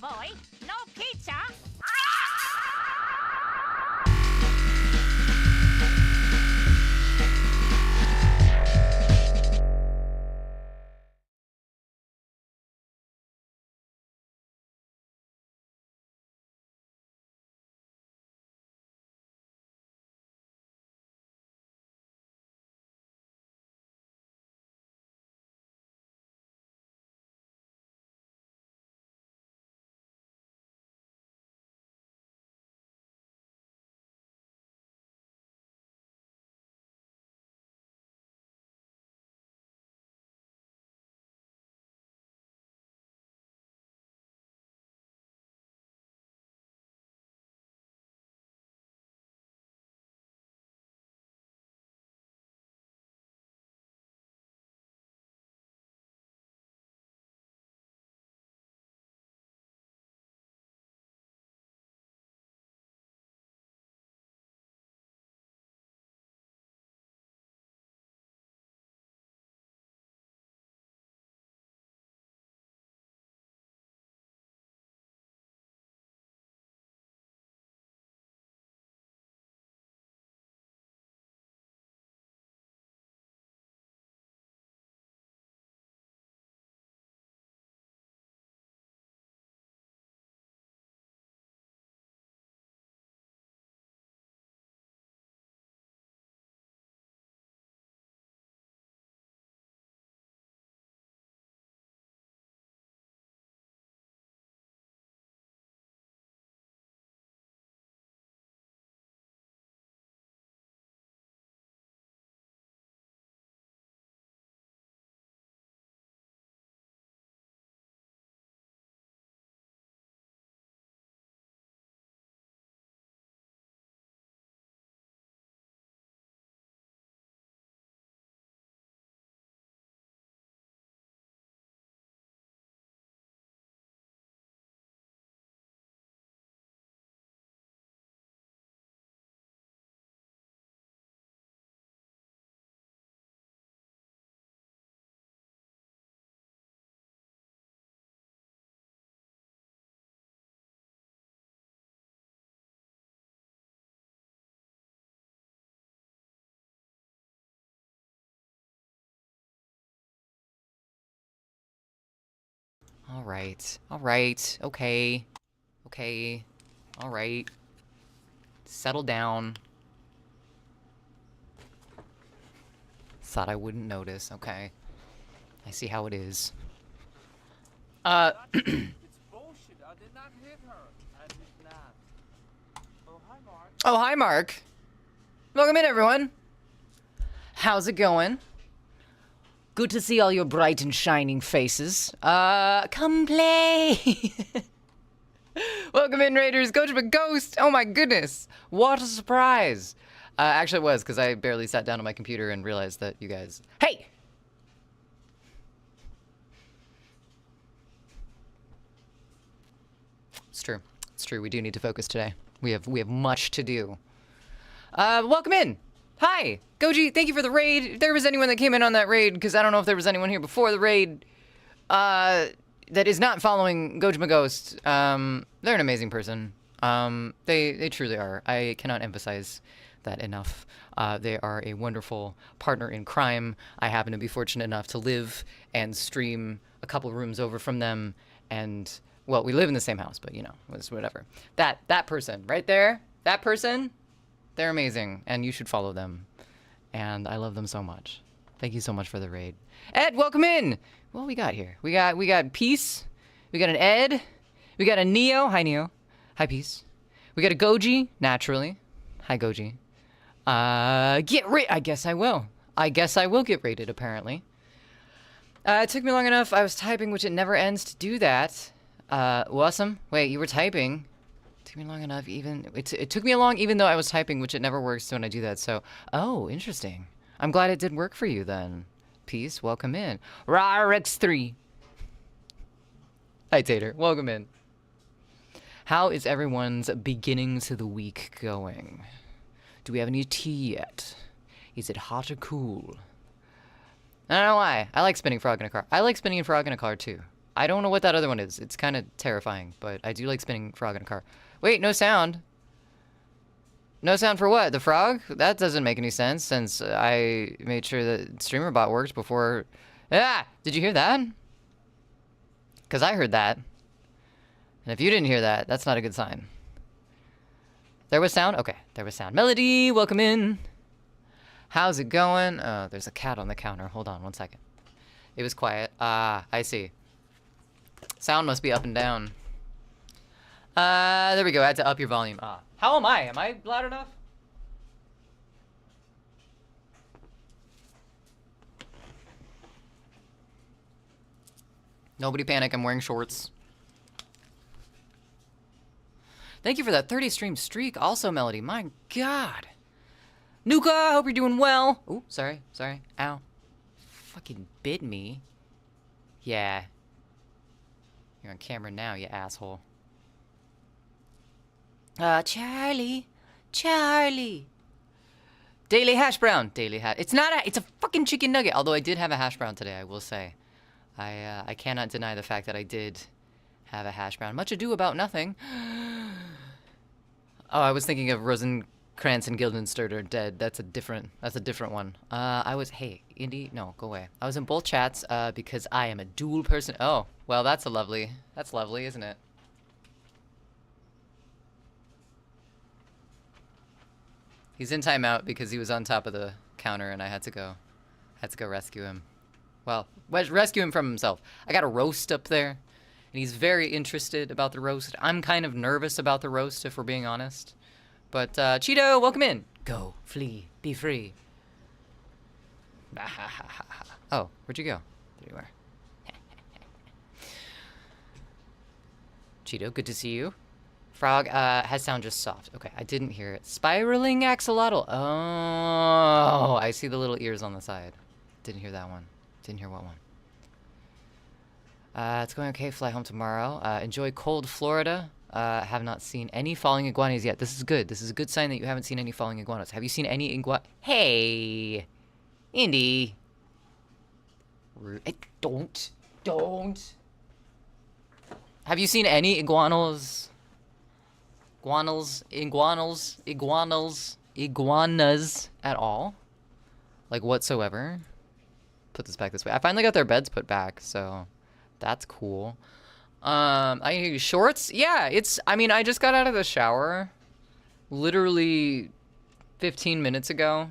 boy. No pizza. Alright, okay. Okay. Alright. Settle down. Thought I wouldn't notice, okay. I see how it is. It's bullshit. I did not hit her. I did not. Oh, hi, Mark. Oh, hi, Mark. Welcome in, everyone. How's it going? Good to see all your bright and shining faces. Come play. Welcome in, Raiders. Coach Ghost. Oh my goodness. What a surprise. Actually it was, because I barely sat down on my computer and realized that you guys... Hey! It's true. It's true. We do need to focus today. We have much to do. Welcome in. Hi, Goji. Thank you for the raid. If there was anyone that came in on that raid, because I don't know if there was anyone here before the raid, that is not following Goji Ghost. They're an amazing person. They truly are. I cannot emphasize that enough. They are a wonderful partner in crime. I happen to be fortunate enough to live and stream a couple rooms over from them, and well, we live in the same house, but you know, it's whatever. That person right there, that person, they're amazing, and you should follow them. And I love them so much. Thank you so much for the raid. Ed, welcome in. What we got here? We got Peace. We got an Ed. We got a Neo. Hi, Neo. Hi, Peace. We got a Goji, naturally. Hi, Goji. Get rated. I guess I will. I guess I will get rated, apparently. It took me long enough. I was typing, which it never ends to do that. Awesome. Wait, you were typing. It took me long enough, even... It took me long, even though I was typing, which it never works when I do that, so... Oh, interesting. I'm glad it did work for you, then. Peace, welcome in. RARX3. Hi, Tater. Welcome in. How is everyone's beginnings of the week going? Do we have any tea yet? Is it hot or cool? I don't know why. I like spinning frog in a car. I like spinning frog in a car, too. I don't know what that other one is. It's kind of terrifying, but I do like spinning frog in a car. Wait, no sound. No sound for what? The frog? That doesn't make any sense since I made sure that StreamerBot worked before. Ah! Did you hear that? Because I heard that. And if you didn't hear that, that's not a good sign. There was sound? Okay, there was sound. Melody, welcome in. How's it going? There's a cat on the counter. Hold on 1 second. It was quiet. Ah, I see. Sound must be up and down. There we go. I had to up your volume. Ah. How am I? Am I loud enough? Nobody panic. I'm wearing shorts. Thank you for that 30 stream streak. Also, Melody. My God. Nuka, hope you're doing well. Ooh, sorry. Sorry. Ow. Fucking bit me. Yeah. You're on camera now, you asshole. Charlie. Charlie. Daily hash brown. Daily hash. It's not a, it's a fucking chicken nugget. Although I did have a hash brown today, I will say. I cannot deny the fact that I did have a hash brown. Much ado about nothing. Oh, I was thinking of Rosencrantz and Guildenstern are dead. That's a different one. Hey, Indy, no, go away. I was in both chats, because I am a dual person. Oh, well, that's lovely, isn't it? He's in timeout because he was on top of the counter and I had to go rescue him. Well, rescue him from himself. I got a roast up there, and he's very interested about the roast. I'm kind of nervous about the roast, if we're being honest. But, Cheeto, welcome in. Go, flee, be free. Oh, where'd you go? There you are. Cheeto, good to see you. Frog, has sound just soft. Okay, I didn't hear it. Spiraling axolotl. Oh, I see the little ears on the side. Didn't hear that one. Didn't hear what one. It's going okay. Fly home tomorrow. Enjoy cold Florida. Have not seen any falling iguanas yet. This is good. This is a good sign that you haven't seen any falling iguanas. Have you seen any Hey! Indy! Don't. Have you seen any iguanas at all? Like, whatsoever? Put this back this way. I finally got their beds put back, so that's cool. I hear you. Shorts? Yeah, I just got out of the shower literally 15 minutes ago.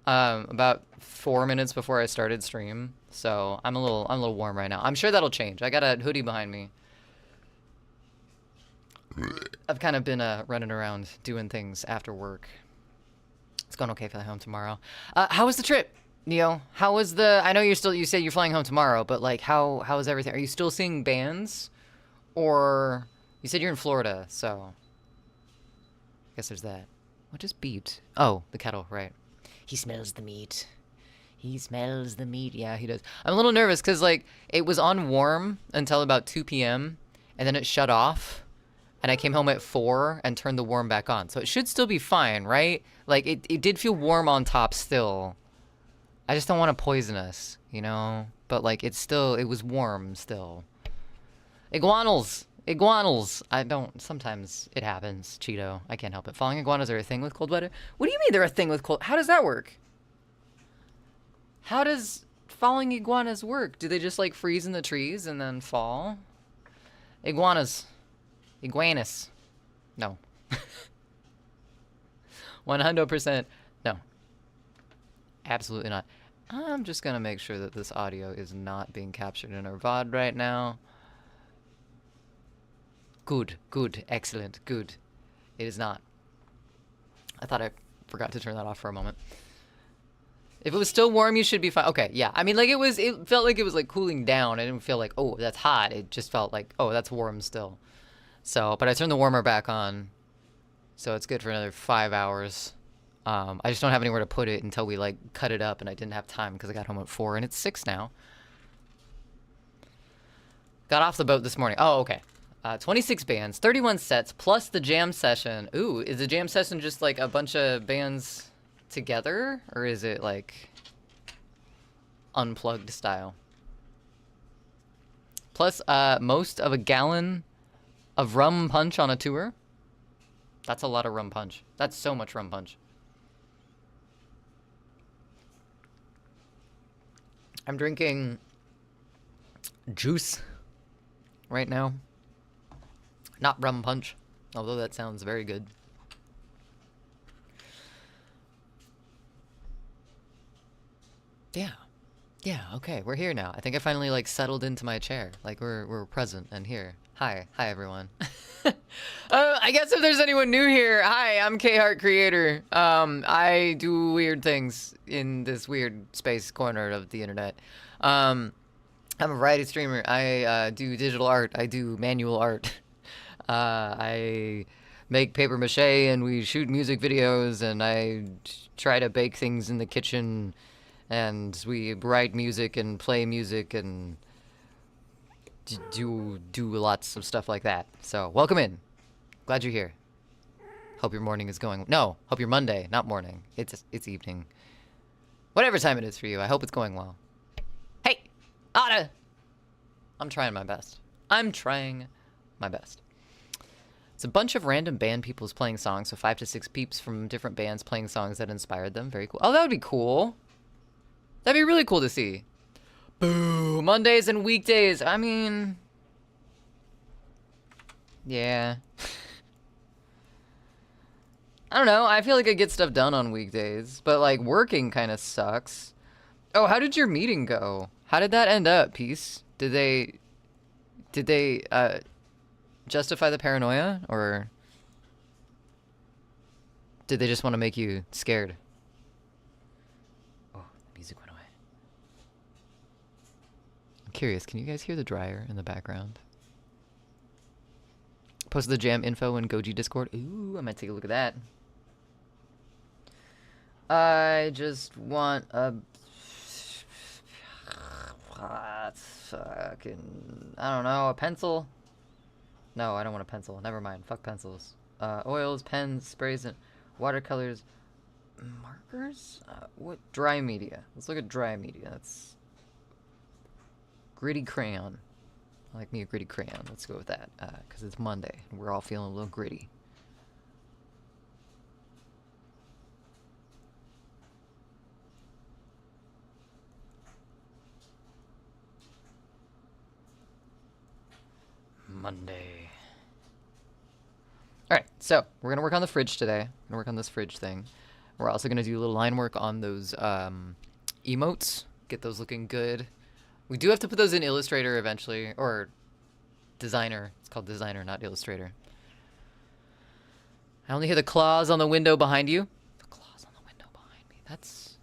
About 4 minutes before I started stream. So I'm a little warm right now. I'm sure that'll change. I got a hoodie behind me. I've kind of been running around doing things after work. It's going okay. Fly home tomorrow. How was the trip, Neo? How was I know you said you're flying home tomorrow, but like how is everything? Are you still seeing bands? Or you said you're in Florida, so I guess there's that. What just beeped? Oh, the kettle, right. He smells the meat. He smells the meat. Yeah, he does. I'm a little nervous because like it was on warm until about 2 p.m. and then it shut off. And I came home at 4 and turned the warm back on. So it should still be fine, right? Like, it did feel warm on top still. I just don't want to poison us, you know? But, like, it was warm still. Iguanals! Sometimes it happens, Cheeto. I can't help it. Falling iguanas are a thing with cold weather? What do you mean they're a thing with cold? How does that work? How does falling iguanas work? Do they just, like, freeze in the trees and then fall? Iguanas. No. 100% no. Absolutely not. I'm just gonna make sure that this audio is not being captured in our VOD right now. Good, excellent, good. It is not. I thought I forgot to turn that off for a moment. If it was still warm, you should be fine. Okay, yeah. I mean, like, it felt like it was, like, cooling down. I didn't feel like, oh, that's hot. It just felt like, oh, that's warm still. So, but I turned the warmer back on, so it's good for another 5 hours. I just don't have anywhere to put it until we, like, cut it up, and I didn't have time because I got home at 4, and it's 6 now. Got off the boat this morning. Oh, okay. 26 bands, 31 sets, plus the jam session. Ooh, is the jam session just, like, a bunch of bands together, or is it, like, unplugged style? Plus, most of a gallon of rum punch on a tour. That's a lot of rum punch. That's so much rum punch. I'm drinking juice right now. Not rum punch, although that sounds very good. Yeah. Yeah, okay, we're here now. I think I finally, like, settled into my chair. Like, we're present and here. Hi. Hi, everyone. I guess if there's anyone new here, hi, I'm K-Heart Creator. I do weird things in this weird space corner of the internet. I'm a variety streamer. I do digital art. I do manual art. I make paper mache and we shoot music videos and I try to bake things in the kitchen. And we write music and play music and do lots of stuff like that. So welcome in. Glad you're here. Hope your morning is going. No, hope your Monday, not morning. It's evening. Whatever time it is for you. I hope it's going well. Hey, Ada. I'm trying my best. I'm trying my best. It's a bunch of random band peoples playing songs. So 5 to 6 peeps from different bands playing songs that inspired them. Very cool. Oh, that would be cool. That'd be really cool to see. Boo! Mondays and weekdays. I mean... yeah. I don't know. I feel like I get stuff done on weekdays. But, like, working kind of sucks. Oh, how did your meeting go? How did that end up, Peace? Did they justify the paranoia? Or did they just want to make you scared? Oh, music went away. I'm curious, can you guys hear the dryer in the background? Posted the jam info in Goji Discord. Ooh, I might take a look at that. I just want a... fucking... I don't know, a pencil? No, I don't want a pencil. Never mind. Fuck pencils. Oils, pens, sprays, and watercolors. Markers? What? Dry media. Let's look at dry media. That's... gritty crayon. I like me a gritty crayon. Let's go with that. Because it's Monday. And we're all feeling a little gritty. Monday. Alright, so we're going to work on the fridge today. We're going to work on this fridge thing. We're also going to do a little line work on those emotes. Get those looking good. We do have to put those in Illustrator eventually. Or Designer. It's called Designer, not Illustrator. I only hear the claws on the window behind you. The claws on the window behind me. That's...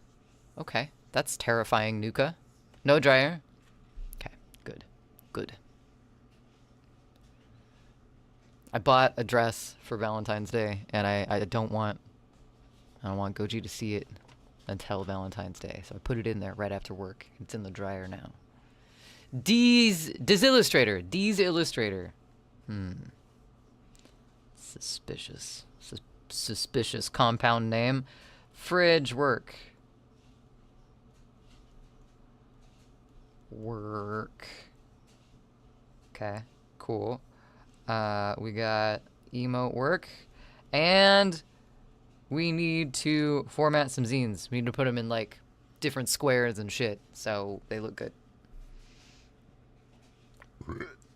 okay. That's terrifying, Nuka. No dryer. Okay, good. Good. I bought a dress for Valentine's Day, and I don't want Goji to see it until Valentine's Day, so I put it in there right after work. It's in the dryer now. D's Illustrator. Suspicious. Suspicious compound name. Fridge work. Okay, cool. We got emote work, and we need to format some zines. We need to put them in like different squares and shit, so they look good.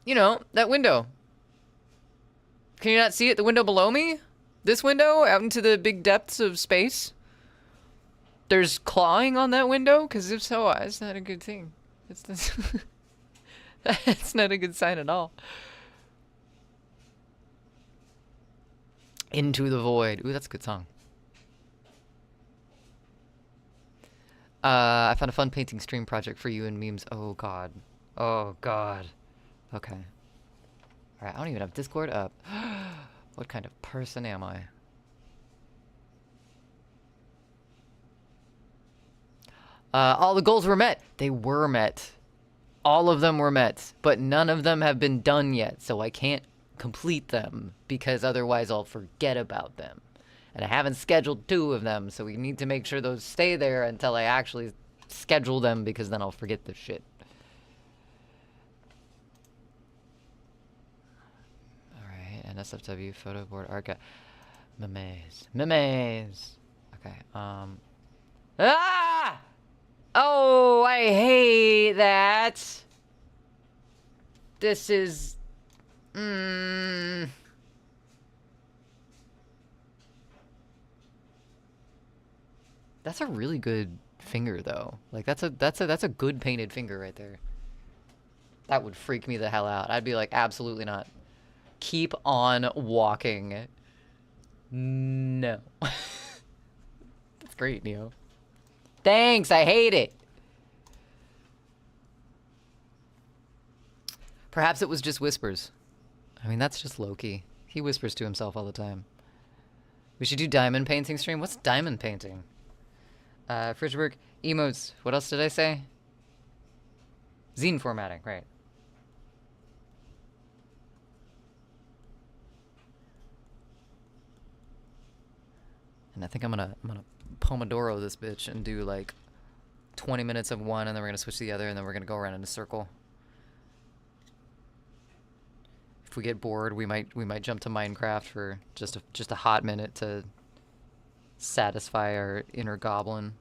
You know, that window. Can you not see it? The window below me? This window out into the big depths of space? There's clawing on that window? Because if so, it's not a good thing. It's not a good sign at all. Into the Void. Ooh, that's a good song. I found a fun painting stream project for you and memes. Oh, God. Oh, God. Okay. Alright, I don't even have Discord up. What kind of person am I? All the goals were met. They were met. All of them were met. But none of them have been done yet, so I can't complete them because otherwise I'll forget about them. And I haven't scheduled 2 of them, so we need to make sure those stay there until I actually schedule them, because then I'll forget the shit. NSFW photo board archive. Memes. Memes. Okay. Ah! Oh, I hate that. This is. That's a really good finger, though. Like that's a good painted finger right there. That would freak me the hell out. I'd be like, absolutely not. Keep on walking. No. That's great, Neo. Thanks, I hate it. Perhaps it was just whispers. I mean, that's just Loki. He whispers to himself all the time. We should do diamond painting stream. What's diamond painting? Fridgework, emotes. What else did I say? Zine formatting, right. And I think I'm gonna Pomodoro this bitch and do like 20 minutes of one, and then we're gonna switch to the other, and then we're gonna go around in a circle. If we get bored, we might jump to Minecraft for just a hot minute to satisfy our inner goblin.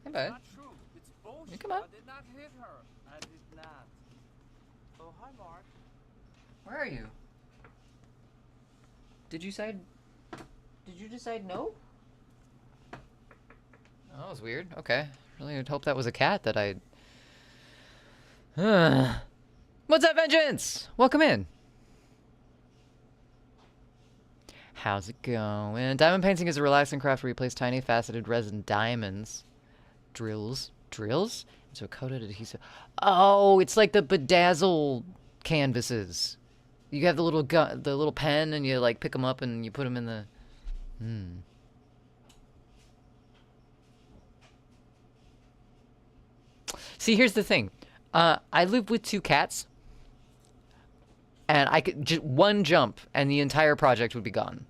Hey, bud. Not true. It's bullshit. You come up. I did not hit her. I did not. Oh, hi, Mark. Where are you? Did you decide no? Oh, that was weird. Okay. Really would hope that was a cat that I... What's up, Vengeance? Welcome in. How's it going? Diamond painting is a relaxing craft where you place tiny faceted resin diamonds. Drills? Into a coated adhesive. Oh, it's like the bedazzle canvases. You have the little pen, and you like pick them up and you put them in the... See, here's the thing. I live with 2 cats, and I could just one jump, and the entire project would be gone.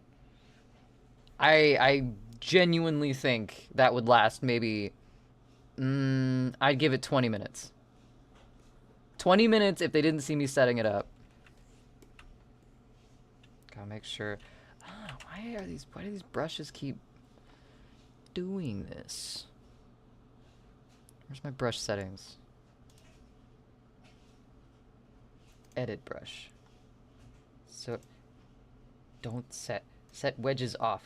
I genuinely think that would last maybe. I'd give it 20 minutes. 20 minutes if they didn't see me setting it up. Gotta make sure. Why do these brushes keep doing this? Where's my brush settings? Edit brush. So don't set wedges off.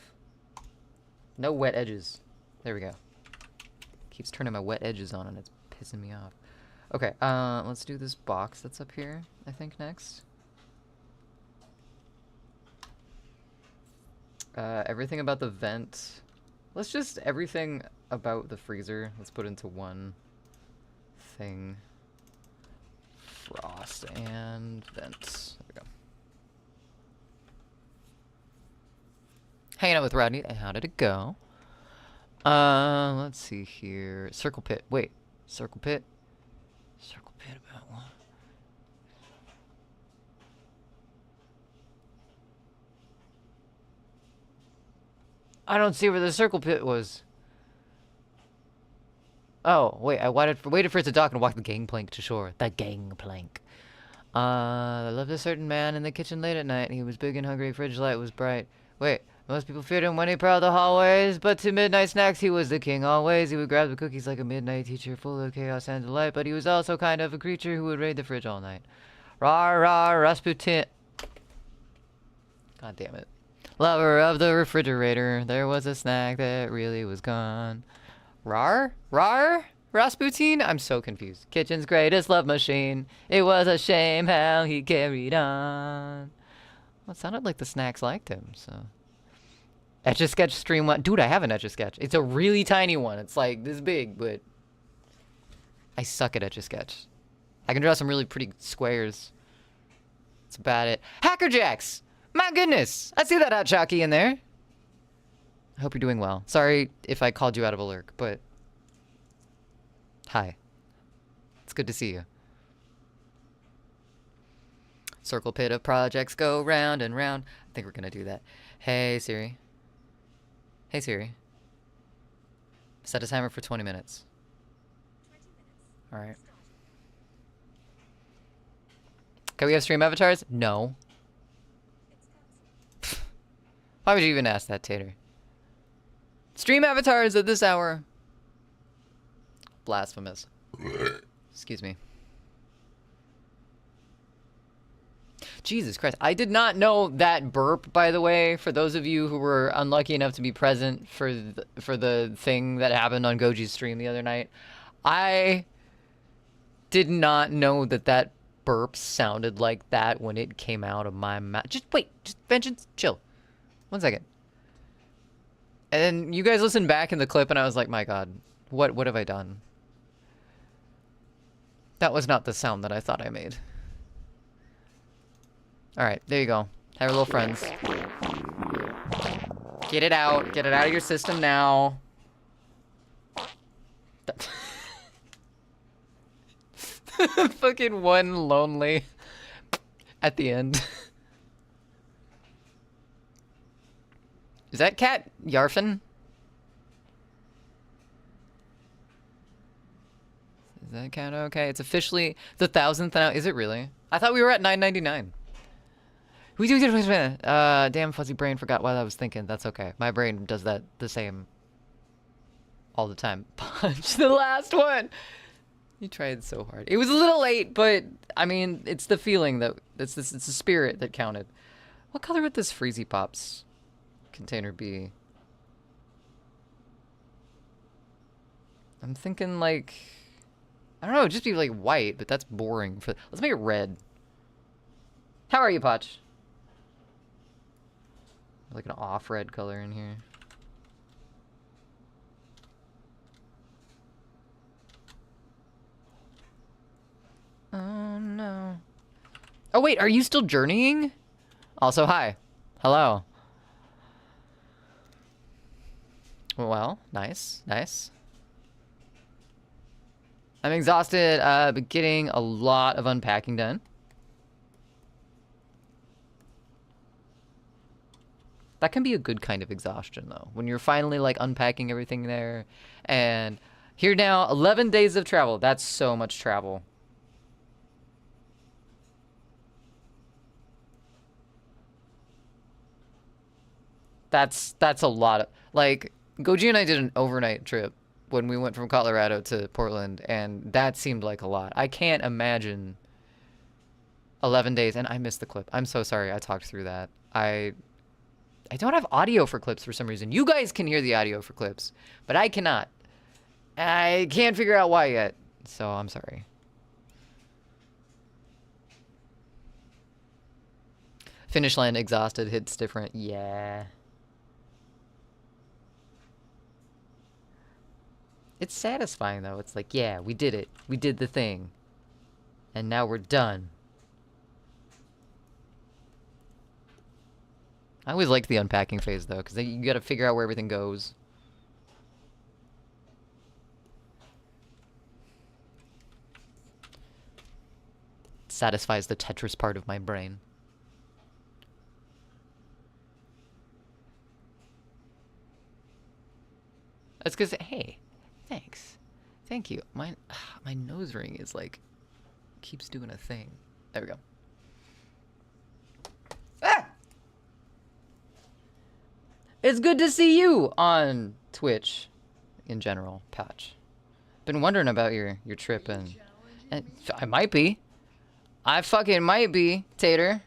No wet edges. There we go. Keeps turning my wet edges on and it's pissing me off. Okay, let's do this box that's up here, I think, next. Everything about the vent. Let's just everything about the freezer. Let's put into one thing. Frost and vents. There we go. Hanging out with Rodney. How did it go? Let's see here. Circle pit. Wait. Circle pit. Circle pit about what? I don't see where the circle pit was. Oh, wait, I waited for it to dock and walk the gangplank to shore. The gangplank. I loved a certain man in the kitchen late at night. He was big and hungry, fridge light was bright. Wait, most people feared him when he prowled the hallways, but to midnight snacks he was the king always. He would grab the cookies like a midnight teacher, full of chaos and delight, but he was also kind of a creature who would raid the fridge all night. Rar, rar, Rasputin. God damn it. Lover of the refrigerator, there was a snack that really was gone. Rar? Rar? Rasputin? I'm so confused. Kitchen's greatest love machine. It was a shame how he carried on. Well, it sounded like the snacks liked him, so. Etch-a-Sketch stream one. Dude, I have an Etch-a-Sketch. It's a really tiny one. It's like this big, but I suck at Etch-a-Sketch. I can draw some really pretty squares. That's about it. Hacker Jacks! My goodness! I see that hot jockey in there. I hope you're doing well. Sorry if I called you out of a lurk, but hi. It's good to see you. Circle pit of projects go round and round. I think we're gonna do that. Hey Siri. Hey Siri. Set a timer for 20 minutes. 20 minutes. Alright. Can we have stream avatars? No. Why would you even ask that, Tater? Stream avatars at this hour. Blasphemous. Excuse me. Jesus Christ. I did not know that burp, by the way, for those of you who were unlucky enough to be present for the thing that happened on Goji's stream the other night. I did not know that that burp sounded like that when it came out of my mouth. Just wait. Just Vengeance, chill. 1 second. And then you guys listened back in the clip and I was like, my God, what have I done? That was not the sound that I thought I made. Alright, there you go. Have your little friends. Get it out. Get it out of your system now. Fucking one lonely at the end. Is that cat Yarfin? Is that cat okay? It's officially the 1,000th now. Is it really? I thought we were at 999. Damn fuzzy brain forgot what I was thinking. That's okay. My brain does that the same all the time. Punch the last one. You tried so hard. It was a little late, but I mean, it's the feeling that it's the spirit that counted. What color would this Freezy Pops container be? I'm thinking like, I don't know, it'd just be like white, but that's boring. Let's make it red. How are you, Potch? Like an off red color in here. Oh no. Oh wait, are you still journeying? Also, hi. Hello. Well, nice, nice. I'm exhausted, but getting a lot of unpacking done. That can be a good kind of exhaustion, though. When you're finally, like, unpacking everything there. And here now, 11 days of travel. That's so much travel. That's a lot of... Like, Goji and I did an overnight trip when we went from Colorado to Portland, and that seemed like a lot. I can't imagine 11 days, and I missed the clip. I'm so sorry I talked through that. I don't have audio for clips for some reason. You guys can hear the audio for clips, but I cannot. I can't figure out why yet, so I'm sorry. Finish line exhausted, hits different. Yeah. It's satisfying, though. It's like, yeah, we did it. We did the thing. And now we're done. I always liked the unpacking phase, though, because you gotta figure out where everything goes. It satisfies the Tetris part of my brain. That's because, hey, thanks. Thank you. My nose ring is like, keeps doing a thing. There we go. Ah! It's good to see you on Twitch, in general, Patch. Been wondering about your trip and I might be. I fucking might be, Tater.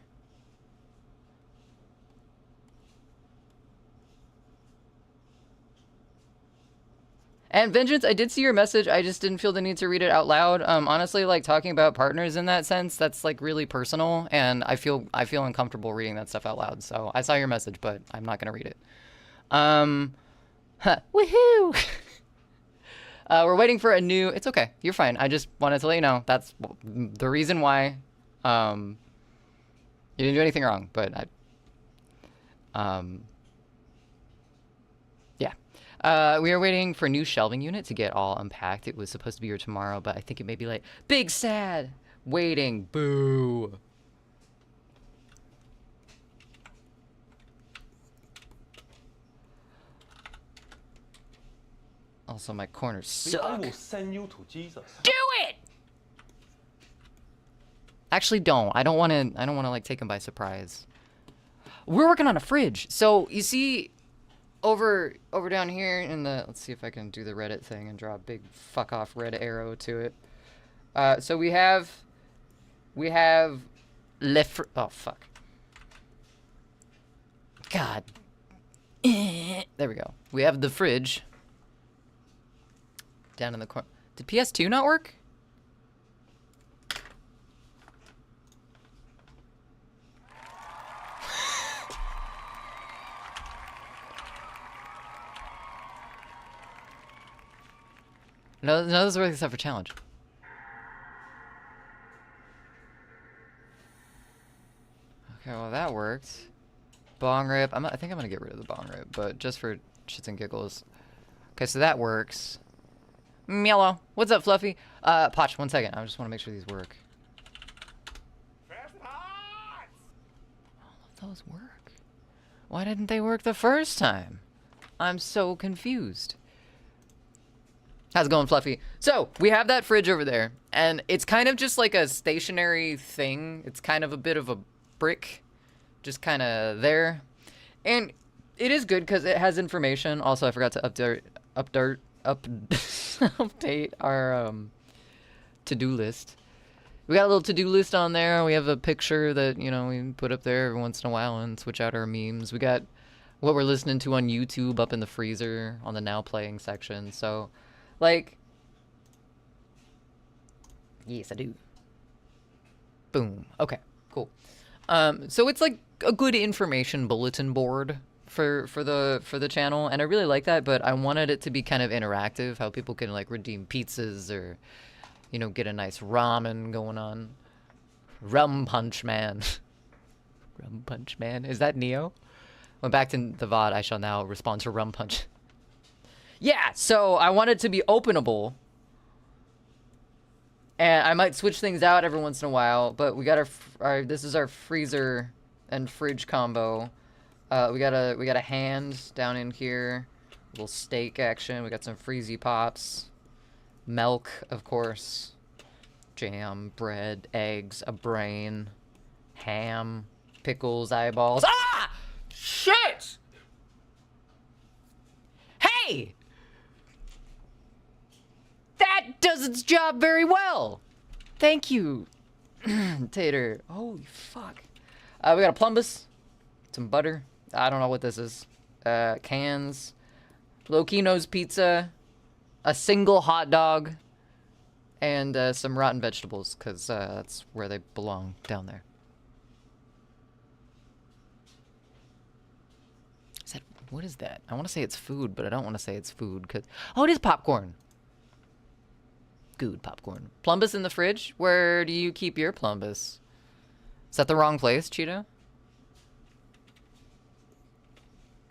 And Vengeance, I did see your message. I just didn't feel the need to read it out loud. Honestly, like talking about partners in that sense, that's like really personal, and I feel uncomfortable reading that stuff out loud. So I saw your message, but I'm not gonna read it. Woohoo! We're waiting for a new. It's okay. You're fine. I just wanted to let you know that's the reason why. You didn't do anything wrong, but yeah. We are waiting for a new shelving unit to get all unpacked. It was supposed to be here tomorrow, but I think it may be late. Big sad. Waiting. Boo. Also, my corners suck. I will send you to Jesus. Do it! Actually, don't. I don't want to like take him by surprise. We're working on a fridge. So you see over down here in the, let's see if I can do the Reddit thing and draw a big fuck off red arrow to it. So we have oh fuck. God. There we go. We have the fridge down in the corner. Did PS2 not work? No, this works except for challenge. Okay, well that worked. Bong rip. I think I'm gonna get rid of the bong rip, but just for shits and giggles. Okay, so that works. Mellow. What's up, Fluffy? Potch, 1 second. I just want to make sure these work. All of those work. Why didn't they work the first time? I'm so confused. How's it going, Fluffy? So, we have that fridge over there, and it's kind of just like a stationary thing. It's kind of a bit of a brick, just kind of there. And it is good because it has information. Also, I forgot to update our to-do list. We got a little to-do list on there. We have a picture that, you know, we put up there every once in a while and switch out our memes. We got what we're listening to on YouTube up in the freezer on the now playing section. So, like, yes, I do. Boom. Okay, cool. So it's like a good information bulletin board for the channel, and I really like that, but I wanted it to be kind of interactive, how people can like redeem pizzas or, you know, get a nice ramen going on. Rum Punch Man. Rum Punch Man. Is that Neo? Went back to the VOD, I shall now respond to Rum Punch. Yeah, so I want it to be openable. And I might switch things out every once in a while, but we got our this is our freezer and fridge combo. We got a hand down in here, little steak action. We got some freezy pops, milk, of course, jam, bread, eggs, a brain, ham, pickles, eyeballs. Ah! Shit! Hey! That does its job very well. Thank you, Tater. Holy fuck. We got a plumbus, some butter. I don't know what this is. Cans, Lokino's pizza, a single hot dog, and some rotten vegetables, because that's where they belong, down there. Is that, what is that? I want to say it's food, but I don't want to say it's food, because, oh, it is popcorn. Good popcorn. Plumbus in the fridge? Where do you keep your plumbus? Is that the wrong place, Cheetah?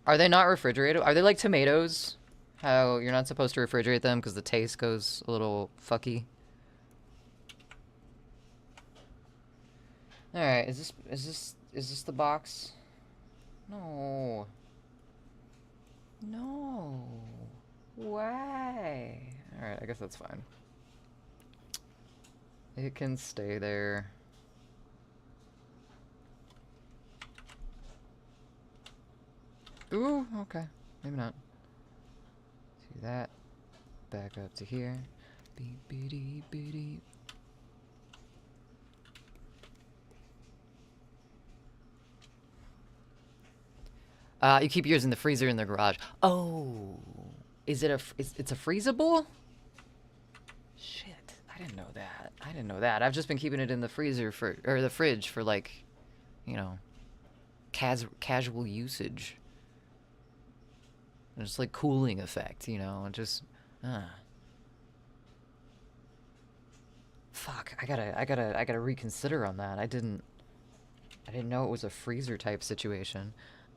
Are they not refrigerated? Are they like tomatoes? How you're not supposed to refrigerate them because the taste goes a little fucky. All right, is this the box? No. No. Why? All right, I guess that's fine. It can stay there. Ooh, okay. Maybe not. See that. Back up to here. Beep, beep, beep, beep. You keep yours in the freezer in the garage. Oh, is it it's a freezable? Shit, I didn't know that. I didn't know that. I've just been keeping it in the freezer or the fridge for like, you know, casual usage. Just like cooling effect, you know, just fuck, I gotta reconsider on that. I didn't know it was a freezer type situation.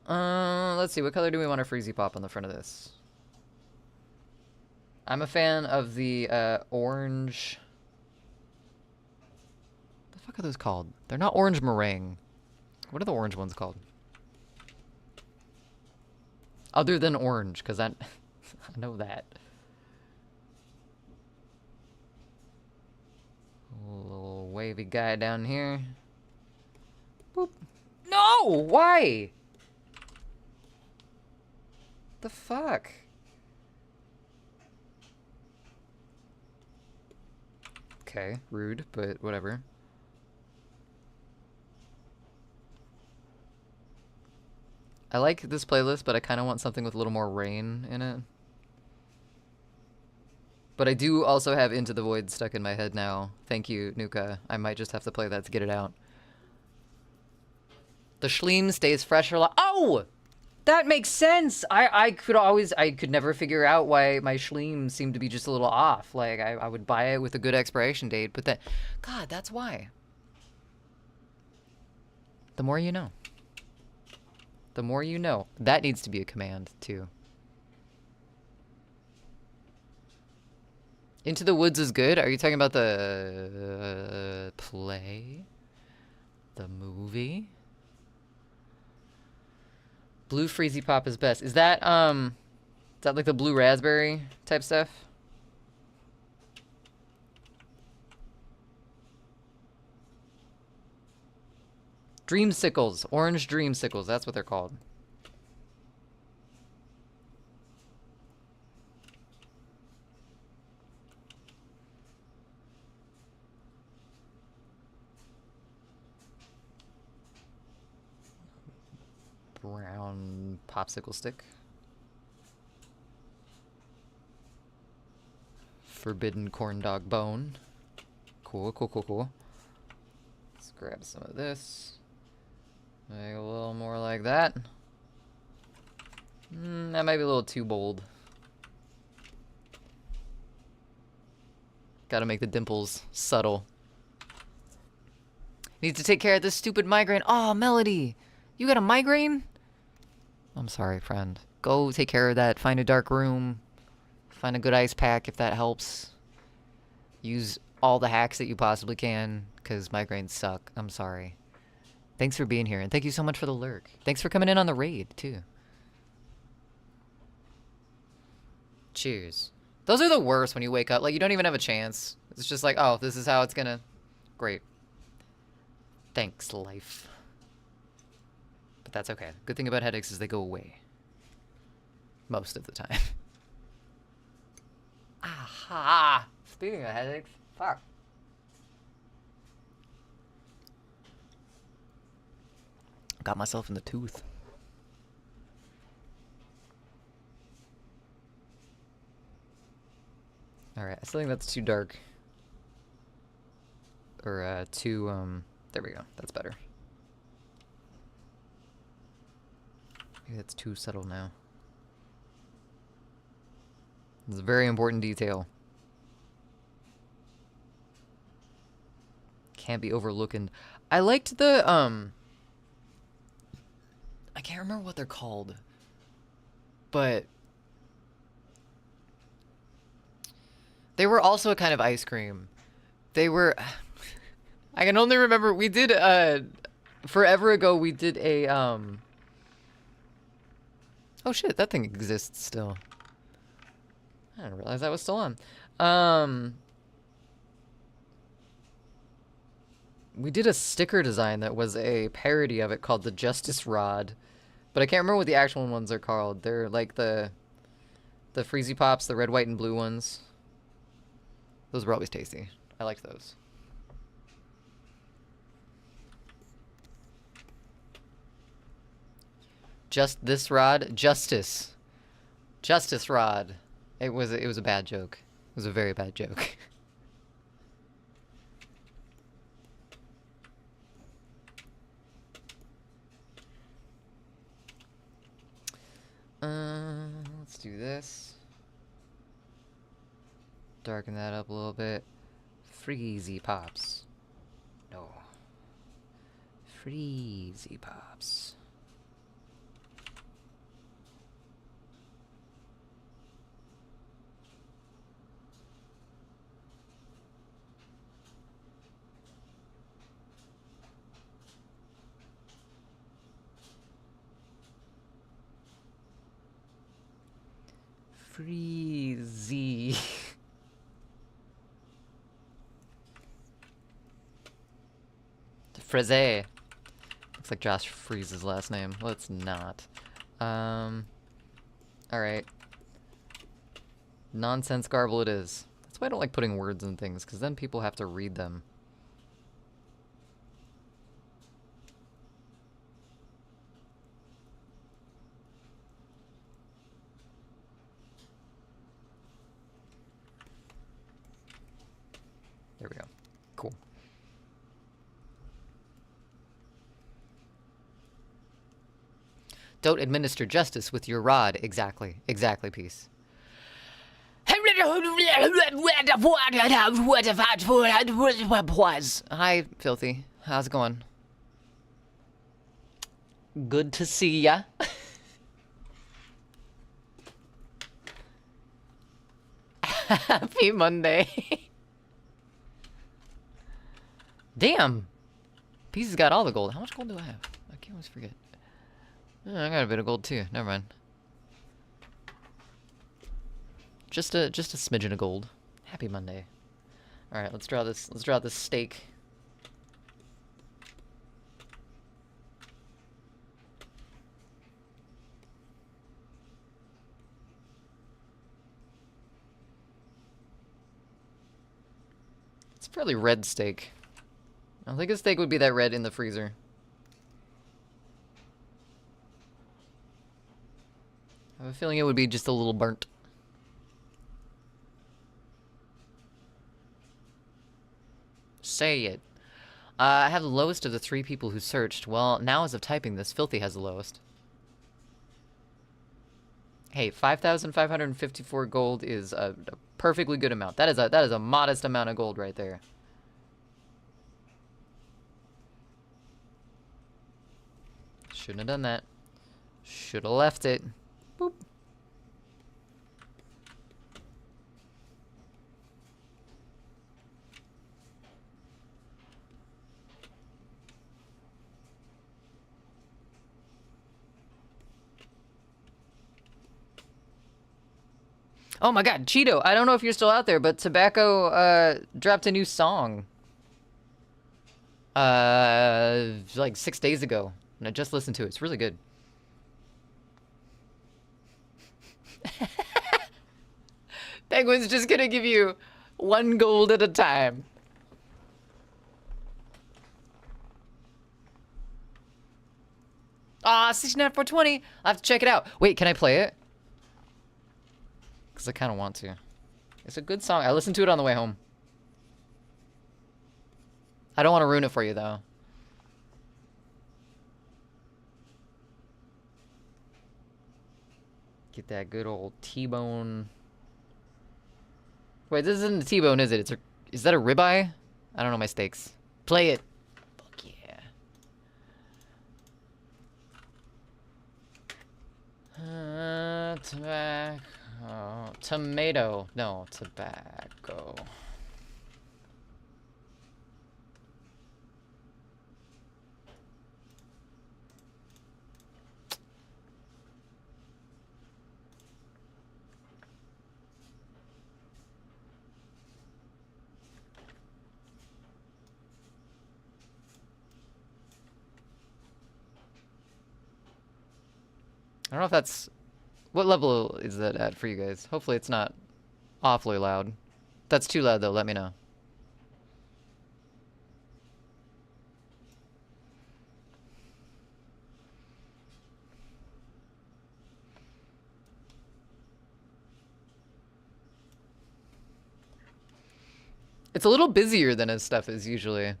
Let's see, what color do we want our freezy pop on the front of this? I'm a fan of the orange. What the fuck are those called? They're not orange meringue. What are the orange ones called? Other than orange, because I know that. A little wavy guy down here. Boop. No! Why? The fuck? Okay, rude, but whatever. I like this playlist, but I kind of want something with a little more rain in it. But I do also have Into the Void stuck in my head now. Thank you, Nuka. I might just have to play that to get it out. The Schleem stays fresh for oh! That makes sense! I could never figure out why my Schleem seemed to be just a little off. Like, I would buy it with a good expiration date, but then... God, that's why. The more you know. The more you know. That needs to be a command, too. Into the Woods is good? Are you talking about the... play? The movie? Blue Freezy Pop is best. Is that like the blue raspberry type stuff? Dreamsicles. Orange Dreamsicles. That's what they're called. Brown popsicle stick. Forbidden corn dog bone. Cool, cool, cool, cool. Let's grab some of this. Make a little more like that. That might be a little too bold. Gotta make the dimples subtle. Need to take care of this stupid migraine. Oh, Melody! You got a migraine? I'm sorry, friend. Go take care of that. Find a dark room. Find a good ice pack if that helps. Use all the hacks that you possibly can, because migraines suck. I'm sorry. Thanks for being here, and thank you so much for the lurk. Thanks for coming in on the raid, too. Cheers. Those are the worst when you wake up. Like, you don't even have a chance. It's just like, oh, this is how it's gonna... Great. Thanks, life. But that's okay. Good thing about headaches is they go away. Most of the time. Aha! Speaking of headaches, fuck. Got myself in the tooth. Alright, I still think that's too dark. Or, too, there we go. That's better. Maybe that's too subtle now. It's a very important detail. Can't be overlooking. I liked the, I can't remember what they're called. But they were also a kind of ice cream. They were... I can only remember we did, forever ago we did a, oh shit, that thing exists still. I didn't realize that was still on. We did a sticker design that was a parody of it called the Justice Rod. But I can't remember what the actual ones are called. They're like the Freezy Pops, the red, white, and blue ones. Those were always tasty. I liked those. Just this rod? Justice. Justice Rod. It was a bad joke. It was a very bad joke. Let's do this. Darken that up a little bit. Freezy Pops. No. Freezy Pops. Freezy. Fraze. Looks like Josh Freeze's last name. Well, it's not. Alright. Nonsense garble it is. That's why I don't like putting words in things, because then people have to read them. There we go. Cool. Don't administer justice with your rod. Exactly. Exactly, peace. Hi, Filthy. How's it going? Good to see ya. Happy Monday. Damn. Peace has got all the gold. How much gold do I have? I can't always forget. Oh, I got a bit of gold too. Never mind. Just a smidgen of gold. Happy Monday. All right, let's draw this. Let's draw this steak. It's a fairly red steak. I don't think a steak would be that red in the freezer. I have a feeling it would be just a little burnt. Say it. I have the lowest of the 3 people who searched. Well, now as of typing this, Filthy has the lowest. Hey, 5,554 gold is a perfectly good amount. That is a modest amount of gold right there. Shouldn't have done that. Should have left it. Boop. Oh my god, Cheeto, I don't know if you're still out there, but Tobacco dropped a new song. Like 6 days ago. And I just listened to it. It's really good. Penguin's just gonna give you 1 gold at a time. Ah, 69 420. I'll have to check it out. Wait, can I play it? Because I kind of want to. It's a good song. I listened to it on the way home. I don't want to ruin it for you, though. Get that good old T-bone. Wait, this isn't a T-bone, is it? Is that a ribeye? I don't know my steaks. Play it. Fuck yeah. Tobacco. Tomato. No, tobacco. I don't know if that's... What level is that at for you guys? Hopefully it's not awfully loud. If that's too loud, though, let me know. It's a little busier than his stuff is usually.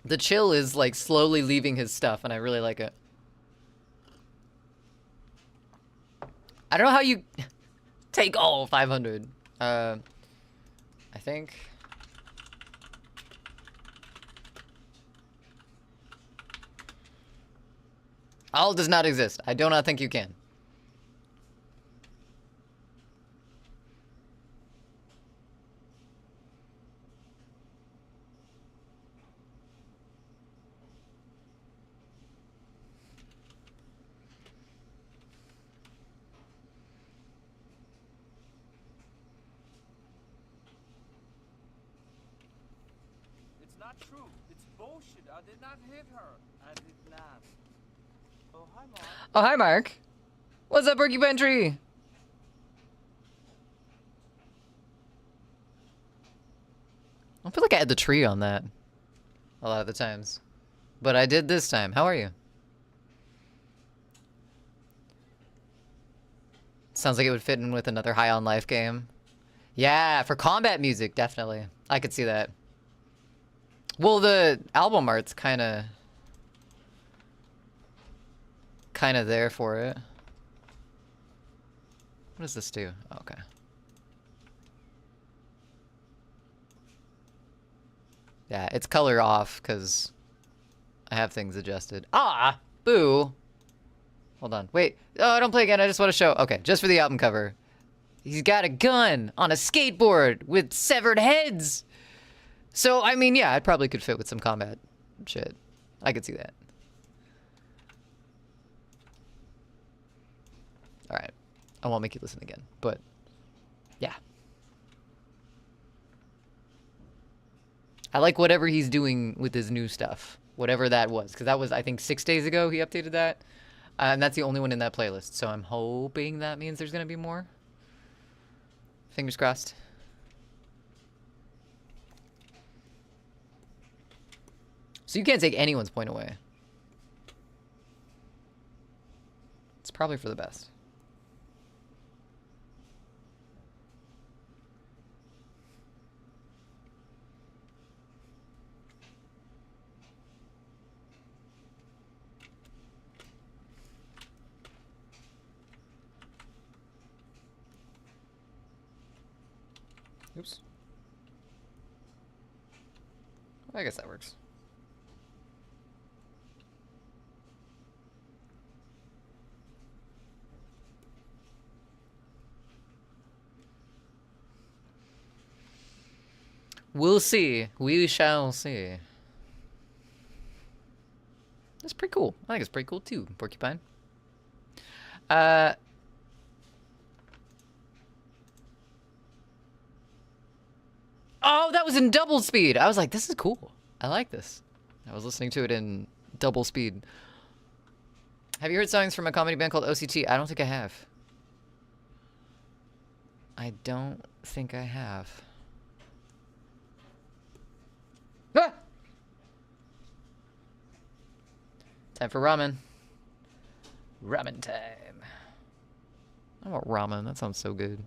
The chill is, like, slowly leaving his stuff, and I really like it. I don't know how you take all 500. I think. All does not exist. I do not think you can. It's not true. It's bullshit. I did not hit her. I did not. Oh, hi, Mark. Oh, hi, Mark. What's up, Porcupine Tree? I feel like I had the tree on that a lot of the times. But I did this time. How are you? Sounds like it would fit in with another High on Life game. Yeah, for combat music, definitely. I could see that. Well, the album art's kind of there for it. What does this do? Oh, okay. Yeah, it's color off because I have things adjusted. Ah, boo. Hold on. Wait. Oh, don't play again. I just want to show. Okay, just for the album cover. He's got a gun on a skateboard with severed heads. So, I mean, yeah, it probably could fit with some combat shit. I could see that. All right. I won't make you listen again, but yeah. I like whatever he's doing with his new stuff. Whatever that was. Because that was, I think, 6 days ago he updated that. And that's the only one in that playlist. So I'm hoping that means there's going to be more. Fingers crossed. So you can't take anyone's point away. It's probably for the best. Oops. I guess that works. We'll see. We shall see. That's pretty cool. I think it's pretty cool too, Porcupine. Oh, that was in double speed. I was like, this is cool. I like this. I was listening to it in double speed. Have you heard songs from a comedy band called OCT? I don't think I have. I don't think I have. Ah! Time for ramen. Ramen time. I want ramen. That sounds so good.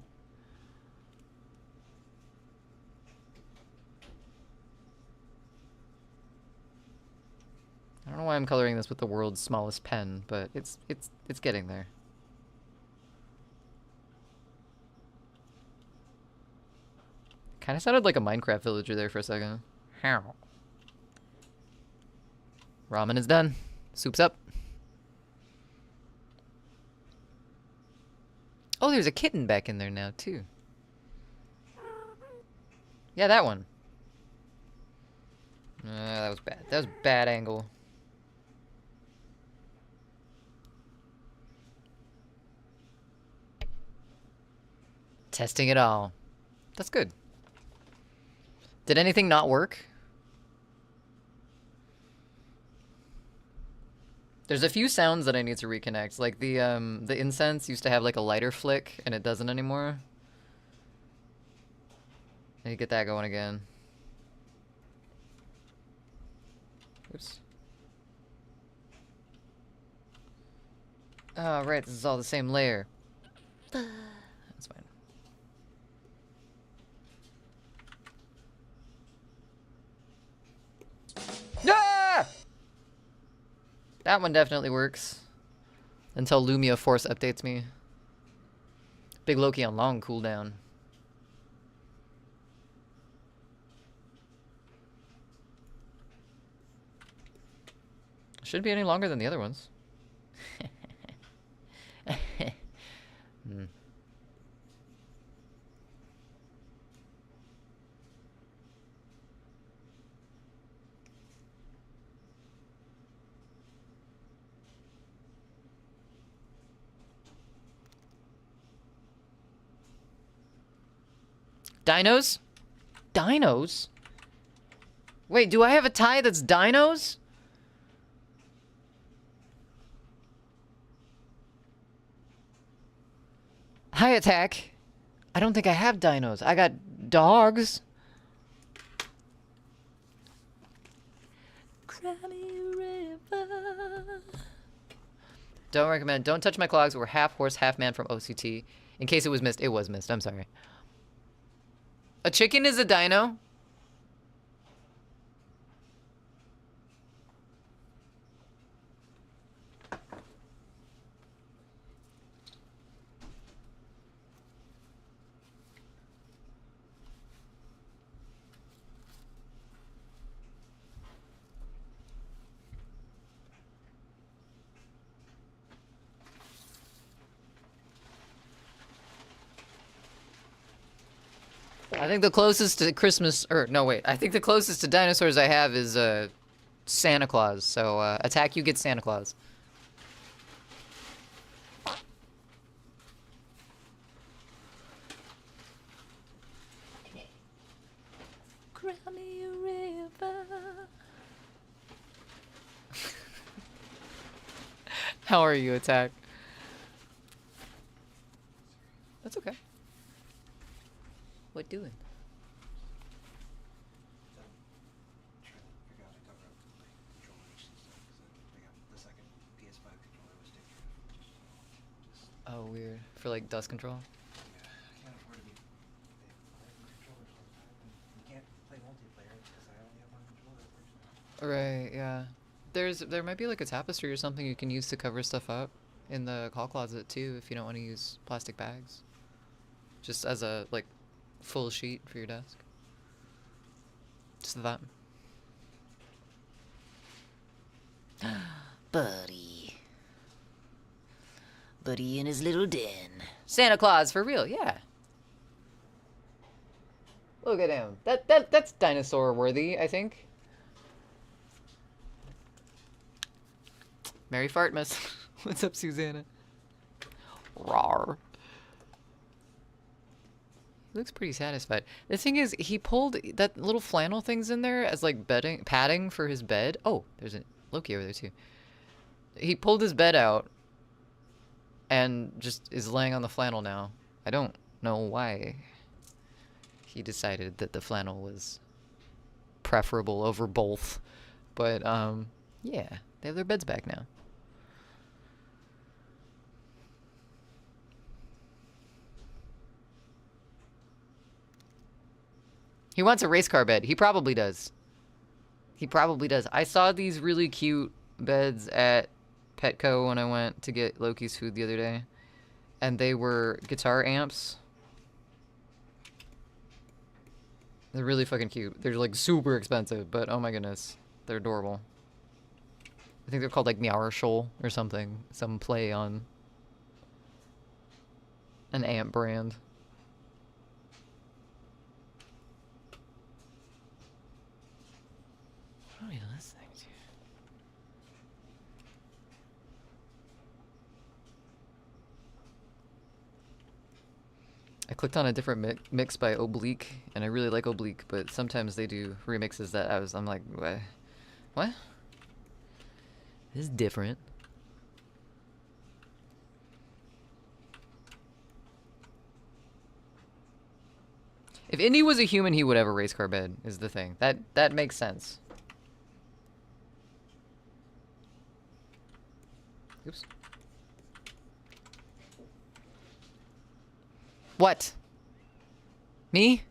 I don't know why I'm coloring this with the world's smallest pen, but it's getting there. Kind of sounded like a Minecraft villager there for a second. How? Ramen is done. Soup's up. Oh, there's a kitten back in there now, too. Yeah, that one. That was bad. That was a bad angle. Testing it all. That's good. Did anything not work? There's a few sounds that I need to reconnect. Like the incense used to have like a lighter flick, and it doesn't anymore. I need to get that going again. Oops. Oh, right, this is all the same layer. That's fine. Ah! That one definitely works. Until Lumia Force updates me. Big Loki on long cooldown. Shouldn't be any longer than the other ones. Dinos? Dinos? Wait, do I have a tie that's dinos? Hi, Attack. I don't think I have dinos. I got dogs. Don't recommend. Don't touch my clogs. We're half horse, half man from OCT. In case it was missed. It was missed. I'm sorry. A chicken is a dino? I think the closest to Christmas, or no, wait. I think the closest to dinosaurs I have is Santa Claus. So Attack, you get Santa Claus. Cry me a river. How are you, Attack? That's okay. What doing? Oh, weird. For like dust control? Right, yeah. There might be like a tapestry or something you can use to cover stuff up in the call closet too if you don't want to use plastic bags. Just as a like full sheet for your desk. Just that. Buddy. Buddy in his little den. Santa Claus for real, yeah. Look at him. That's dinosaur worthy, I think. Merry Fartmas. What's up, Susanna? Rawr. He looks pretty satisfied. The thing is, he pulled that little flannel things in there as like padding for his bed. Oh, there's a Loki over there too. He pulled his bed out and just is laying on the flannel now. I don't know why he decided that the flannel was preferable over both. But yeah, they have their beds back now. He wants a race car bed. He probably does. He probably does. I saw these really cute beds at Petco when I went to get Loki's food the other day. And they were guitar amps. They're really fucking cute. They're like super expensive, but oh my goodness. They're adorable. I think they're called like Meow or something. Some play on an amp brand. What are you listening to? I clicked on a different mix by Oblique, and I really like Oblique, but sometimes they do remixes that I'm like, what? This is different. If Indy was a human, he would have a race car bed, is the thing. That makes sense. Oops. What? Me?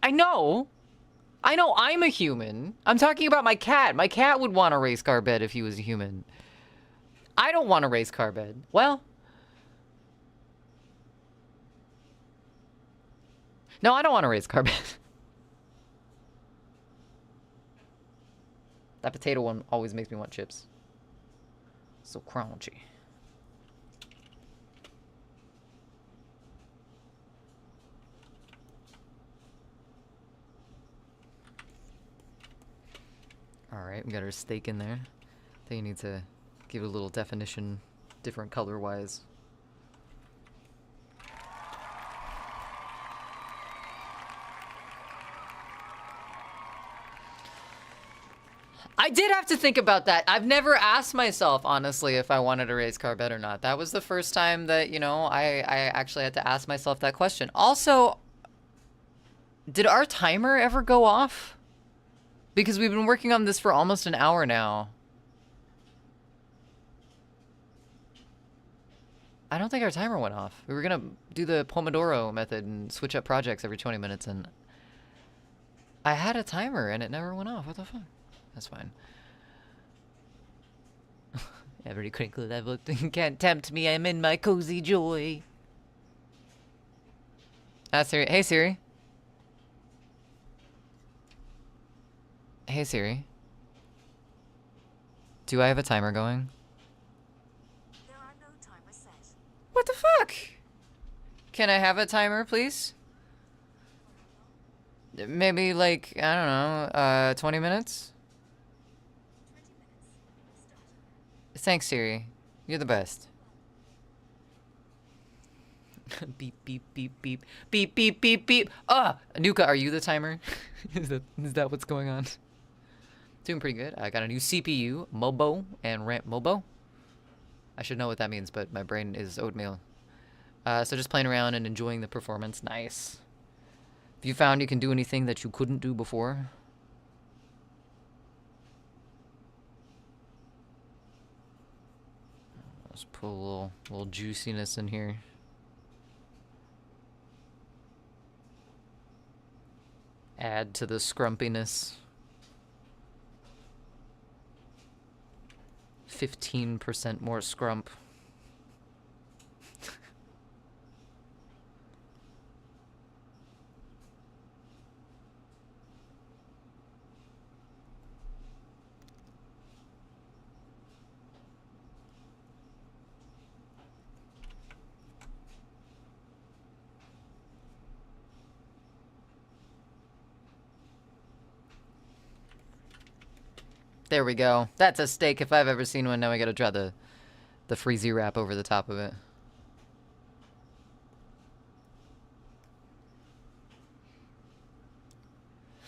I know. I know I'm a human. I'm talking about my cat. My cat would want a race car bed if he was a human. I don't want a race car bed. Well... No, I don't want a race car bed. That potato one always makes me want chips. So crunchy. Alright, we got our steak in there. I think you need to give it a little definition, different color-wise. I did have to think about that. I've never asked myself, honestly, if I wanted a race car bed or not. That was the first time that, you know, I actually had to ask myself that question. Also, did our timer ever go off? Because we've been working on this for almost an hour now. I don't think our timer went off. We were gonna do the Pomodoro method and switch up projects every 20 minutes, and I had a timer and it never went off. What the fuck? That's fine. Every crinkle I've looked can't tempt me. I'm in my cozy joy. Siri. Hey, Siri. Hey, Siri. Do I have a timer going? There are no timers set. What the fuck? Can I have a timer, please? Maybe like, I don't know, 20 minutes? 20 minutes. Start. Thanks, Siri. You're the best. Beep, beep, beep, beep. Beep, beep, beep, beep. Ah! Nuka, are you the timer? Is that what's going on? Doing pretty good. I got a new CPU, Mobo, and ramp Mobo. I should know what that means, but my brain is oatmeal. So just playing around and enjoying the performance. Nice. Have you found you can do anything that you couldn't do before? Let's put a little juiciness in here. Add to the scrumpiness. 15% more scrump. There we go. That's a steak if I've ever seen one. Now I gotta draw the freezy wrap over the top of it.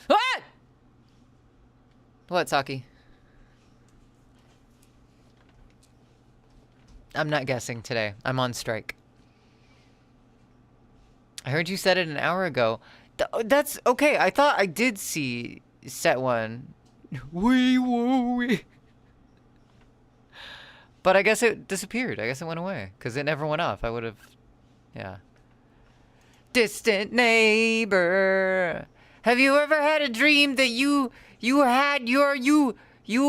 Ah! What, Saki? I'm not guessing today. I'm on strike. I heard you said it an hour ago. That's okay. I thought I did see set one. Wee. But I guess it disappeared. I guess it went away because it never went off. I would have, yeah. Distant neighbor, have you ever had a dream that you had your you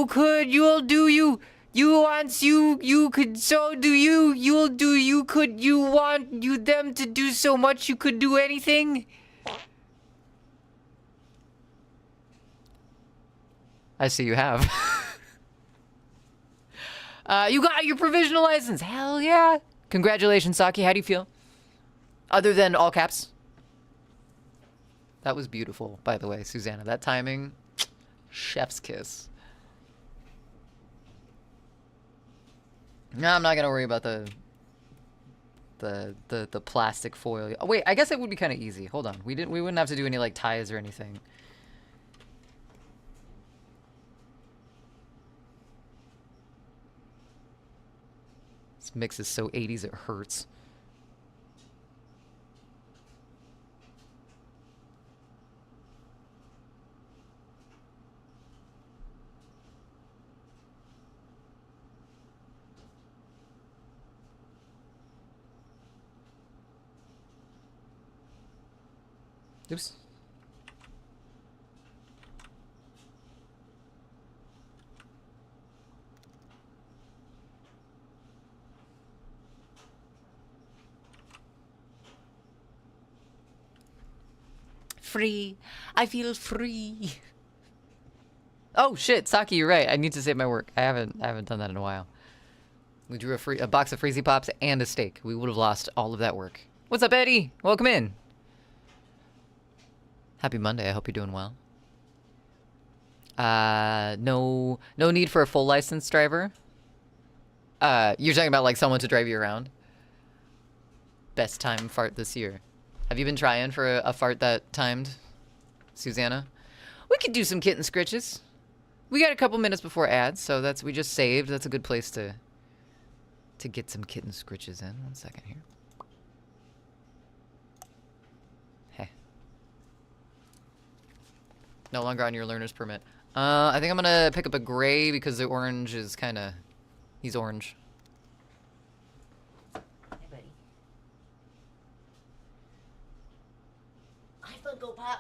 could you'll do you once you could so do you'll do you could you want you them to do so much you could do anything? I see you have. You got your provisional license. Hell yeah. Congratulations, Saki. How do you feel? Other than all caps. That was beautiful, by the way, Susanna. That timing, chef's kiss. No, I'm not gonna worry about the plastic foil. Oh, wait, I guess it would be kind of easy. Hold on. We wouldn't have to do any like ties or anything. This mix is so 80s it hurts. Oops. Free. I feel free. Oh shit, Saki, you're right. I need to save my work. I haven't done that in a while. We drew a box of Freezy Pops and a steak. We would have lost all of that work. What's up, Eddie? Welcome in. Happy Monday. I hope you're doing well. No need for a full licensed driver. You're talking about like someone to drive you around. Best time fart this year. Have you been trying for a fart that timed, Susanna? We could do some kitten scritches. We got a couple minutes before ads, so we just saved. That's a good place to get some kitten scritches in. 1 second here. Hey. No longer on your learner's permit. I think I'm gonna pick up a gray because the orange is kind of... He's orange. Hey, buddy. Hi, Funko Pop.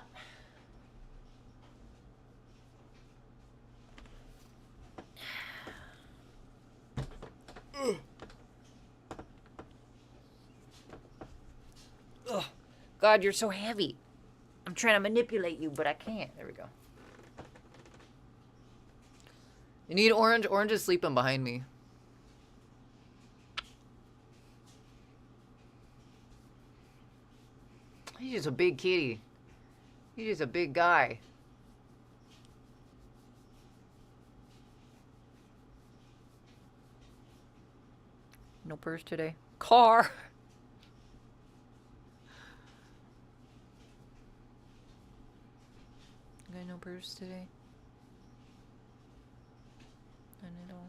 Ugh. God, you're so heavy. I'm trying to manipulate you, but I can't. There we go. You need orange. Orange is sleeping behind me. He's just a big kitty. He's just a big guy. No purse today. Car. Got no purse today. None at all.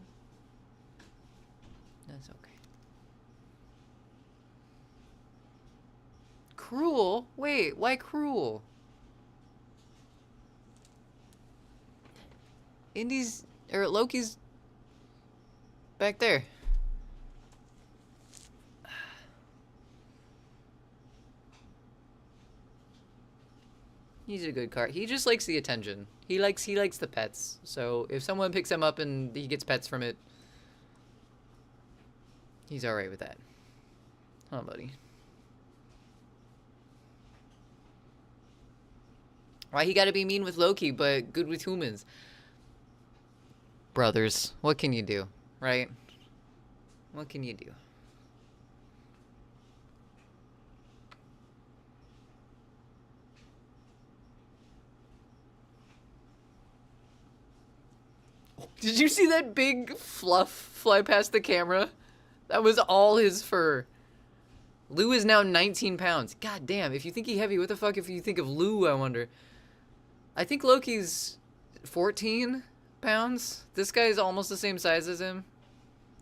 That's okay. Cruel? Wait, why cruel? Indy's or Loki's back there. He's a good car. He just likes the attention. He likes the pets. So if someone picks him up and he gets pets from it, he's alright with that. Huh, buddy? Why he gotta be mean with Loki, but good with humans? Brothers, what can you do, right? What can you do? Did you see that big fluff fly past the camera? That was all his fur. Lou is now 19 pounds. God damn, if you think he's heavy, what the fuck if you think of Lou, I wonder? I think Loki's 14 pounds. This guy's almost the same size as him.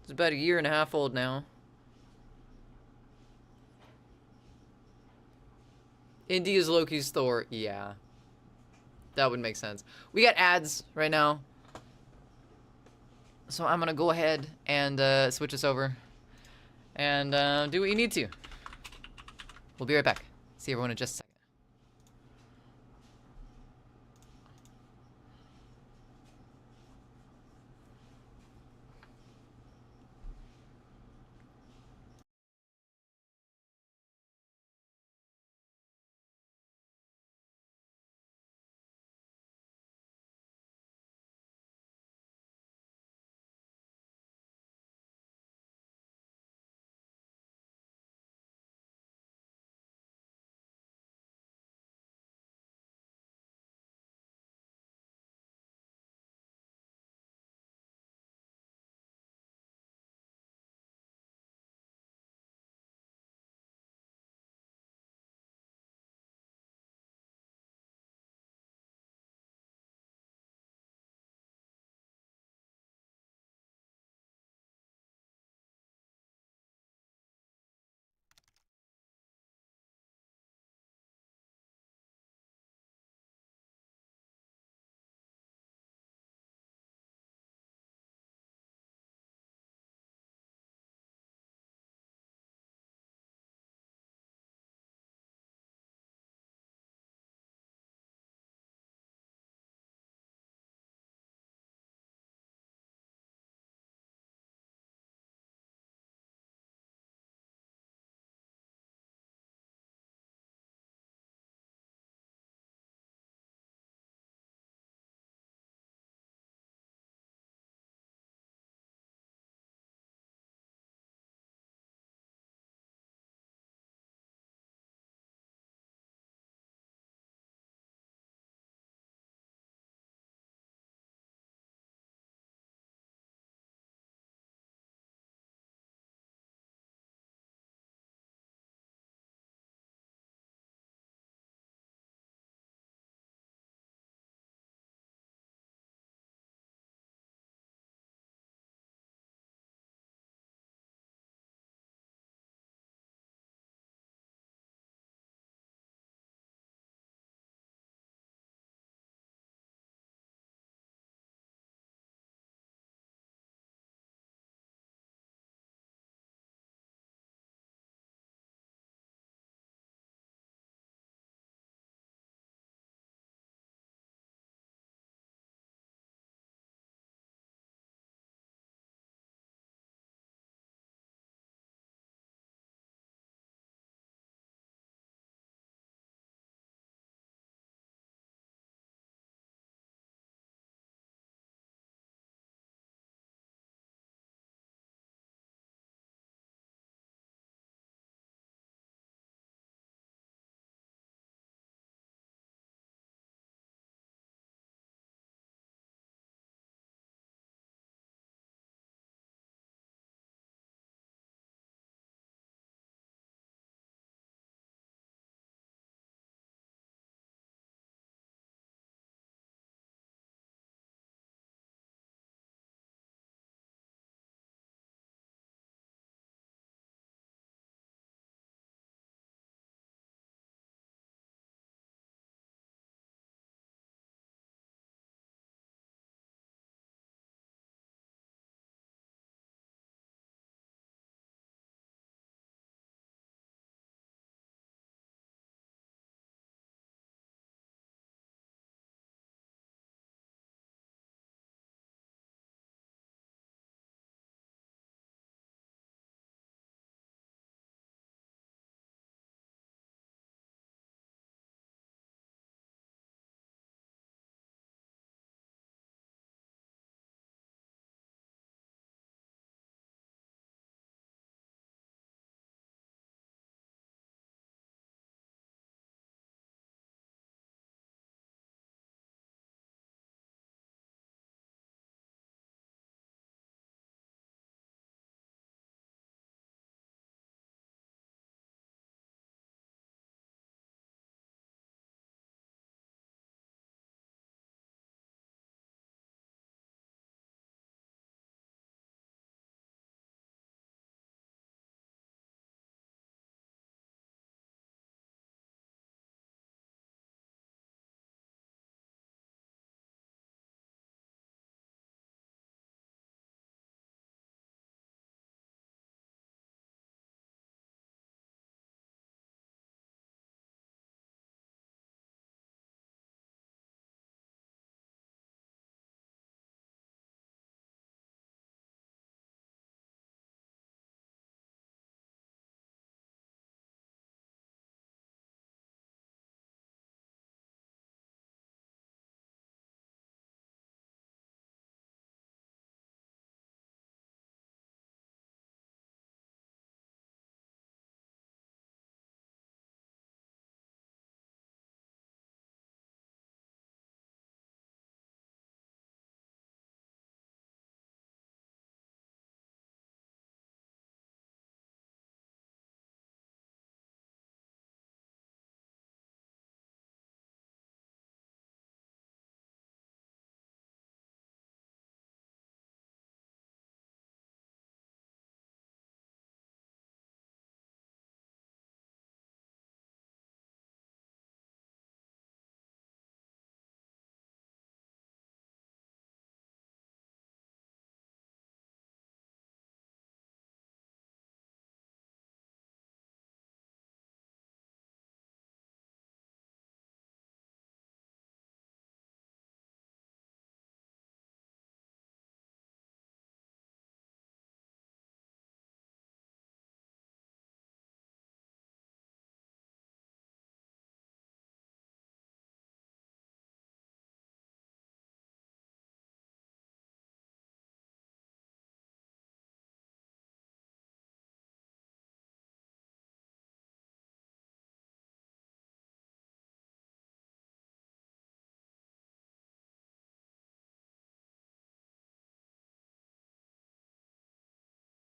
He's about a year and a half old now. Indy is Loki's Thor. Yeah. That would make sense. We got ads right now. So I'm going to go ahead and switch this over. And do what you need to. We'll be right back. See everyone in just a second.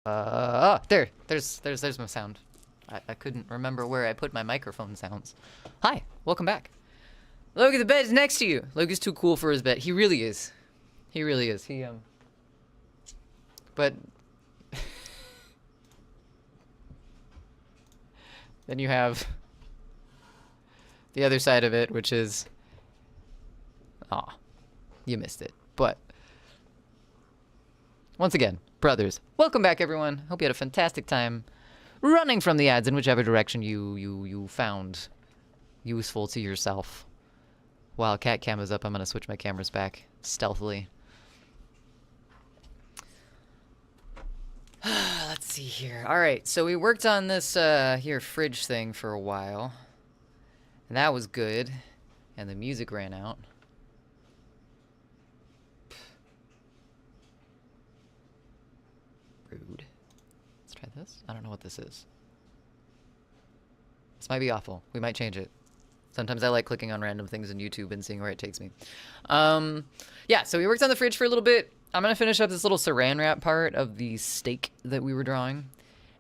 There's my sound. I couldn't remember where I put my microphone sounds. Hi, welcome back. Loki, the bed's next to you. Loki's too cool for his bed. He really is. He really is. But then you have the other side of it, which is, aw, you missed it. But once again, brothers, welcome back, everyone. Hope you had a fantastic time running from the ads in whichever direction you found useful to yourself. While cat cam is up, I'm gonna switch my cameras back stealthily. Let's see here. All right, so we worked on this here fridge thing for a while, and that was good. And the music ran out. Rude. Let's try this. I don't know what this is. This might be awful. We might change it. Sometimes I like clicking on random things in YouTube and seeing where it takes me. Yeah, so we worked on the fridge for a little bit. I'm going to finish up this little saran wrap part of the steak that we were drawing.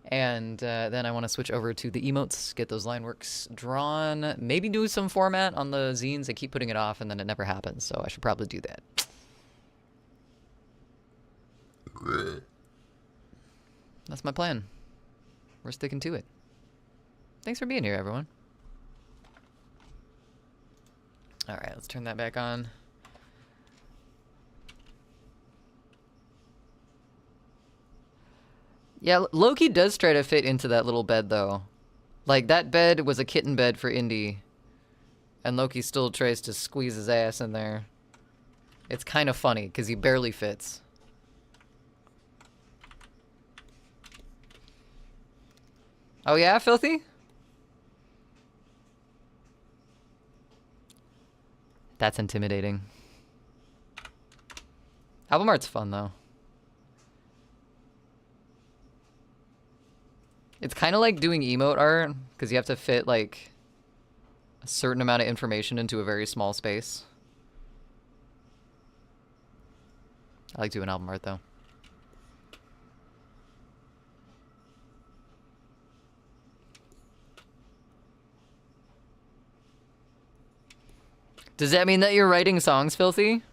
And then I want to switch over to the emotes, get those line works drawn, maybe do some format on the zines. I keep putting it off and then it never happens, so I should probably do that. That's my plan. We're sticking to it. Thanks for being here, everyone. All right, let's turn that back on. Yeah, Loki does try to fit into that little bed, though. Like, that bed was a kitten bed for Indy, and Loki still tries to squeeze his ass in there. It's kind of funny, because he barely fits. Oh yeah, Filthy? That's intimidating. Album art's fun, though. It's kind of like doing emote art, because you have to fit, like, a certain amount of information into a very small space. I like doing album art, though. Does that mean that you're writing songs, Filthy?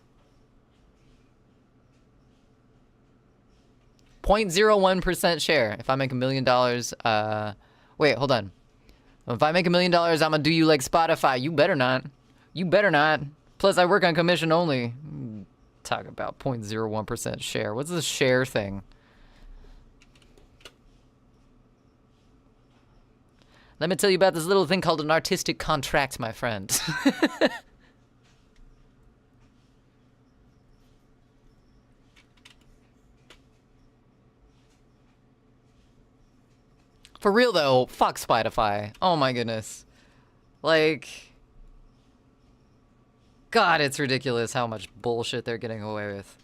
0.01% share. If I make $1 million, wait, hold on. If I make $1 million, I'm gonna do you like Spotify. You better not. You better not. Plus, I work on commission only. Talk about 0.01% share. What's this share thing? Let me tell you about this little thing called an artistic contract, my friend. For real, though, fuck Spotify. Oh my goodness. Like, God, it's ridiculous how much bullshit they're getting away with.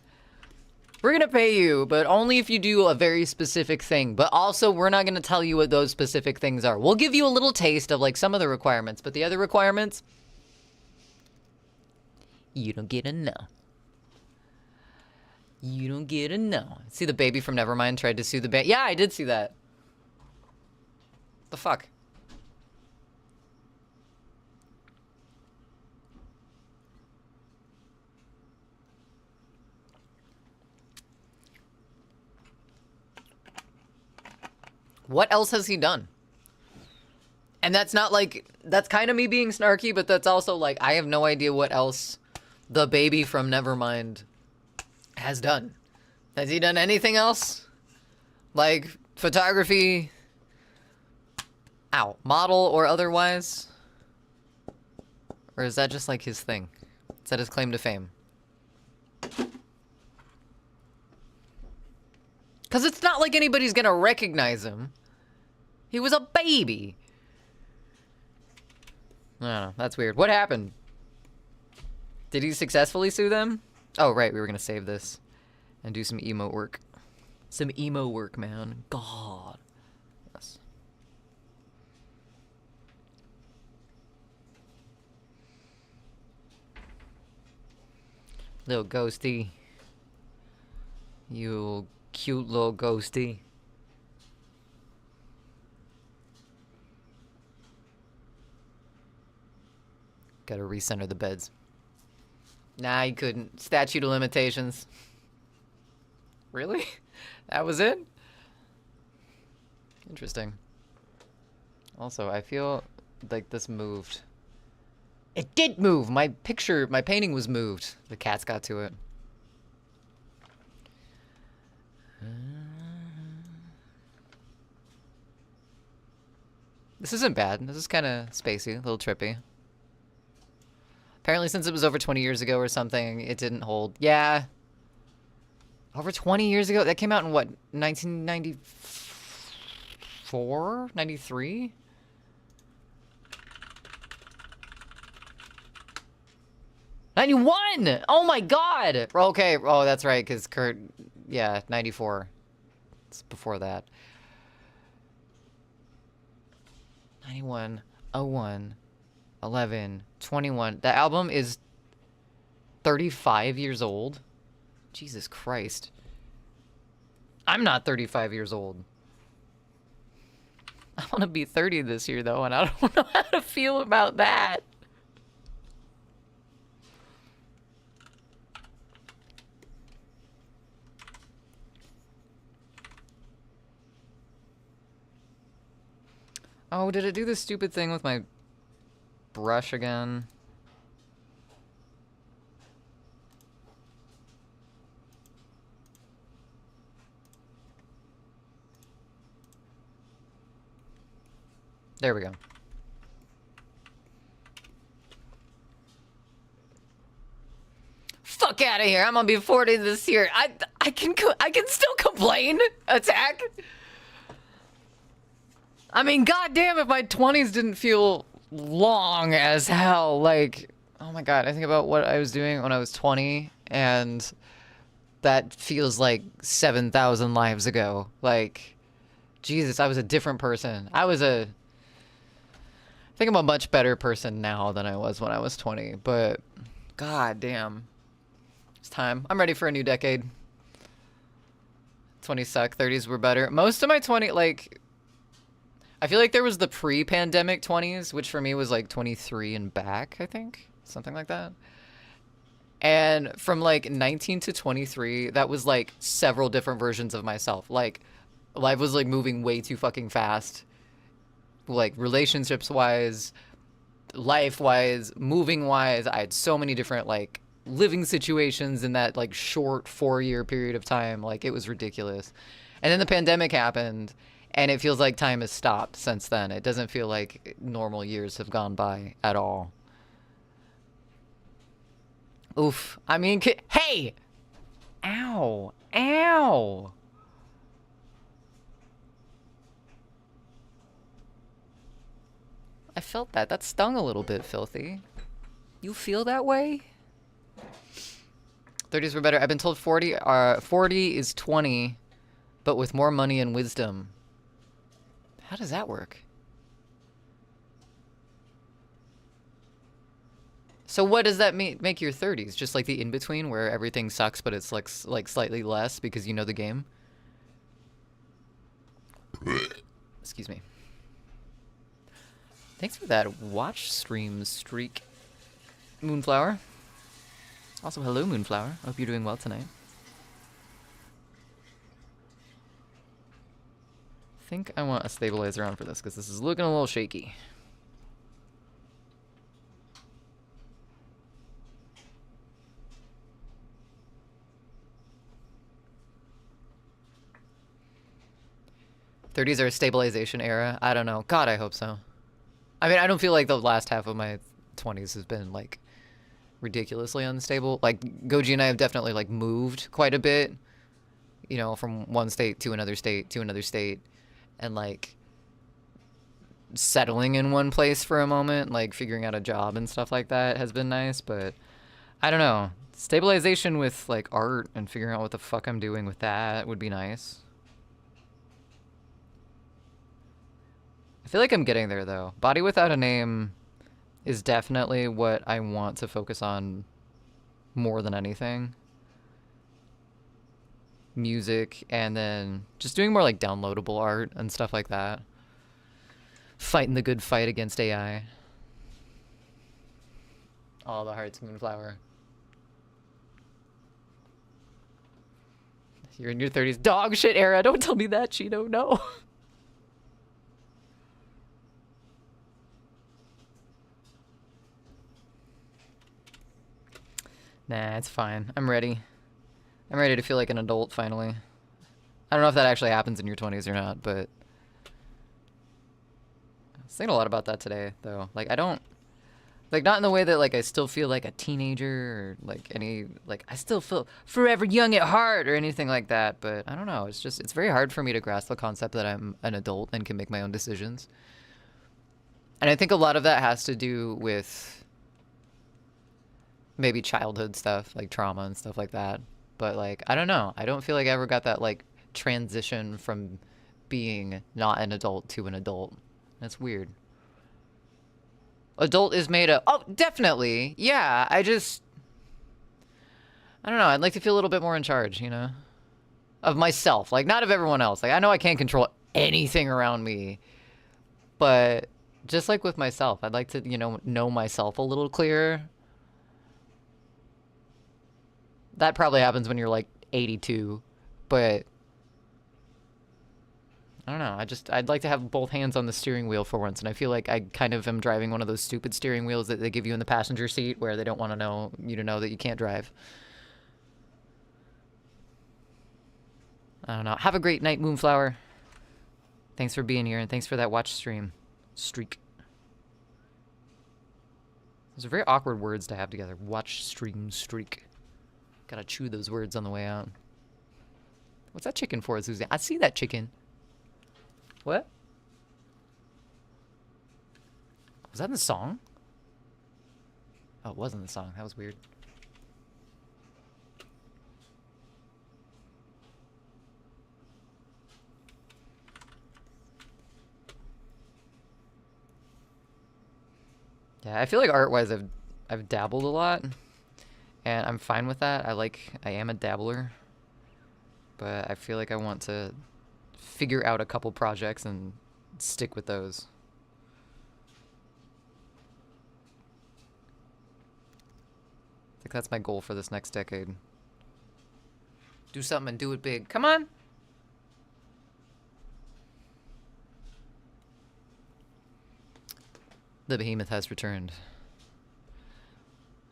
We're gonna pay you, but only if you do a very specific thing. But also, we're not gonna tell you what those specific things are. We'll give you a little taste of, like, some of the requirements, but the other requirements, you don't get to know. You don't get to know. See, the baby from Nevermind tried to sue the band. Yeah, I did see that. The fuck? What else has he done? And that's not like, that's kind of me being snarky, but that's also like, I have no idea what else the baby from Nevermind has done. Has he done anything else? Like, photography, model or otherwise? Or is that just like his thing? Is that his claim to fame? Because it's not like anybody's gonna recognize him. He was a baby. I don't know, that's weird. What happened? Did he successfully sue them? Oh, right, we were gonna save this and do some emo work. Some emo work, man. God. Yes. Little ghosty. You cute little ghosty. Gotta recenter the beds. Nah, you couldn't. Statute of limitations. Really? That was it? Interesting. Also, I feel like this moved. It did move! My picture, my painting was moved. The cats got to it. This isn't bad. This is kind of spacey, a little trippy. Apparently since it was over 20 years ago or something, it didn't hold. Yeah. Over 20 years ago? That came out in what, 1994? 93? '91! Oh my god! Okay, oh, that's right, because Kurt, yeah, 94. It's before that. 91, 01, 11, 21. The album is 35 years old. Jesus Christ. I'm not 35 years old. I want to be 30 this year, though, and I don't know how to feel about that. Oh, did it do this stupid thing with my brush again? There we go. Fuck out of here! I'm gonna be 40 this year. I can still complain. Attack. I mean, goddamn, if my 20s didn't feel long as hell. Like, oh my god, I think about what I was doing when I was 20, and that feels like 7,000 lives ago. Like, Jesus, I was a different person. I think I'm a much better person now than I was when I was 20, but god damn. It's time. I'm ready for a new decade. 20s suck, 30s were better. Most of my 20, like, I feel like there was the pre-pandemic 20s, which for me was like 23 and back, I think. Something like that. And from like 19 to 23, that was like several different versions of myself. Like, life was like moving way too fucking fast. Like, relationships-wise, life-wise, moving-wise. I had so many different, like, living situations in that, like, short 4-year period of time. Like, it was ridiculous. And then the pandemic happened, and it feels like time has stopped since then. It doesn't feel like normal years have gone by at all. Oof. I mean, hey! Ow. Ow! I felt that. That stung a little bit, Filthy. You feel that way? 30s were better. I've been told 40 is 20, but with more money and wisdom. How does that work? So what does that make your 30s? Just like the in-between where everything sucks, but it's like slightly less because you know the game? Excuse me. Thanks for that watch stream streak, Moonflower. Also, hello, Moonflower. Hope you're doing well tonight. I think I want a stabilizer on for this, because this is looking a little shaky. '30s are a stabilization era? I don't know. God, I hope so. I mean, I don't feel like the last half of my 20s has been, like, ridiculously unstable. Like, Goji and I have definitely, like, moved quite a bit. You know, from one state to another state to another state. And, like, settling in one place for a moment, like, figuring out a job and stuff like that has been nice. But, I don't know. Stabilization with, like, art and figuring out what the fuck I'm doing with that would be nice. I feel like I'm getting there, though. Body Without a Name is definitely what I want to focus on more than anything. Music, and then just doing more, like, downloadable art and stuff like that. Fighting the good fight against AI. All the hearts, Moonflower. You're in your 30s. Dog shit era. Don't tell me that, Cheeto. No. Nah, it's fine. I'm ready. I'm ready to feel like an adult, finally. I don't know if that actually happens in your 20s or not, but... I was thinking a lot about that today, though. Like, I don't... Like, not in the way that, like, I still feel like a teenager or, like, any... Like, I still feel forever young at heart or anything like that, but I don't know. It's just... It's very hard for me to grasp the concept that I'm an adult and can make my own decisions. And I think a lot of that has to do with... maybe childhood stuff, like trauma and stuff like that. But, like, I don't know. I don't feel like I ever got that, like, transition from being not an adult to an adult. That's weird. Adult is made of... Oh, definitely. Yeah, I don't know. I'd like to feel a little bit more in charge, you know? Of myself. Like, not of everyone else. Like, I know I can't control anything around me. But just like with myself, I'd like to, you know myself a little clearer. That probably happens when you're, like, 82. But... I don't know. I'd like to have both hands on the steering wheel for once, and I feel like I kind of am driving one of those stupid steering wheels that they give you in the passenger seat where they don't want you to know that you can't drive. I don't know. Have a great night, Moonflower. Thanks for being here, and thanks for that watch stream. Streak. Those are very awkward words to have together. Watch, stream, streak. Gotta chew those words on the way out. What's that chicken for, Susie? I see that chicken. What? Was that in the song? Oh, it wasn't the song. That was weird. Yeah, I feel like art-wise I've dabbled a lot. And I'm fine with that. I am a dabbler. But I feel like I want to figure out a couple projects and stick with those. I think that's my goal for this next decade. Do something and do it big. Come on! The behemoth has returned.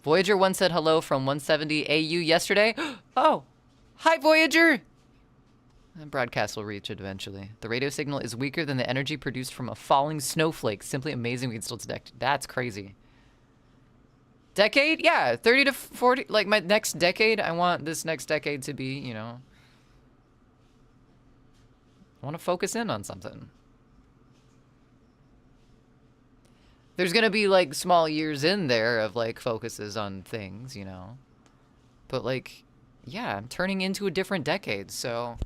Voyager 1 said hello from 170 AU yesterday. Oh! Hi, Voyager! The broadcast will reach it eventually. The radio signal is weaker than the energy produced from a falling snowflake. Simply amazing we can still detect. That's crazy. Decade? Yeah, 30 to 40. Like, my next decade, I want this next decade to be, you know... I want to focus in on something. There's gonna be, like, small years in there of, like, focuses on things, you know? But, like, yeah, I'm turning into a different decade, so...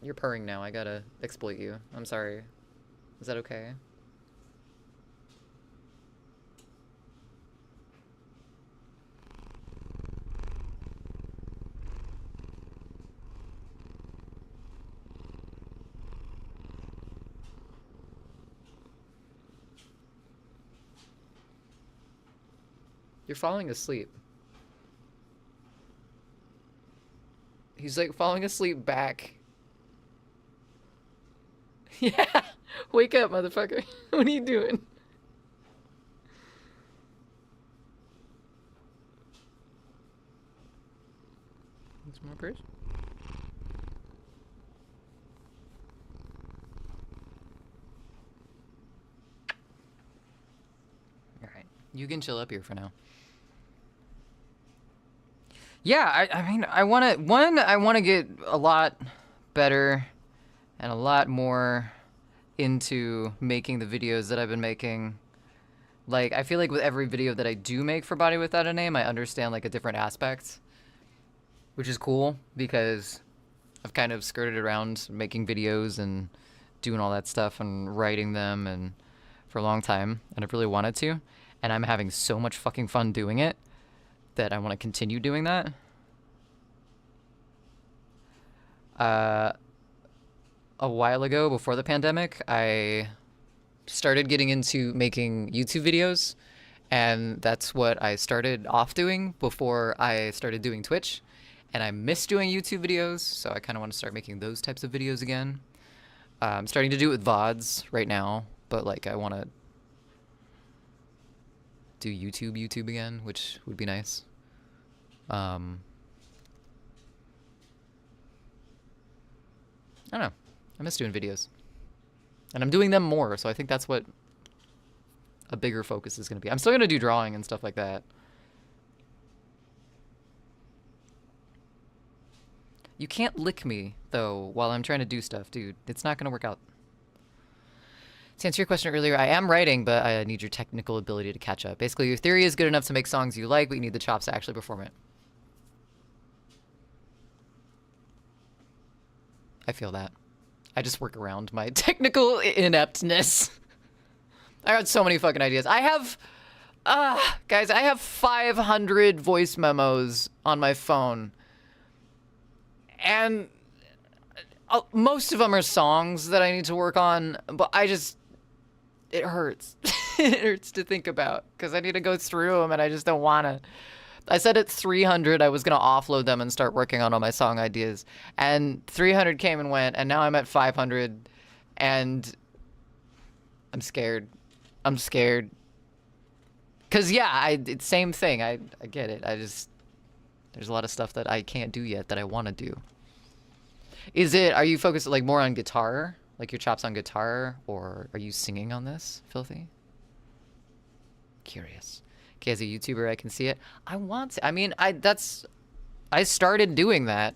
You're purring now. I gotta exploit you. I'm sorry. Is that okay? You're falling asleep. He's like falling asleep back. Yeah, wake up, motherfucker. What are you doing? Some more prayers? Alright, you can chill up here for now. Yeah, I mean, I want to get a lot better and a lot more into making the videos that I've been making. Like, I feel like with every video that I do make for Body Without a Name, I understand, like, a different aspect, which is cool, because I've kind of skirted around making videos and doing all that stuff and writing them and for a long time, and I've really wanted to, and I'm having so much fucking fun doing it that I want to continue doing that. A while ago, before the pandemic, I started getting into making YouTube videos, And that's what I started off doing before I started doing Twitch. And I miss doing YouTube videos, so I kind of want to start making those types of videos again. I'm starting to do it with VODs right now, but like I want to do YouTube again, which would be nice. I don't know. I miss doing videos. And I'm doing them more, so I think that's what a bigger focus is going to be. I'm still going to do drawing and stuff like that. You can't lick me, though, while I'm trying to do stuff, dude. It's not going to work out. To answer your question earlier, I am writing, but I need your technical ability to catch up. Basically, your theory is good enough to make songs you like, but you need the chops to actually perform it. I feel that. I just work around my technical ineptness. I got so many fucking ideas. I have, guys, I have 500 voice memos on my phone. And most of them are songs that I need to work on, but it hurts. It hurts to think about because I need to go through them and I just don't want to. I said at 300 I was going to offload them and start working on all my song ideas. And 300 came and went, and now I'm at 500, and I'm scared. I'm scared. Because, yeah, it's same thing. I get it. There's a lot of stuff that I can't do yet that I want to do. Are you focused like more on guitar? Like your chops on guitar? Or are you singing on this, Filthy? Curious. Okay, as a YouTuber, I can see it. I want to. I mean, I started doing that.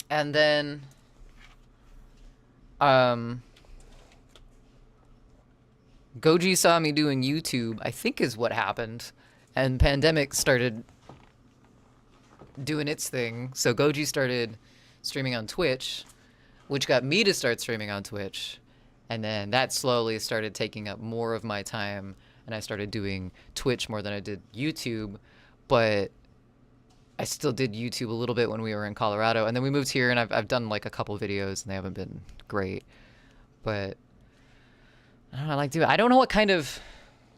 And then, Goji saw me doing YouTube, I think is what happened. And Pandemic started doing its thing. So Goji started streaming on Twitch, which got me to start streaming on Twitch. And then that slowly started taking up more of my time, and I started doing Twitch more than I did YouTube. But I still did YouTube a little bit when we were in Colorado, and then we moved here, and I've done like a couple videos, and they haven't been great. But I don't know, I don't know what kind of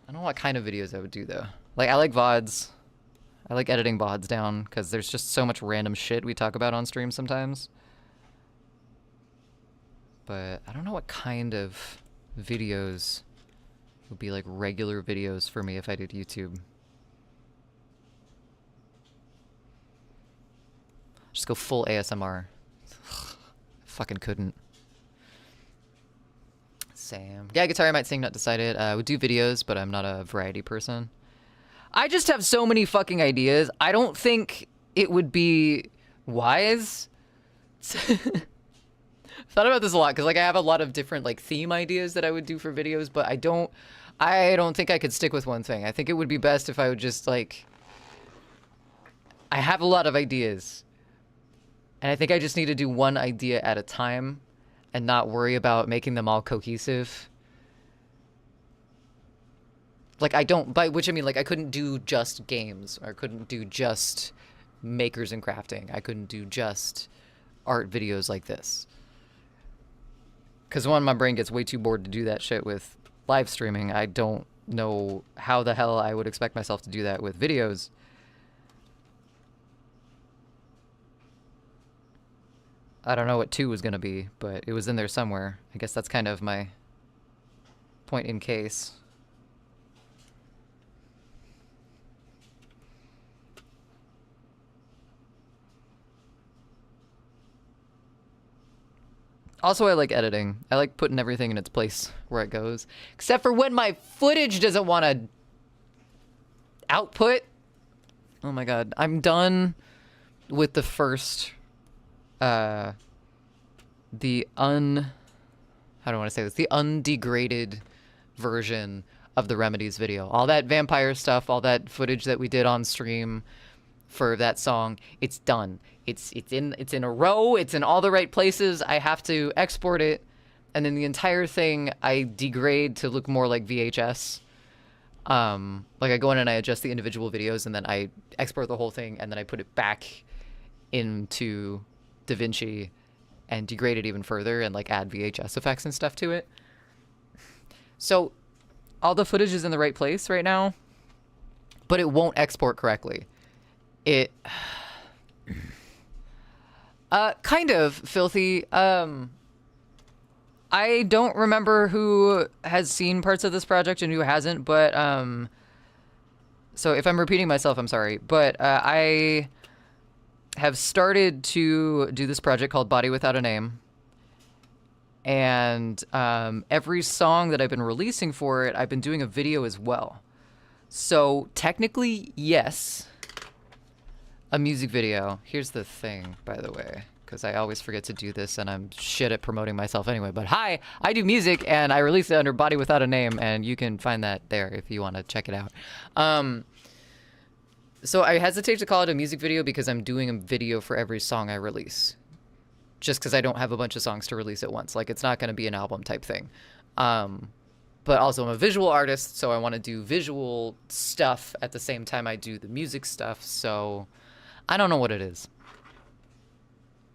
videos I would do though. Like I like VODs. I like editing VODs down because there's just so much random shit we talk about on stream sometimes. But I don't know what kind of videos would be like regular videos for me if I did YouTube. Just go full ASMR. Fucking couldn't. Sam. Yeah, guitar I might sing, not decided. I would do videos, but I'm not a variety person. I just have so many fucking ideas. I don't think it would be wise. Thought about this a lot because like I have a lot of different like theme ideas that I would do for videos, but I don't think I could stick with one thing. I think it would be best if I would just like I have a lot of ideas. And I think I just need to do one idea at a time and not worry about making them all cohesive. Like by which I mean like I couldn't do just games, or I couldn't do just makers and crafting. I couldn't do just art videos like this. Because one, my brain gets way too bored to do that shit with live streaming. I don't know how the hell I would expect myself to do that with videos. I don't know what 2 was going to be, but it was in there somewhere. I guess that's kind of my point in case. Also, I like editing. I like putting everything in its place where it goes. Except for when my footage doesn't want to output. Oh my god. I'm done with the first... how do I want to say this? The undegraded version of the Remedies video. All that vampire stuff, all that footage that we did on stream for that song, it's done. It's in a row, it's in all the right places. I have to export it, and then the entire thing I degrade to look more like VHS. Like I go in and I adjust the individual videos, and then I export the whole thing, and then I put it back into DaVinci and degrade it even further and like add VHS effects and stuff to it. So all the footage is in the right place right now, but it won't export correctly. It kind of filthy. I don't remember who has seen parts of this project and who hasn't, but so if I'm repeating myself, I'm sorry, but I have started to do this project called Body Without a Name. And every song that I've been releasing for it, I've been doing a video as well. So technically, yes, a music video. Here's the thing, by the way, because I always forget to do this and I'm shit at promoting myself anyway. But hi, I do music and I release it under Body Without a Name, and you can find that there if you want to check it out. So I hesitate to call it a music video because I'm doing a video for every song I release. Just because I don't have a bunch of songs to release at once. Like, it's not going to be an album type thing. But also I'm a visual artist, so I want to do visual stuff at the same time I do the music stuff. So I don't know what it is.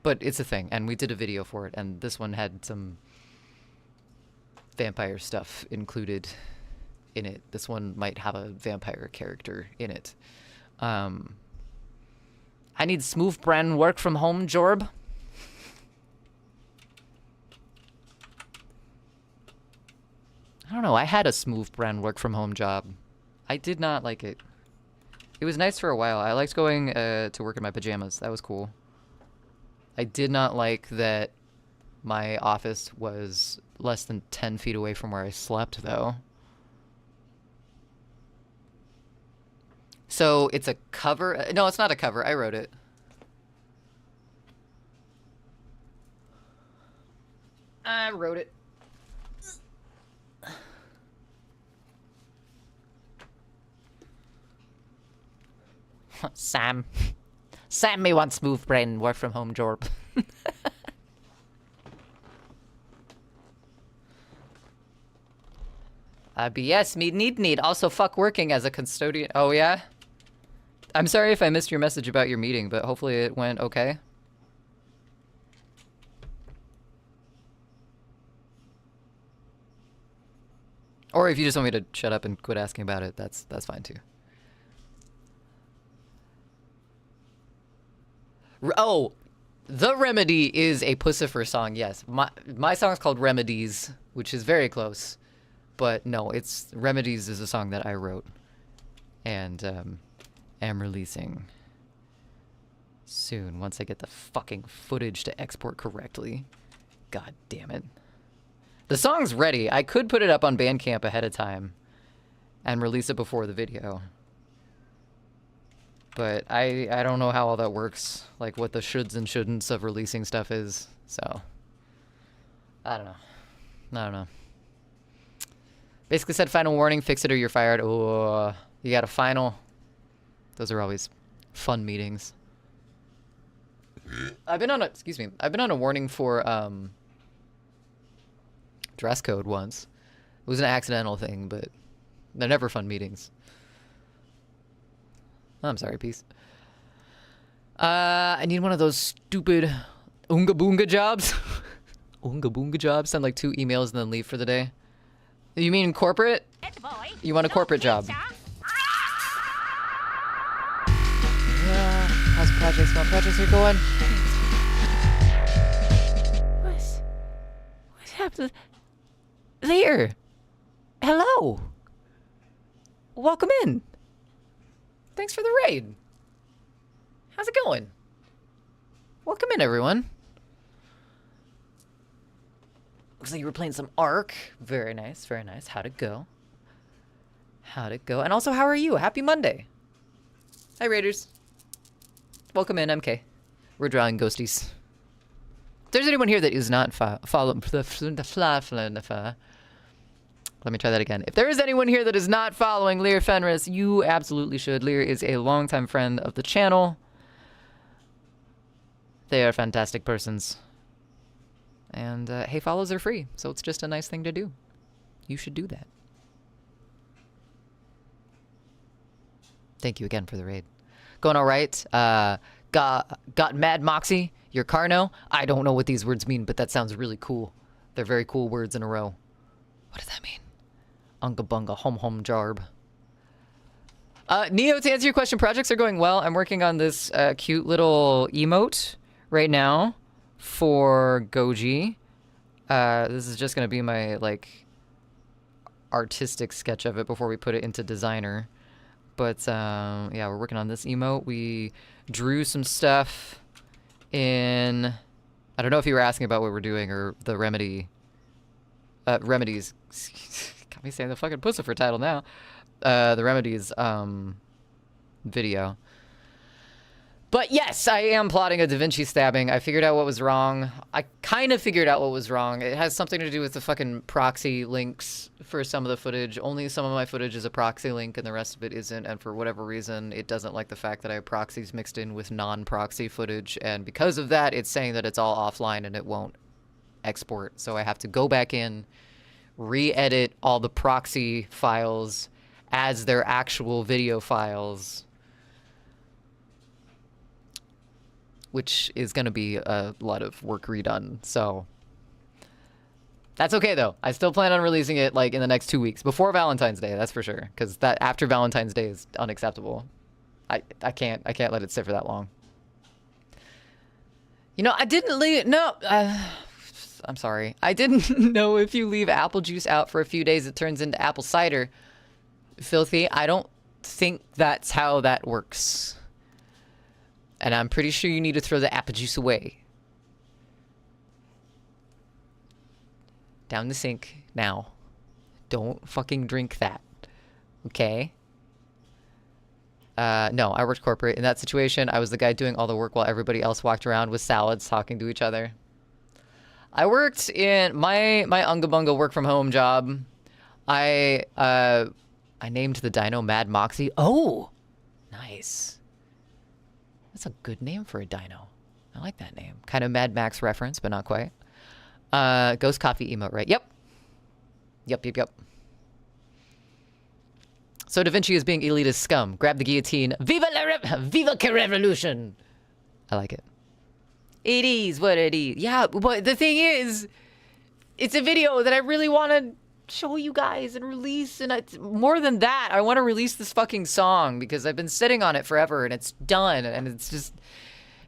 But it's a thing, and we did a video for it, and this one had some vampire stuff included in it. This one might have a vampire character in it. I need smooth brand work from home, Jorb. I don't know. I had a smooth brand work from home job. I did not like it. It was nice for a while. I liked going to work in my pajamas. That was cool. I did not like that my office was less than 10 feet away from where I slept, though. So it's a cover. No, it's not a cover. I wrote it. I wrote it. Sam. Sam may want smooth brain work from home job. But yes, me need. Also, fuck working as a custodian. Oh, yeah? I'm sorry if I missed your message about your meeting, but hopefully it went okay. Or if you just want me to shut up and quit asking about it, that's fine too. Oh, The Remedy is a Pussifer song, yes. My song's called Remedies, which is very close. But no, it's Remedies is a song that I wrote. And am releasing soon, once I get the fucking footage to export correctly. God damn it. The song's ready. I could put it up on Bandcamp ahead of time and release it before the video. But I don't know how all that works, like what the shoulds and shouldn'ts of releasing stuff is, so I don't know. Basically said final warning, fix it or you're fired. Oh, you got a final. Those are always fun meetings. I've been on a warning for dress code once. It was an accidental thing, but they're never fun meetings. I'm sorry, peace. I need one of those stupid Oonga Boonga jobs. Oonga Boonga jobs. Send like 2 emails and then leave for the day. You mean corporate? You want a corporate job? How's projects going? Projects are going. What happened? There. Hello. Welcome in. Thanks for the raid. How's it going? Welcome in, everyone. Looks like you were playing some Ark. Very nice, very nice. How'd it go? How'd it go? And also, how are you? Happy Monday. Hi, Raiders. Welcome in, MK. We're drawing ghosties. If there's anyone here that is not following... Let me try that again. If there is anyone here that is not following Lear Fenris, you absolutely should. Lear is a longtime friend of the channel. They are fantastic persons. And, hey, follows are free, so it's just a nice thing to do. You should do that. Thank you again for the raid. Going all right. Got Mad Moxie, your Carno. I don't know what these words mean, but that sounds really cool. They're very cool words in a row. What does that mean? Unga bunga hom hom jarb. Neo, to answer your question, projects are going well. I'm working on this cute little emote right now for Goji. This is just gonna be my like artistic sketch of it before we put it into designer. But yeah, we're working on this emote. We drew some stuff in. I don't know if you were asking about what we're doing or the remedies. Got me saying the fucking Pussifer title now. The remedies video. But yes, I am plotting a Da Vinci stabbing. I figured out what was wrong. I kind of figured out what was wrong. It has something to do with the fucking proxy links for some of the footage. Only some of my footage is a proxy link and the rest of it isn't. And for whatever reason, it doesn't like the fact that I have proxies mixed in with non-proxy footage. And because of that, it's saying that it's all offline and it won't export. So I have to go back in, re-edit all the proxy files as their actual video files, which is going to be a lot of work redone. So that's okay though. I still plan on releasing it like in the next 2 weeks before Valentine's Day. That's for sure. Cause that after Valentine's Day is unacceptable. I can't let it sit for that long. You know, I didn't leave, no, I'm sorry. I didn't know if you leave apple juice out for a few days, it turns into apple cider. Filthy, I don't think that's how that works. And I'm pretty sure you need to throw the apple juice away. Down the sink now. Don't fucking drink that. Okay? No, I worked corporate. In that situation, I was the guy doing all the work while everybody else walked around with salads talking to each other. I worked in my Unga Bunga work from home job. I named the dino Mad Moxie. Oh, nice. That's a good name for a dino. I like that name. Kind of Mad Max reference, but not quite. Ghost Coffee emote, right? Yep. Yep. So Da Vinci is being elitist scum. Grab the guillotine. Viva que revolution! I like it. It is what it is. Yeah, but the thing is, it's a video that I really want to show you guys and release. And more than that, I want to release this fucking song because I've been sitting on it forever and it's done. And it's just,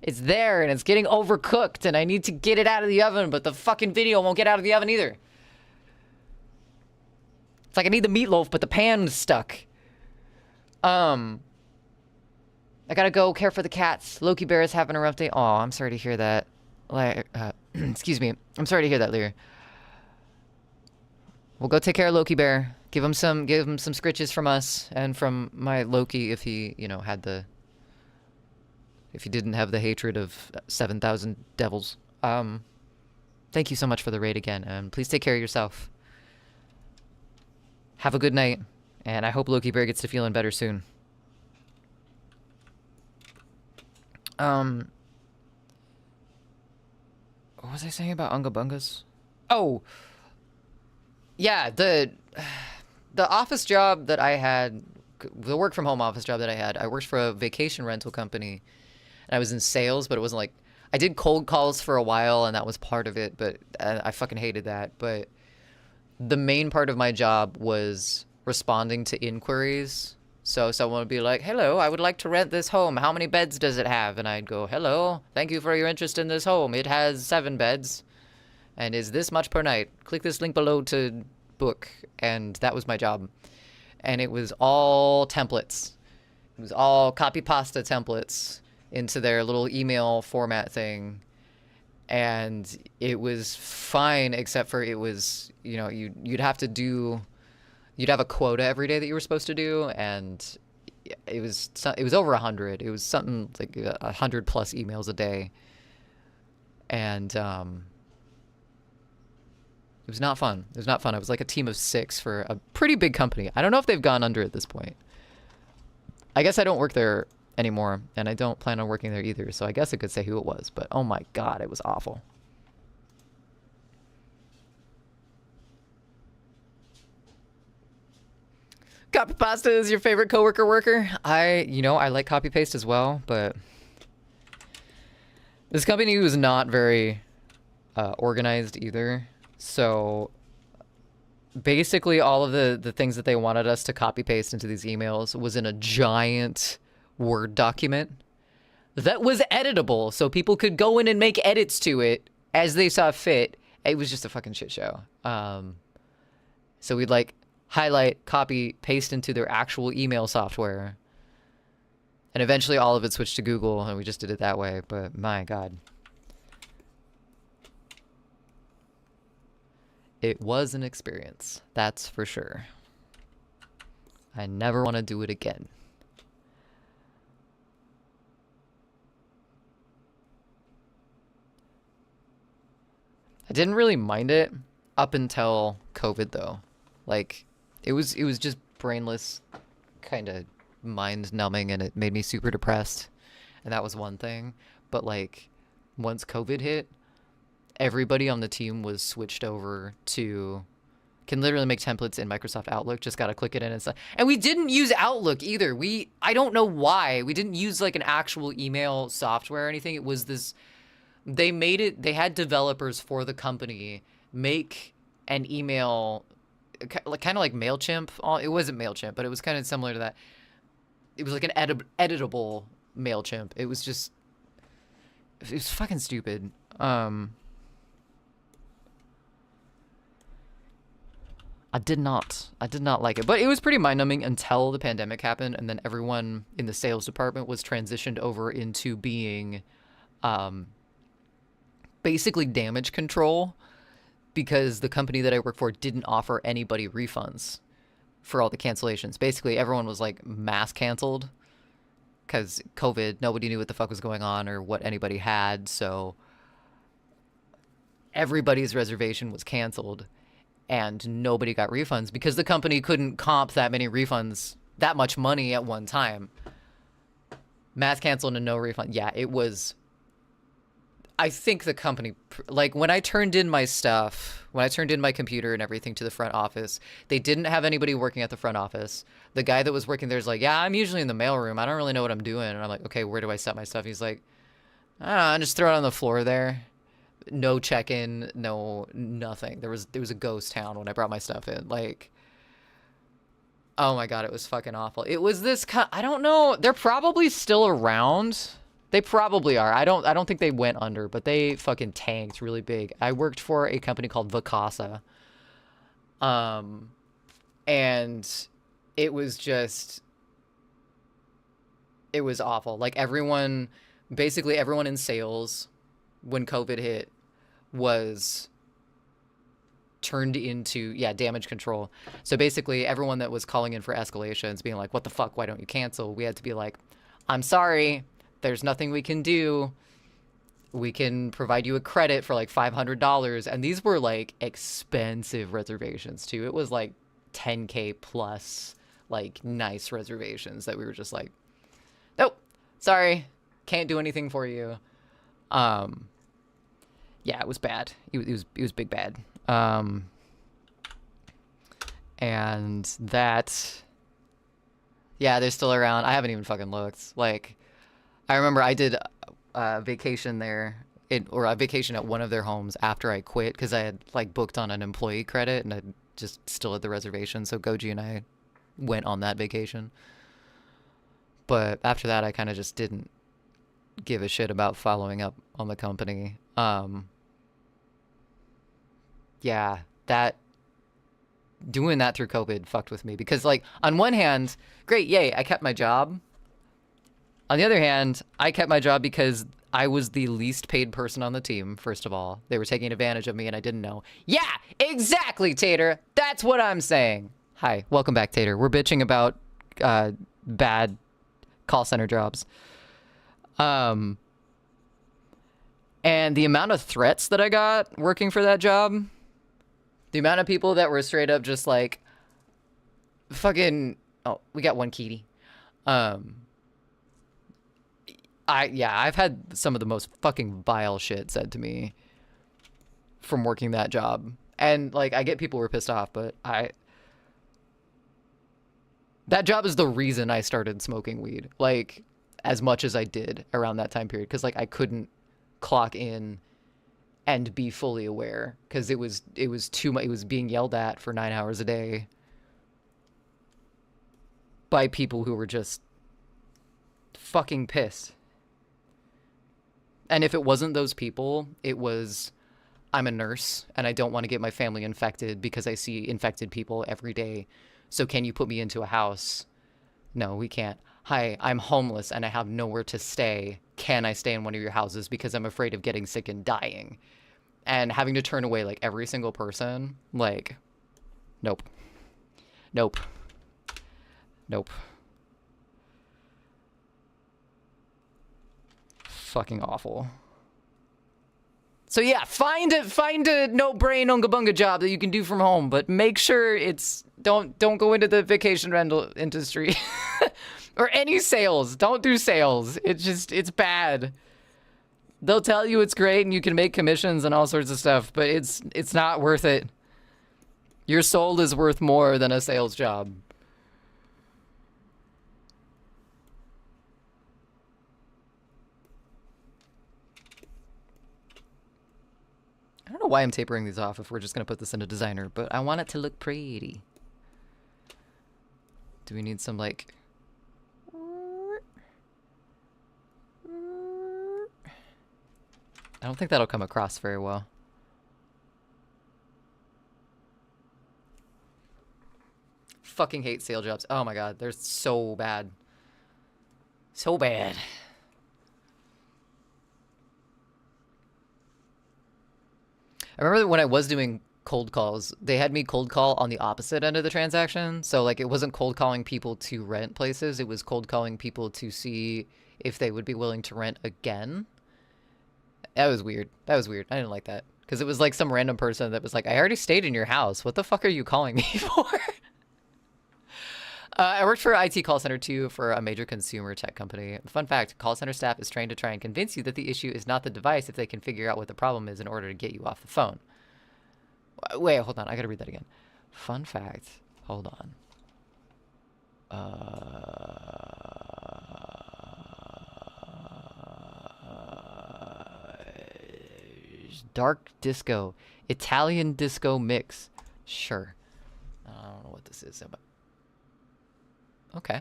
it's there and it's getting overcooked and I need to get it out of the oven, but the fucking video won't get out of the oven either. It's like I need the meatloaf, but the pan's stuck. I gotta go care for the cats. Loki Bear is having a rough day. Oh, I'm sorry to hear that. Excuse me. I'm sorry to hear that, Lear. We'll go take care of Loki Bear. Give him some scritches from us and from my Loki if he, you know, if he didn't have the hatred of 7,000 devils. Thank you so much for the raid again, and please take care of yourself. Have a good night, and I hope Loki Bear gets to feeling better soon. What was I saying about Unga Bungas? Oh, yeah, the office job that I had, the work from home office job that I had, I worked for a vacation rental company, and I was in sales, but it wasn't like, I did cold calls for a while, and that was part of it, but I fucking hated that. But the main part of my job was responding to inquiries. So someone would be like, hello, I would like to rent this home. How many beds does it have? And I'd go, hello, thank you for your interest in this home. It has 7 beds and is this much per night. Click this link below to book. And that was my job. And it was all templates. It was all copy pasta templates into their little email format thing. And it was fine, except for it was, you know, you'd have to do... You'd have a quota every day that you were supposed to do, and it was over 100. It was something like 100 plus emails a day, and it was not fun. It was not fun. I was like a team of 6 for a pretty big company. I don't know if they've gone under at this point. I guess I don't work there anymore, and I don't plan on working there either. So I guess I could say who it was, but oh my god, it was awful. Copy pasta is your favorite coworker worker? I like copy paste as well, but this company was not very organized either. So basically all of the things that they wanted us to copy paste into these emails was in a giant Word document that was editable, so people could go in and make edits to it as they saw fit. It was just a fucking shit show. So we'd like highlight, copy, paste into their actual email software. And eventually all of it switched to Google, and we just did it that way. But my God. It was an experience, that's for sure. I never want to do it again. I didn't really mind it up until COVID, though. Like, it was just brainless, kind of mind-numbing, and it made me super depressed. And that was one thing. But, like, once COVID hit, everybody on the team was switched over to... Can literally make templates in Microsoft Outlook. Just got to click it in and stuff. And we didn't use Outlook either. I don't know why. We didn't use, like, an actual email software or anything. It was this... They made it, they had developers for the company make an email, kind of like MailChimp. It wasn't MailChimp, but it was kind of similar to that. It was like an editable MailChimp. It was just, it was fucking stupid. I did not like it, but it was pretty mind-numbing until the pandemic happened, and then everyone in the sales department was transitioned over into being, basically damage control, because the company that I work for didn't offer anybody refunds for all the cancellations. Basically, everyone was like mass canceled because COVID, nobody knew what the fuck was going on or what anybody had. So everybody's reservation was canceled and nobody got refunds because the company couldn't comp that many refunds, that much money at one time. Mass canceled and no refund. Yeah, it was... I think the company, like, when I turned in my stuff, when I turned in my computer and everything to the front office, they didn't have anybody working at the front office. The guy that was working there is like, yeah, I'm usually in the mailroom. I don't really know what I'm doing. And I'm like, okay, where do I set my stuff? He's like, I don't know, just throw it on the floor there. No check-in, no nothing. There was a ghost town when I brought my stuff in. Like, oh my God, it was fucking awful. It was this I don't know. They're probably still around. They probably are. I don't think they went under, but they fucking tanked really big. I worked for a company called Vacasa. And it was just, it was awful. Like basically everyone in sales when COVID hit was turned into, damage control. So basically everyone that was calling in for escalations being like, what the fuck, why don't you cancel? We had to be like, I'm sorry. There's nothing we can do. We can provide you a credit for like $500. And these were like expensive reservations too. It was like $10K plus, like nice reservations that we were just like, nope, sorry, can't do anything for you. Yeah, it was bad. It was big bad. And that, yeah, they're still around. I haven't even fucking looked. Like, I remember I did a vacation there, or a vacation at one of their homes after I quit because I had like booked on an employee credit and I just still had the reservation. So Goji and I went on that vacation. But after that, I kind of just didn't give a shit about following up on the company. Yeah, doing that through COVID fucked with me because, like, on one hand, great, yay, I kept my job. On the other hand, I kept my job because I was the least paid person on the team, first of all. They were taking advantage of me and I didn't know. Yeah, exactly, Tater. That's what I'm saying. Hi, welcome back, Tater. We're bitching about bad call center jobs. And the amount of threats that I got working for that job, the amount of people that were straight up just like, fucking, oh, we got one kitty. I've had some of the most fucking vile shit said to me from working that job. And, like, I get people who are pissed off, but that job is the reason I started smoking weed, like, as much as I did around that time period. Because, like, I couldn't clock in and be fully aware, because it was too much. It was being yelled at for 9 hours a day by people who were just fucking pissed. And if it wasn't those people, it was, I'm a nurse and I don't want to get my family infected because I see infected people every day. So can you put me into a house? No, we can't. Hi, I'm homeless and I have nowhere to stay. Can I stay in one of your houses because I'm afraid of getting sick and dying? And having to turn away like every single person, like, nope. Nope. Nope. Fucking awful. So yeah, find a no brain unga bunga job that you can do from home, but make sure it's don't go into the vacation rental industry or any sales. Don't do sales. It's bad. They'll tell you it's great and you can make commissions and all sorts of stuff, but it's not worth it. Your soul is worth more than a sales job. I don't know why I'm tapering these off if we're just going to put this in a designer, but I want it to look pretty. Do we need some, like... I don't think that'll come across very well. Fucking hate sale jobs. Oh my god, they're so bad. So bad. I remember that when I was doing cold calls, they had me cold call on the opposite end of the transaction. So, like, it wasn't cold calling people to rent places. It was cold calling people to see if they would be willing to rent again. That was weird. That was weird. I didn't like that. Because it was, like, some random person that was like, I already stayed in your house. What the fuck are you calling me for? I worked for an IT call center, too, for a major consumer tech company. Fun fact, call center staff is trained to try and convince you that the issue is not the device if they can figure out what the problem is in order to get you off the phone. Wait, hold on. I gotta read that again. Fun fact. Hold on. Dark disco. Italian disco mix. Sure. I don't know what this is. Okay.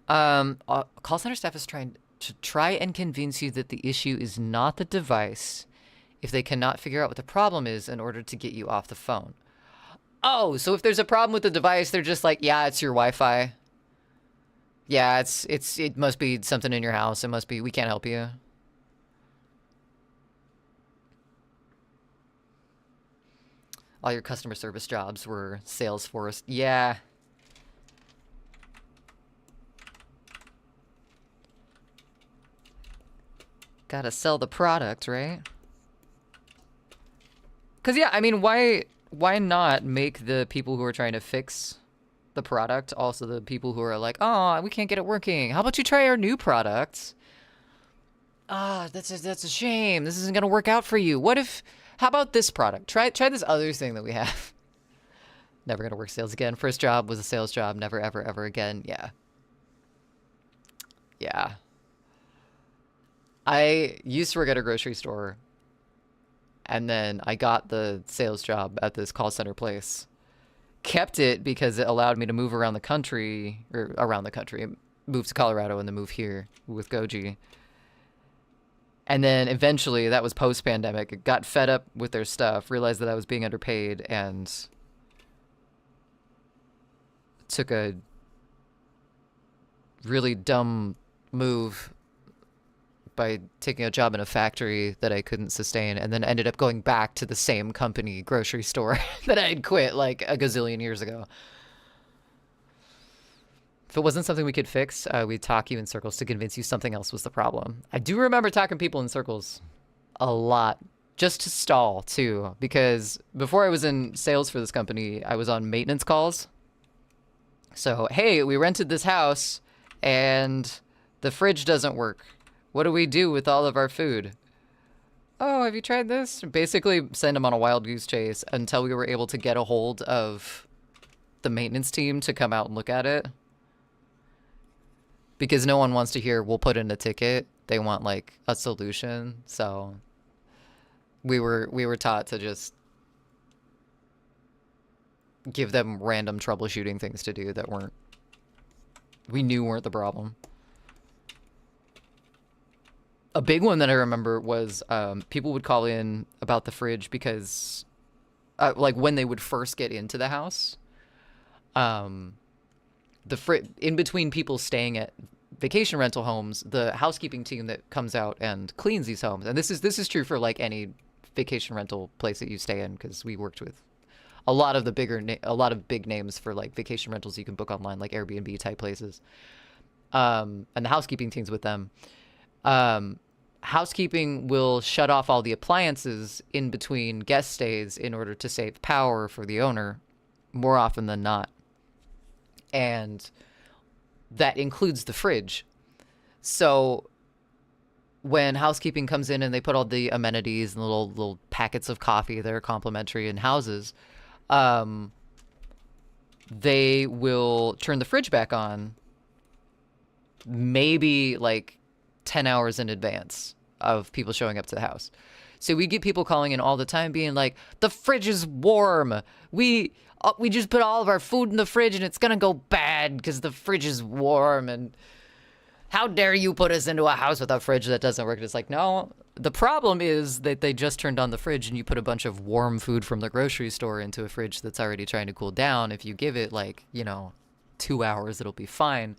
Call center staff is trying and convince you that the issue is not the device if they cannot figure out what the problem is in order to get you off the phone. Oh, so if there's a problem with the device, they're just like, yeah, it's your Wi-Fi. Yeah, it must be something in your house. It must be, we can't help you. All your customer service jobs were Salesforce. Yeah. Gotta sell the product, right? Because, yeah, I mean, why not make the people who are trying to fix the product also the people who are like, oh, we can't get it working. How about you try our new product? Ah, that's a shame. This isn't going to work out for you. How about this product? Try this other thing that we have. Never going to work sales again. First job was a sales job. Never, ever, ever again. Yeah. Yeah. I used to work at a grocery store, and then I got the sales job at this call center place. Kept it because it allowed me to move around the country, move to Colorado and then move here with Goji. And then eventually, that was post-pandemic, got fed up with their stuff, realized that I was being underpaid, and took a really dumb move by taking a job in a factory that I couldn't sustain, and then ended up going back to the same company grocery store that I had quit like a gazillion years ago. If it wasn't something we could fix, we'd talk you in circles to convince you something else was the problem. I do remember talking people in circles a lot, just to stall too, because before I was in sales for this company, I was on maintenance calls. So, hey, we rented this house and the fridge doesn't work. What do we do with all of our food? Oh, have you tried this? Basically send them on a wild goose chase until we were able to get a hold of the maintenance team to come out and look at it. Because no one wants to hear, we'll put in a ticket. They want, like, a solution. So We were taught to just give them random troubleshooting things to do that we knew weren't the problem. A big one that I remember was people would call in about the fridge because, like, when they would first get into the house, in between people staying at vacation rental homes, the housekeeping team that comes out and cleans these homes, and this is true for like any vacation rental place that you stay in, because we worked with a lot of big names for like vacation rentals you can book online, like Airbnb type places, and the housekeeping teams with them. Housekeeping will shut off all the appliances in between guest stays in order to save power for the owner, more often than not. And that includes the fridge. So when housekeeping comes in and they put all the amenities and little packets of coffee that are complimentary in houses, they will turn the fridge back on maybe like 10 hours in advance of people showing up to the house. So we get people calling in all the time being like, the fridge is warm. We just put all of our food in the fridge and it's going to go bad because the fridge is warm. And how dare you put us into a house with a fridge that doesn't work? And it's like, no, the problem is that they just turned on the fridge and you put a bunch of warm food from the grocery store into a fridge that's already trying to cool down. If you give it like, 2 hours, it'll be fine.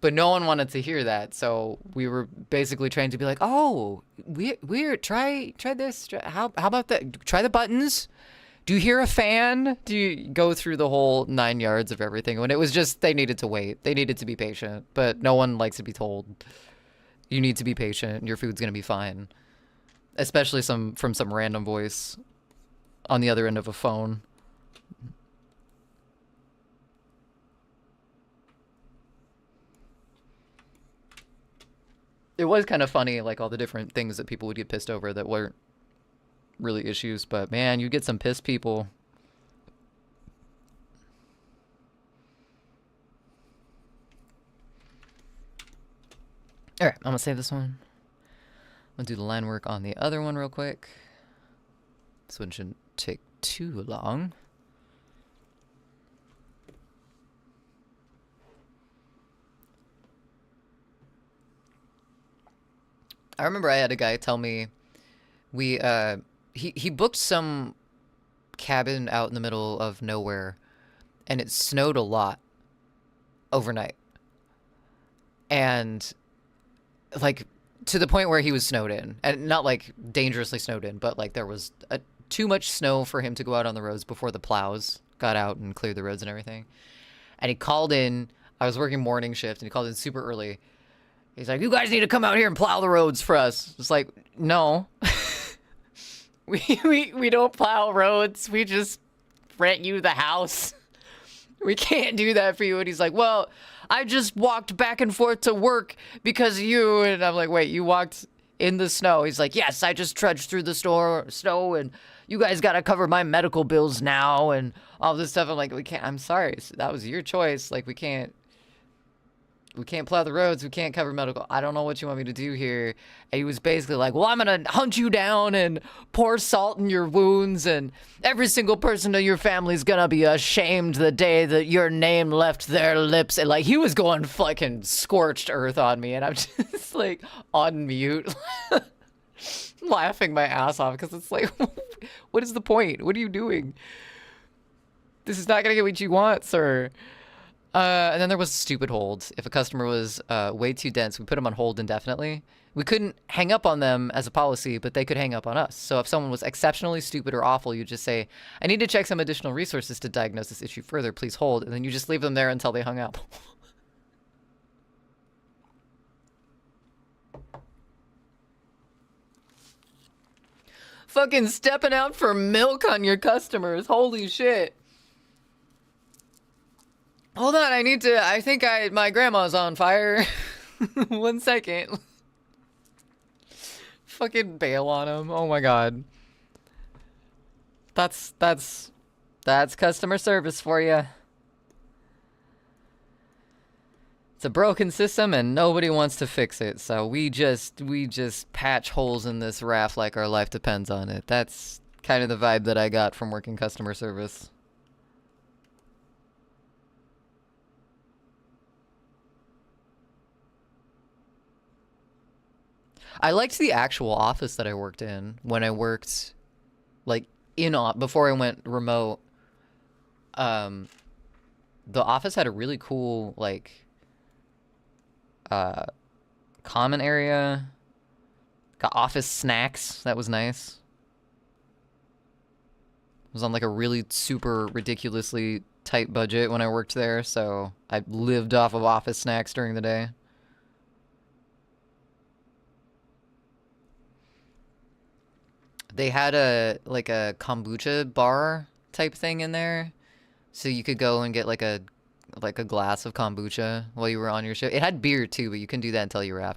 But no one wanted to hear that, so we were basically trying to be like, "Oh, we're try this. How about that? Try the buttons. Do you hear a fan? Do you go through the whole 9 yards of everything?" When it was just they needed to wait, they needed to be patient. But no one likes to be told, "You need to be patient. Your food's gonna be fine," especially from some random voice on the other end of a phone. It was kind of funny, like all the different things that people would get pissed over that weren't really issues, but man, you get some pissed people. All right, I'm gonna save this one. I'm gonna do the line work on the other one real quick. This one shouldn't take too long. I remember I had a guy tell me he booked some cabin out in the middle of nowhere and it snowed a lot overnight. And like to the point where he was snowed in, and not like dangerously snowed in, but like there was too much snow for him to go out on the roads before the plows got out and cleared the roads and everything. And he called in. I was working morning shift and he called in super early. He's like, "You guys need to come out here and plow the roads for us." It's like, no. we don't plow roads. We just rent you the house. We can't do that for you. And he's like, "Well, I just walked back and forth to work because of you." And I'm like, "Wait, you walked in the snow?" He's like, "Yes, I just trudged through the snow and you guys got to cover my medical bills now and all this stuff." I'm like, "We can't. I'm sorry. That was your choice. Like, we can't plow the roads. We can't cover medical. I don't know what you want me to do here." And he was basically like, "Well, I'm going to hunt you down and pour salt in your wounds. And every single person in your family's going to be ashamed the day that your name left their lips." And like, he was going fucking scorched earth on me. And I'm just like on mute, laughing my ass off. Because it's like, what is the point? What are you doing? This is not going to get what you want, sir. And then there was stupid holds. If a customer was way too dense, we put them on hold indefinitely. We couldn't hang up on them as a policy, but they could hang up on us. So if someone was exceptionally stupid or awful, you just say, "I need to check some additional resources to diagnose this issue further. Please hold." And then you just leave them there until they hung up. Fucking stepping out for milk on your customers. Holy shit. Hold on, I think my grandma's on fire. 1 second. Fucking bail on him. Oh my god. That's customer service for you. It's a broken system and nobody wants to fix it, so we just patch holes in this raft like our life depends on it. That's kind of the vibe that I got from working customer service. I liked the actual office that I worked in when I worked, like, before I went remote. The office had a really cool, like, common area. Got office snacks. That was nice. It was on, like, a really super ridiculously tight budget when I worked there, so I lived off of office snacks during the day. They had a kombucha bar type thing in there, so you could go and get like a glass of kombucha while you were on your shift. It had beer too, but you couldn't do that until you were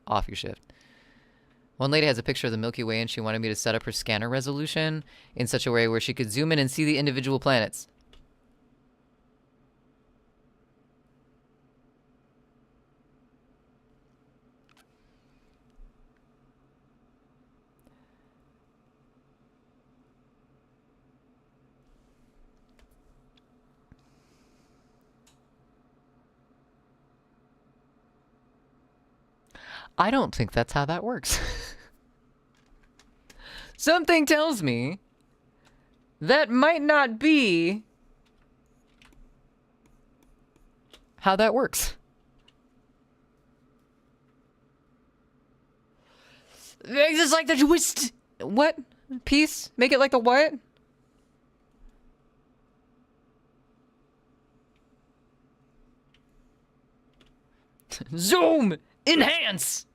off your shift. One lady has a picture of the Milky Way, and she wanted me to set up her scanner resolution in such a way where she could zoom in and see the individual planets. I don't think that's how that works. Something tells me that might not be how that works. Make this like the twist. What? Piece? Make it like the what? Zoom! Enhance!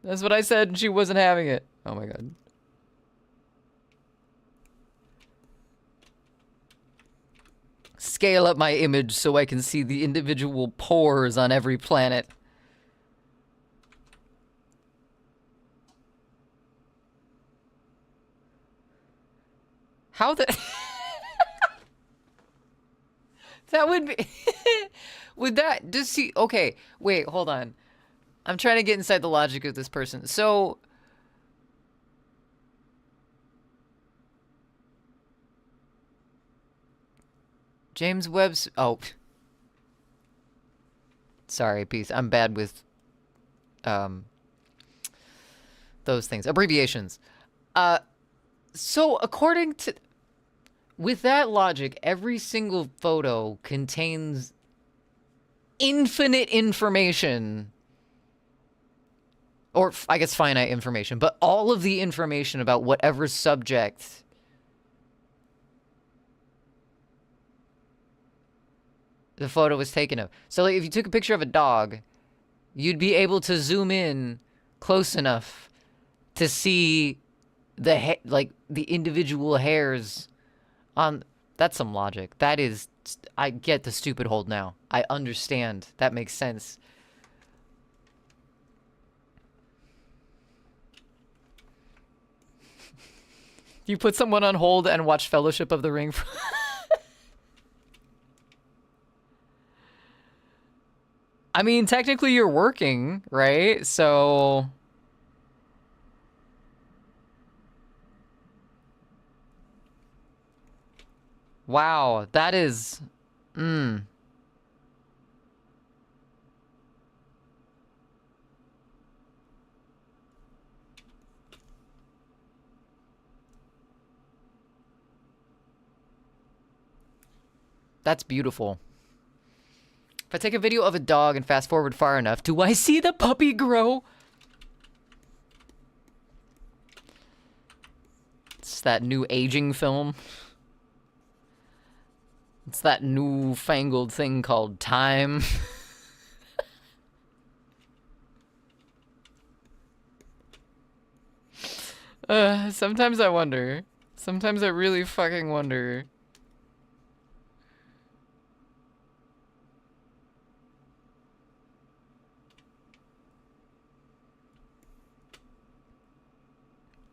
That's what I said, and she wasn't having it. Oh my god. Scale up my image so I can see the individual pores on every planet. How the... That would be... Would that... Does he... Okay, wait, hold on. I'm trying to get inside the logic of this person. So... James Webb's... Oh. Sorry, peace. I'm bad with... those things. Abbreviations. So, according to... With that logic, every single photo contains infinite information. Or, I guess, finite information. But all of the information about whatever subject the photo was taken of. So, like, if you took a picture of a dog, you'd be able to zoom in close enough to see the the individual hairs on... That's some logic. That is... I get the stupid hold now. I understand. That makes sense. You put someone on hold and watch Fellowship of the Ring. I mean, technically you're working, right? So... Wow, that is... That's beautiful. If I take a video of a dog and fast forward far enough, do I see the puppy grow? It's that new aging film. It's that newfangled thing called time. Sometimes I wonder. Sometimes I really fucking wonder.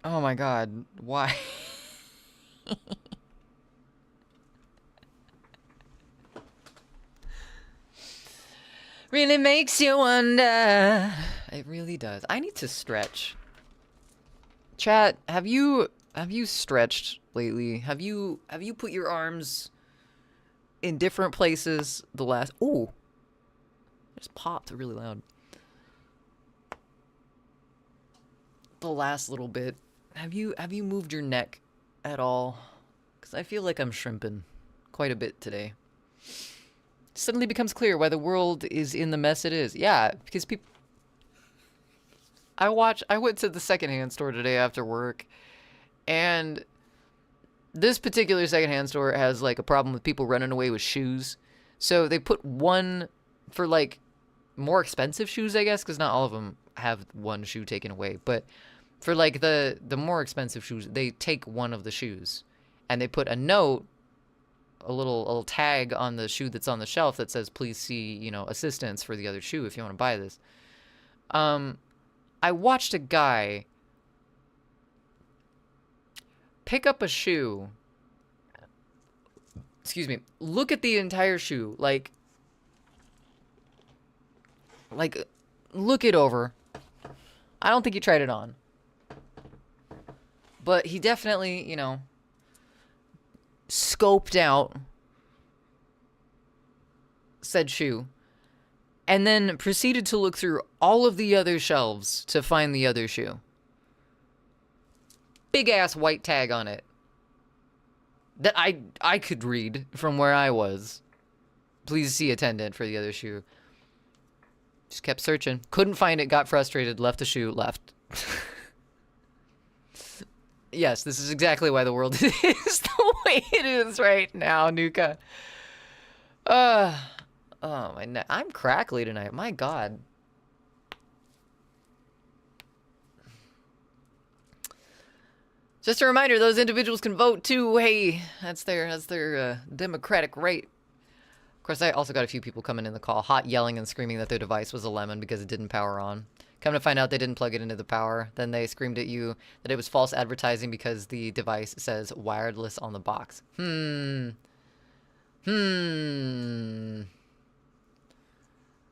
Oh my god, why? Really makes you wonder. It really does. I need to stretch. Chat, have you stretched lately? Have you put your arms in different places the last... Ooh. Just popped really loud. The last little bit. Have you moved your neck at all? Because I feel like I'm shrimping quite a bit today. Suddenly becomes clear why the world is in the mess it is. Yeah, because people... I went to the secondhand store today after work, and this particular secondhand store has like a problem with people running away with shoes. So they put one for like more expensive shoes, I guess, because not all of them have one shoe taken away. But for like the more expensive shoes, they take one of the shoes, and they put a note, a little tag on the shoe that's on the shelf that says, "Please see, you know, assistance for the other shoe if you want to buy this." I watched a guy pick up a shoe. Excuse me. Look at the entire shoe. Like, look it over. I don't think he tried it on. But he definitely, you know, scoped out said shoe. And then proceeded to look through all of the other shelves to find the other shoe. Big ass white tag on it. That I could read from where I was. Please see attendant for the other shoe. Just kept searching. Couldn't find it, got frustrated, left the shoe, left. Yes, this is exactly why the world is the way it is right now, Nuka. Oh, my neck. I'm crackly tonight. My God. Just a reminder, those individuals can vote too. Hey, that's their democratic right. Of course, I also got a few people coming in the call, hot yelling and screaming that their device was a lemon because it didn't power on. Come to find out they didn't plug it into the power. Then they screamed at you that it was false advertising because the device says wireless on the box.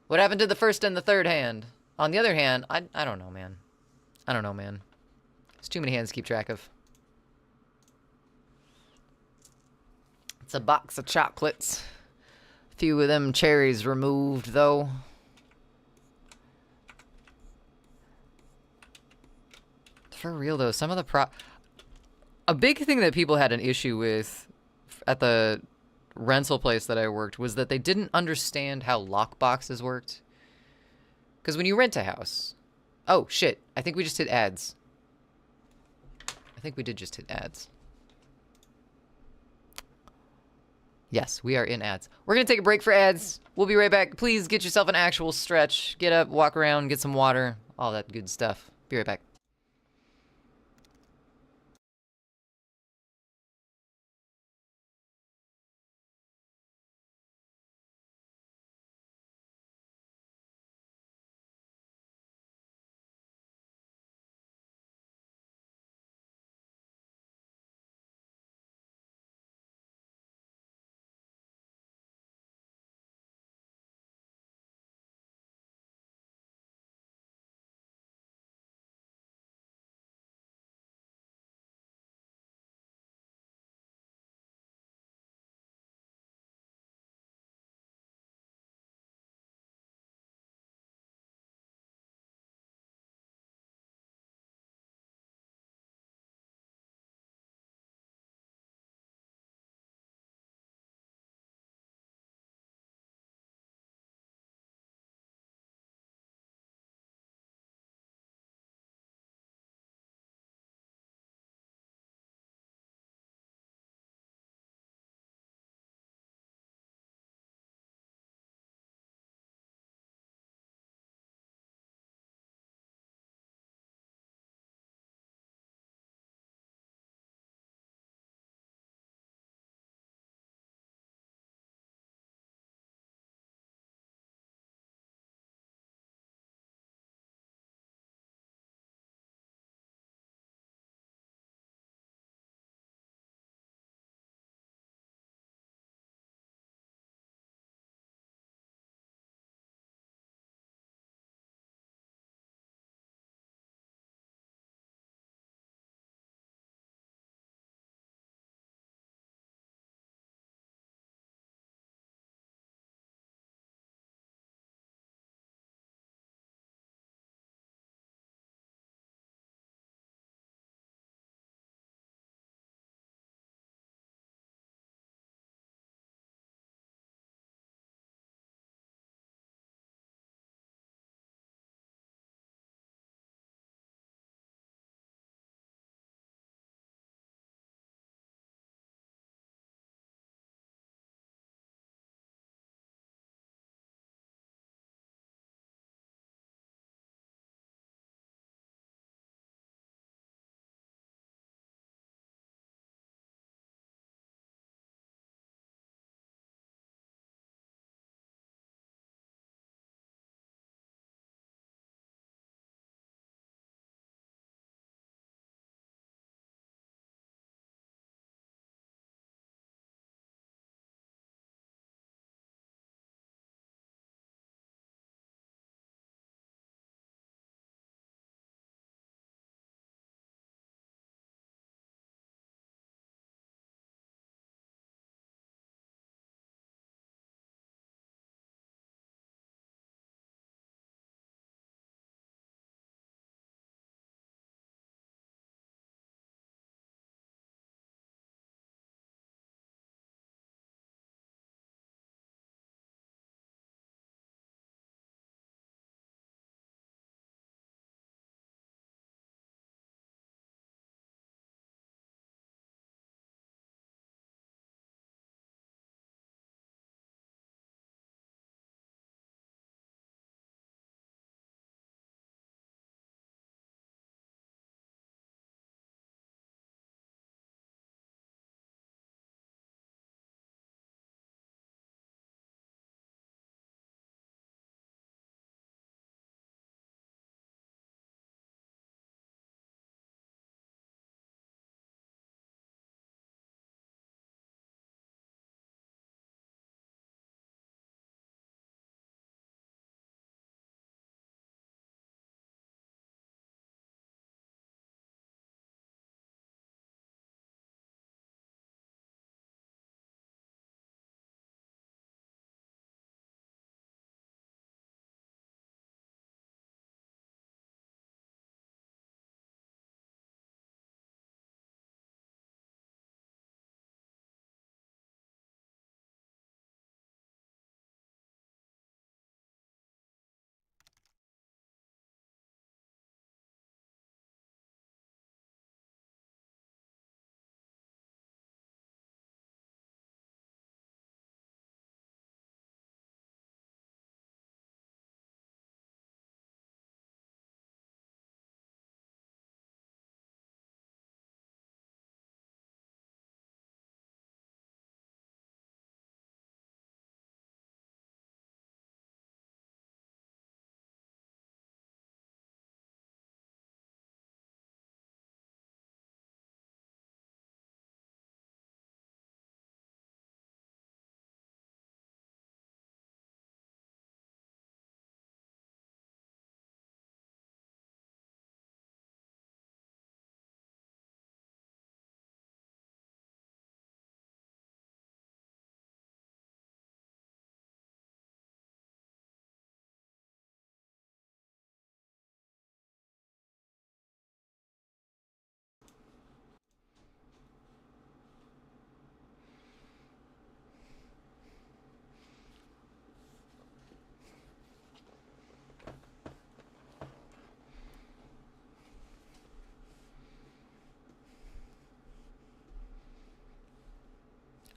What happened to the first and the third hand? On the other hand, I don't know, man. I don't know, man. There's too many hands to keep track of. It's a box of chocolates. A few of them cherries removed, though. For real, though, some of the a big thing that people had an issue with at the rental place that I worked was that they didn't understand how lockboxes worked. Because when you rent a house... Oh, shit. I think we just hit ads. I think we did just hit ads. Yes, we are in ads. We're going to take a break for ads. We'll be right back. Please get yourself an actual stretch. Get up, walk around, get some water. All that good stuff. Be right back.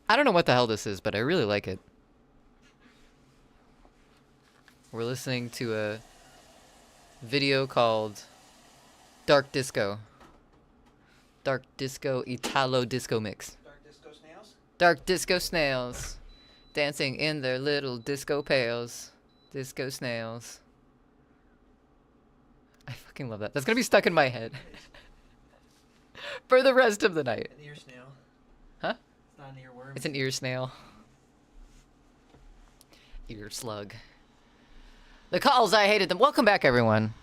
I don't know what the hell this is, but I really like it. We're listening to a video called Dark Disco. Dark Disco Italo Disco Mix. Dark disco snails? Dark disco snails. Dancing in their little disco pails. Disco snails. I fucking love that. That's gonna be stuck in my head. For the rest of the night. An ear snail. Huh? It's not an earworm. It's an ear snail. Ear slug. The calls, I hated them. Welcome back, everyone.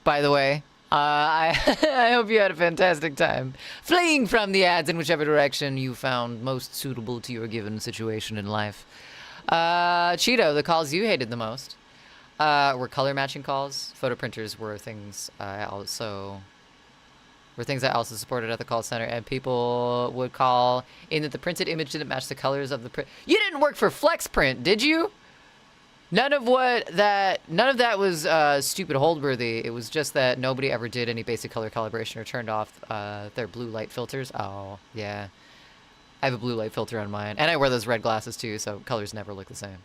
By the way, I I hope you had a fantastic time fleeing from the ads in whichever direction you found most suitable to your given situation in life. Cheeto, the calls you hated the most were color matching calls. Photo printers were things I also supported at the call center, and people would call in that the printed image didn't match the colors of the print. You didn't work for FlexPrint, did you? None of that was stupid hold-worthy. It was just that nobody ever did any basic color calibration or turned off their blue light filters. Oh, yeah. I have a blue light filter on mine, and I wear those red glasses too, so colors never look the same.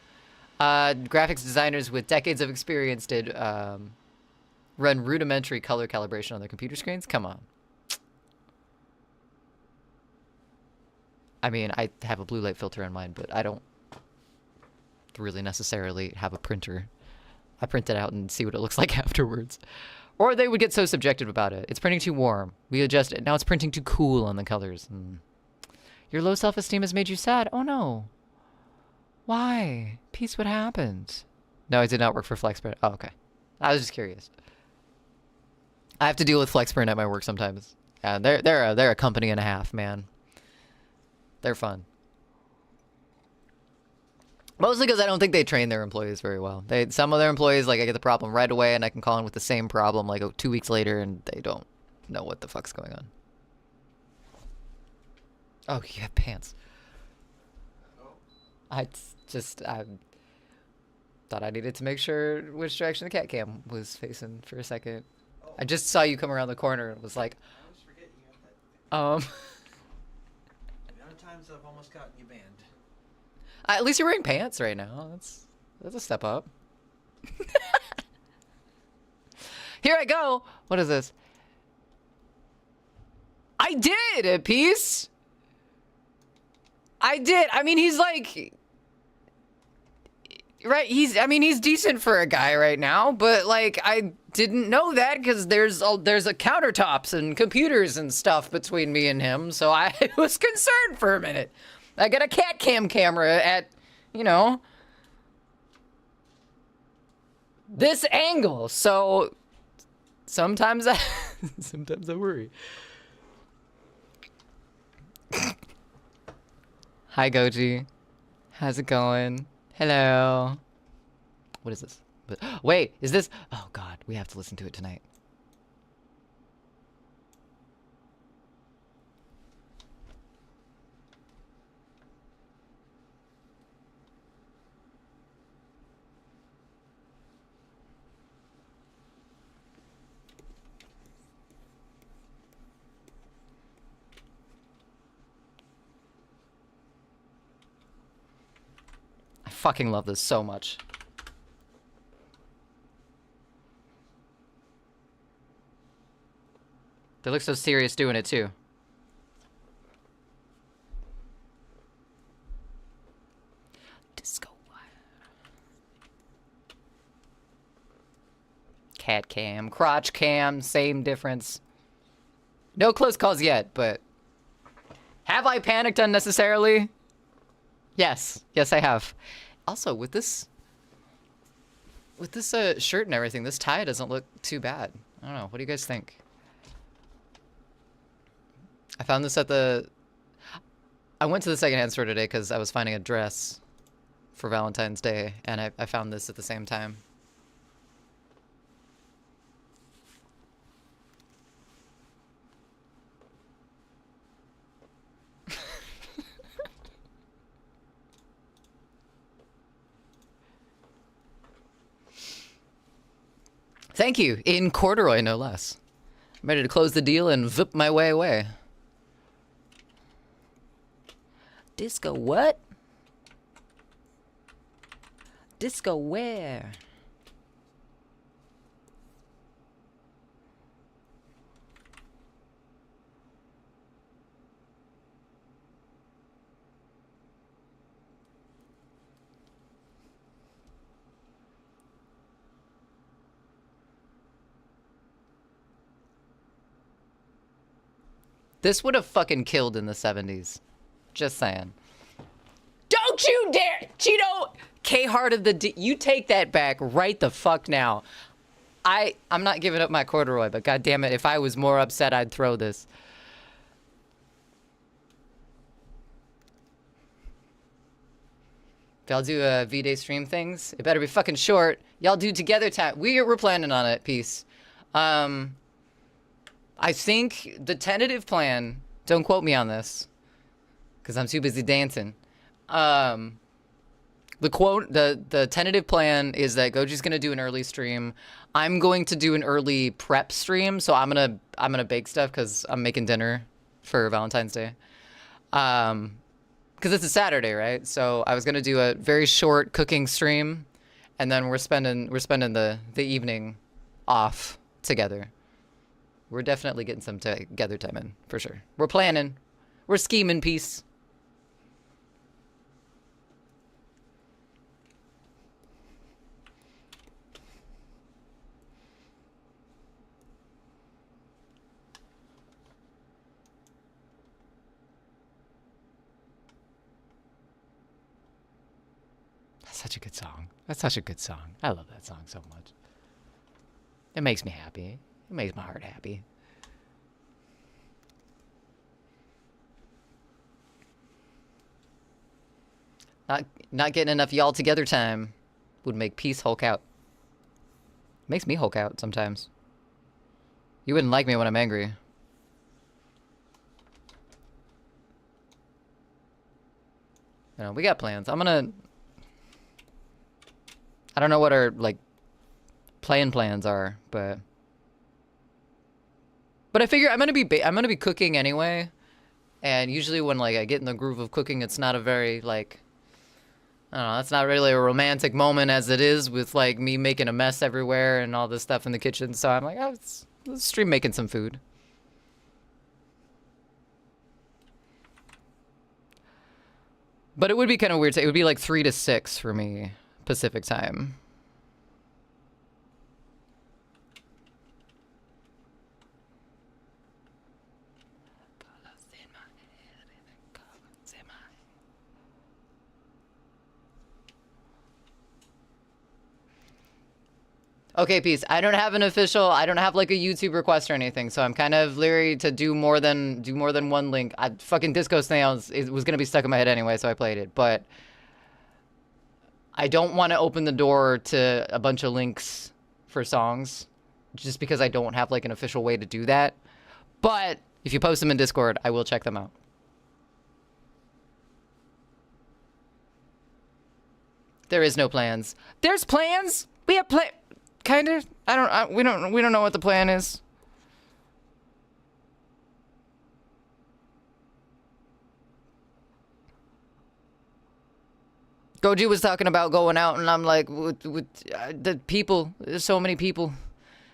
Graphics designers with decades of experience did run rudimentary color calibration on their computer screens. Come on. I mean, I have a blue light filter on mine, but I don't really necessarily have a printer. I print it out and see what it looks like afterwards. Or they would get so subjective about it. It's printing too warm. We adjust it. Now it's printing too cool on the colors. Your low self-esteem has made you sad. Oh no. Why? Peace, what happened? No, I did not work for FlexPrint. Oh, okay. I was just curious. I have to deal with FlexPrint at my work sometimes. Yeah, they're a company and a half, man. They're fun. Mostly because I don't think they train their employees very well. Some of their employees, like, I get the problem right away, and I can call in with the same problem, like, 2 weeks later, and they don't know what the fuck's going on. Oh, you have pants. I thought I needed to make sure which direction the cat cam was facing for a second. I just saw you come around the corner and was like, I always forget you have that thing. The amount of times I've almost gotten you banned. At least you're wearing pants right now. That's a step up. Here I go. What is this? I did a piece. I did. I mean, he's like, right? He's decent for a guy right now, but like, I didn't know that because there's a countertops and computers and stuff between me and him, so I was concerned for a minute. I got a cat cam camera at, this angle, so sometimes I worry. Hi, Goji. How's it going? Hello. What is this? Wait, is this? Oh God, we have to listen to it tonight. I fucking love this so much. They look so serious doing it too. Disco. Cat cam, crotch cam, same difference. No close calls yet, but have I panicked unnecessarily? Yes, I have. Also, with this shirt and everything, this tie doesn't look too bad. I don't know. What do you guys think? I found this at I went to the secondhand store today because I was finding a dress for Valentine's Day, and I found this at the same time. Thank you. In corduroy, no less. I'm ready to close the deal and vip my way away. Disco what? Disco where? This would have fucking killed in the 70s. Just saying. Don't you dare! Cheeto! K-Heart of the D... You take that back right the fuck now. I'm not giving up my corduroy, but god damn it, if I was more upset, I'd throw this. If y'all do V-Day stream things, it better be fucking short. Y'all do together time. We're planning on it. Peace. I think the tentative plan, don't quote me on this, because I'm too busy dancing. The tentative plan is that Goji's gonna do an early stream. I'm going to do an early prep stream, so I'm gonna bake stuff because I'm making dinner for Valentine's Day. Because it's a Saturday, right? So I was gonna do a very short cooking stream, and then we're spending the evening off together. We're definitely getting some together time in, for sure. We're planning. We're scheming, peace. That's such a good song. That's such a good song. I love that song so much. It makes me happy. It makes my heart happy. Not getting enough y'all together time would make peace Hulk out. Makes me Hulk out sometimes. You wouldn't like me when I'm angry. You know, we got plans. I don't know what our like playing plans are, but I figure I'm gonna be cooking anyway, and usually when like I get in the groove of cooking, it's not a very like, I don't know, it's not really a romantic moment as it is with like me making a mess everywhere and all this stuff in the kitchen. So I'm like, oh, let's stream making some food. But it would be kind of weird. It would be like 3 to 6 for me Pacific time. Okay, peace. I don't have like a YouTube request or anything, so I'm kind of leery to do more than one link. Fucking Disco Snails, it was gonna be stuck in my head anyway, so I played it. But I don't want to open the door to a bunch of links for songs, just because I don't have like an official way to do that. But if you post them in Discord, I will check them out. There is no plans. There's plans. We have kind of. We don't know what the plan is. Goji was talking about going out, and I'm like, with the people. There's so many people.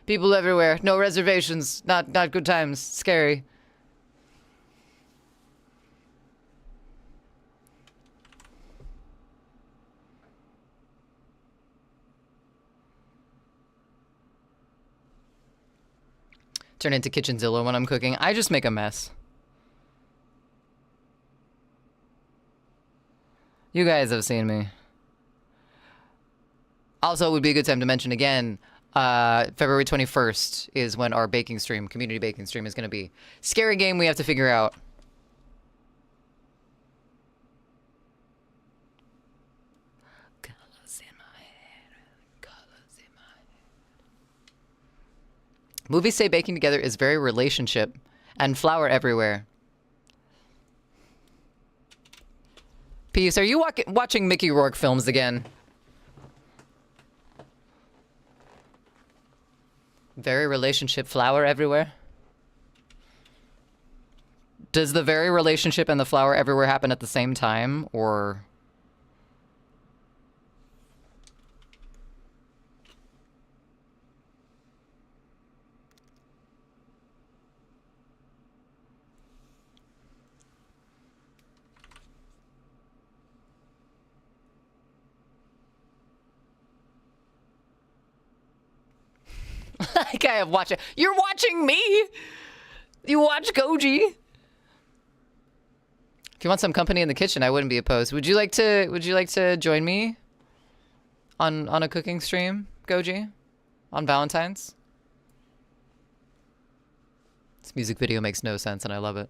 People everywhere. No reservations. Not good times. Scary. Turn into Kitchenzilla when I'm cooking. I just make a mess. You guys have seen me. Also, it would be a good time to mention again, February 21st is when our baking stream, community baking stream, is going to be. Scary game we have to figure out. Colors in my head, colors in my head. Movies say baking together is very relationship and flour everywhere. Peace, are you watching Mickey Rourke films again? Very relationship flour everywhere. Does the very relationship and the flower everywhere happen at the same time, or? Like I have watching. You're watching me. You watch Goji. If you want some company in the kitchen, I wouldn't be opposed. Would you like to join me on a cooking stream, Goji, on Valentine's? This music video makes no sense, and I love it.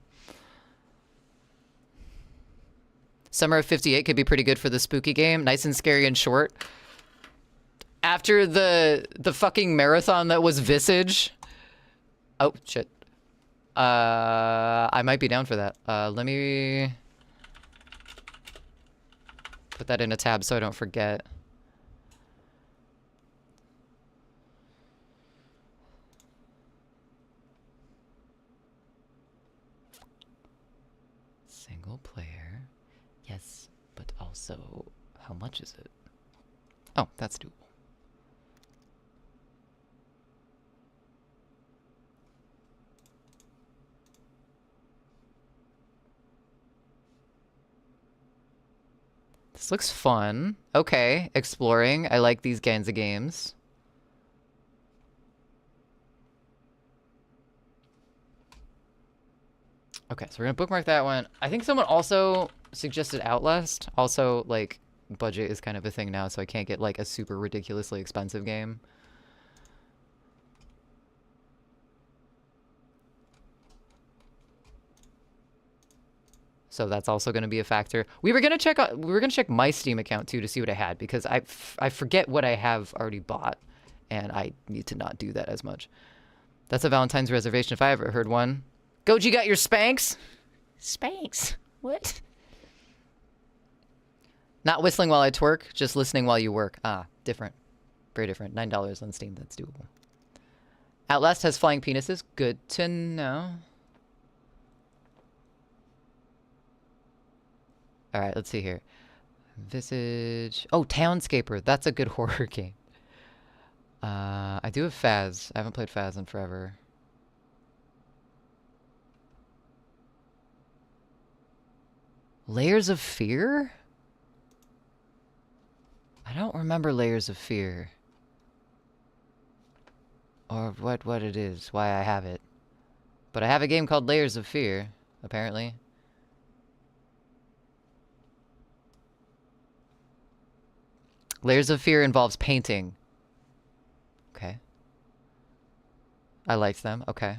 Summer of '58 could be pretty good for the spooky game. Nice and scary and short. After the fucking marathon that was Visage. Oh, shit. I might be down for that. Let me put that in a tab so I don't forget. Single player. Yes, but also, how much is it? Oh, that's doable. This looks fun. Okay, exploring. I like these kinds of games. Okay, so we're gonna bookmark that one. I think someone also suggested Outlast. Also, like, budget is kind of a thing now, so I can't get, like, a super ridiculously expensive game. So that's also going to be a factor. We were going to check my Steam account too to see what I had, because I forget what I have already bought, and I need to not do that as much. That's a Valentine's reservation if I ever heard one. Goji got your Spanx? Spanx? What? Not whistling while I twerk, just listening while you work. Ah, different. Very different. $9 on Steam, that's doable. Outlast has flying penises. Good to know. All right, let's see here. Visage. Oh, Townscaper. That's a good horror game. I do have Faz. I haven't played Faz in forever. Layers of Fear? I don't remember Layers of Fear. Or what it is, why I have it. But I have a game called Layers of Fear, apparently. Layers of Fear involves painting. Okay. I liked them. Okay.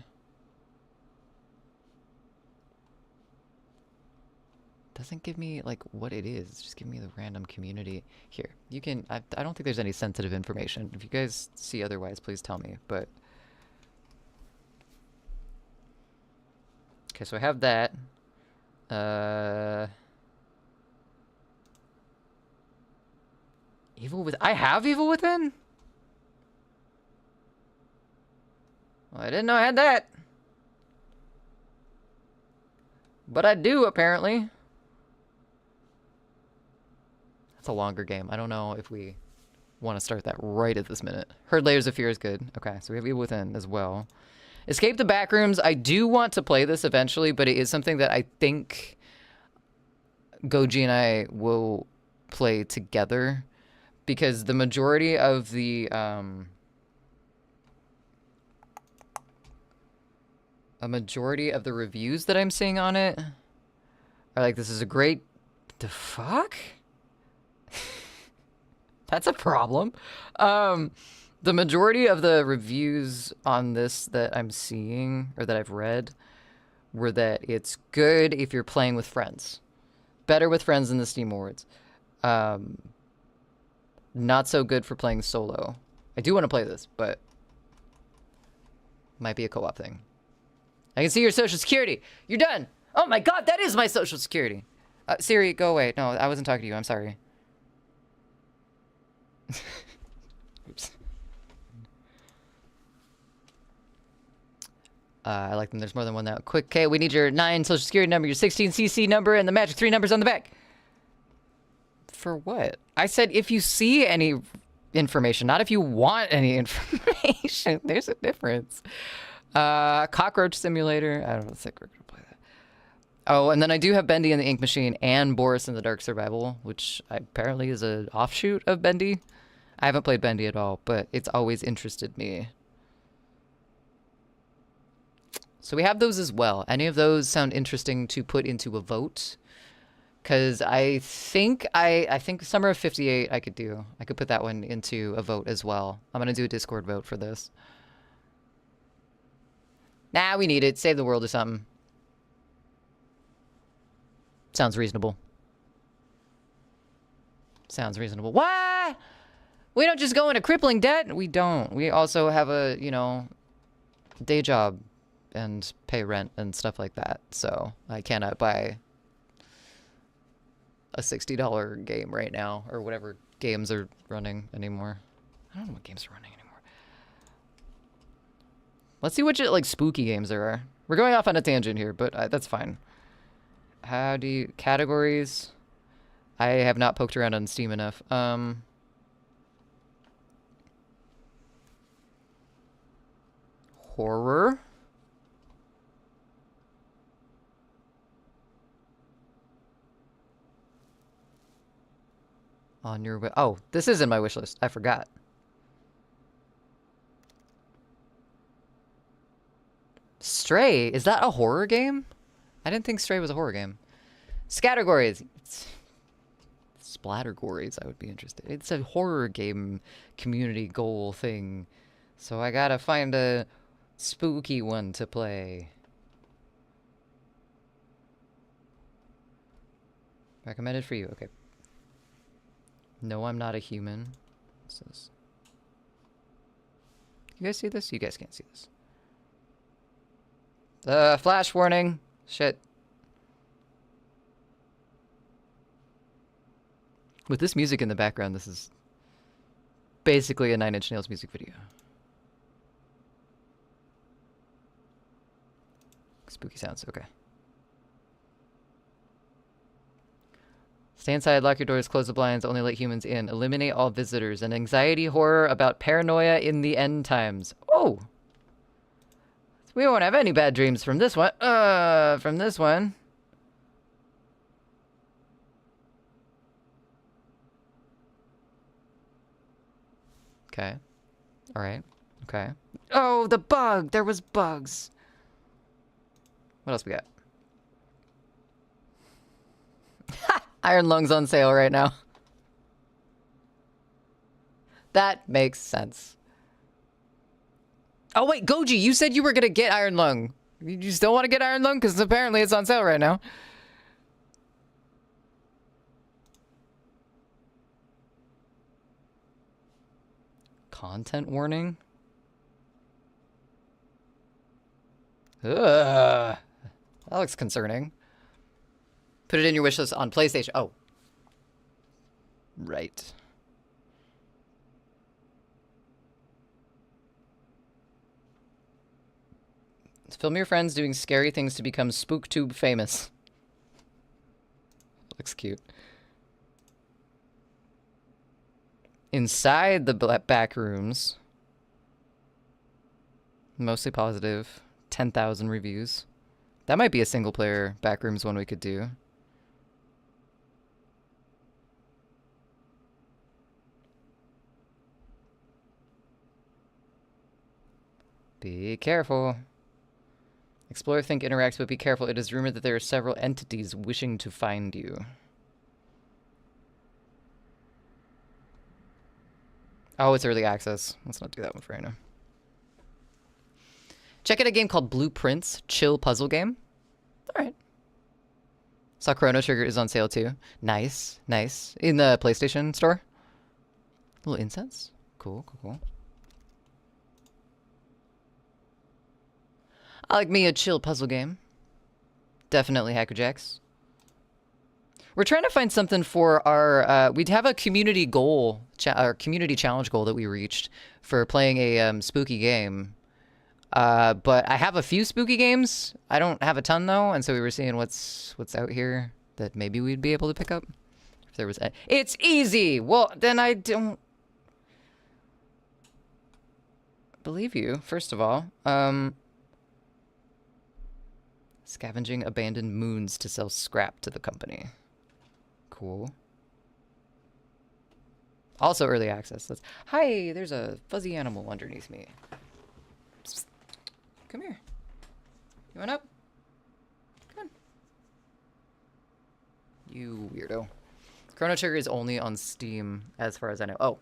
Doesn't give me, like, what it is. Just give me the random community. Here, you can... I don't think there's any sensitive information. If you guys see otherwise, please tell me, but... Okay, so I have that. Evil Within... I have Evil Within? Well, I didn't know I had that. But I do, apparently. That's a longer game. I don't know if we want to start that right at this minute. Heard Layers of Fear is good. Okay, so we have Evil Within as well. Escape the Backrooms. I do want to play this eventually, but it is something that I think Goji and I will play together, because the majority of the reviews that I'm seeing on it are like, this is a great... The fuck? That's a problem. The majority of the reviews on this that I'm seeing, or that I've read, were that it's good if you're playing with friends. Better with friends in the Steam Awards. Not so good for playing solo. I do want to play this, but might be a co-op thing. I can see your social security. You're done. Oh my god, that is my social security. Siri, go away. No, I wasn't talking to you. I'm sorry. Oops. I like them. There's more than one now. Quick, okay, we need your 9 social security number, your 16 CC number, and the magic 3 numbers on the back. For what? I said if you see any information, not if you want any information. There's a difference. Cockroach Simulator. I don't think we're gonna play that. Oh, and then I do have Bendy in the Ink Machine and Boris in the Dark Survival, which apparently is an offshoot of Bendy. I haven't played Bendy at all, but it's always interested me. So we have those as well. Any of those sound interesting to put into a vote? Because I think Summer of 58 I could do. I could put that one into a vote as well. I'm going to do a Discord vote for this. Nah, we need it. Save the world or something. Sounds reasonable. Sounds reasonable. What? We don't just go into crippling debt. We don't. We also have a, you know, day job and pay rent and stuff like that. So I cannot buy a $60 game right now or whatever games are running anymore. I don't know what games are running anymore. Let's see what like spooky games there are. We're going off on a tangent here, but that's fine. How do you categories? I have not poked around on Steam enough. Horror. On your way. Oh, this is in my wish list. I forgot. Stray. Is that a horror game? I didn't think Stray was a horror game. Scattergories. Splattergories. I would be interested. It's a horror game community goal thing. So I gotta find a spooky one to play. Recommended for you. Okay. No, I'm not a human. What's this? You guys see this? You guys can't see this. Flash warning. Shit. With this music in the background, this is basically a Nine Inch Nails music video. Spooky sounds, okay. Stay inside, lock your doors, close the blinds, only let humans in. Eliminate all visitors. An anxiety horror about paranoia in the end times. Oh! We won't have any bad dreams from this one. From this one. Okay. Alright. Okay. Oh, the bug! There was bugs. What else we got? Iron Lung's on sale right now. That makes sense. Oh wait, Goji, you said you were gonna get Iron Lung. You still want to get Iron Lung? Because apparently it's on sale right now. Content warning? Ugh. That looks concerning. Put it in your wishlist on PlayStation. Oh. Right. Film your friends doing scary things to become SpookTube famous. Looks cute. Inside the back rooms. Mostly positive. 10,000 reviews. That might be a single player backrooms one we could do. Be careful. Explore, think, interact, but be careful. It is rumored that there are several entities wishing to find you. Oh, it's early access. Let's not do that one for right now. Check out a game called Blueprints. Chill puzzle game. Alright. Saw Chrono Trigger is on sale too. Nice. Nice. In the PlayStation store. A little incense. Cool, cool, cool. I like me a chill puzzle game. Definitely Hacker Jacks. We're trying to find something for our, we'd have a community goal, our community challenge goal that we reached for playing a spooky game. But I have a few spooky games. I don't have a ton though, and so we were seeing what's out here that maybe we'd be able to pick up. If there was, it's easy. Well, then I don't believe you. First of all, scavenging abandoned moons to sell scrap to the company. Cool. Also early access. Hi, there's a fuzzy animal underneath me. Psst. Come here. You want up? Come on. You weirdo. Chrono Trigger is only on Steam as far as I know. Oh.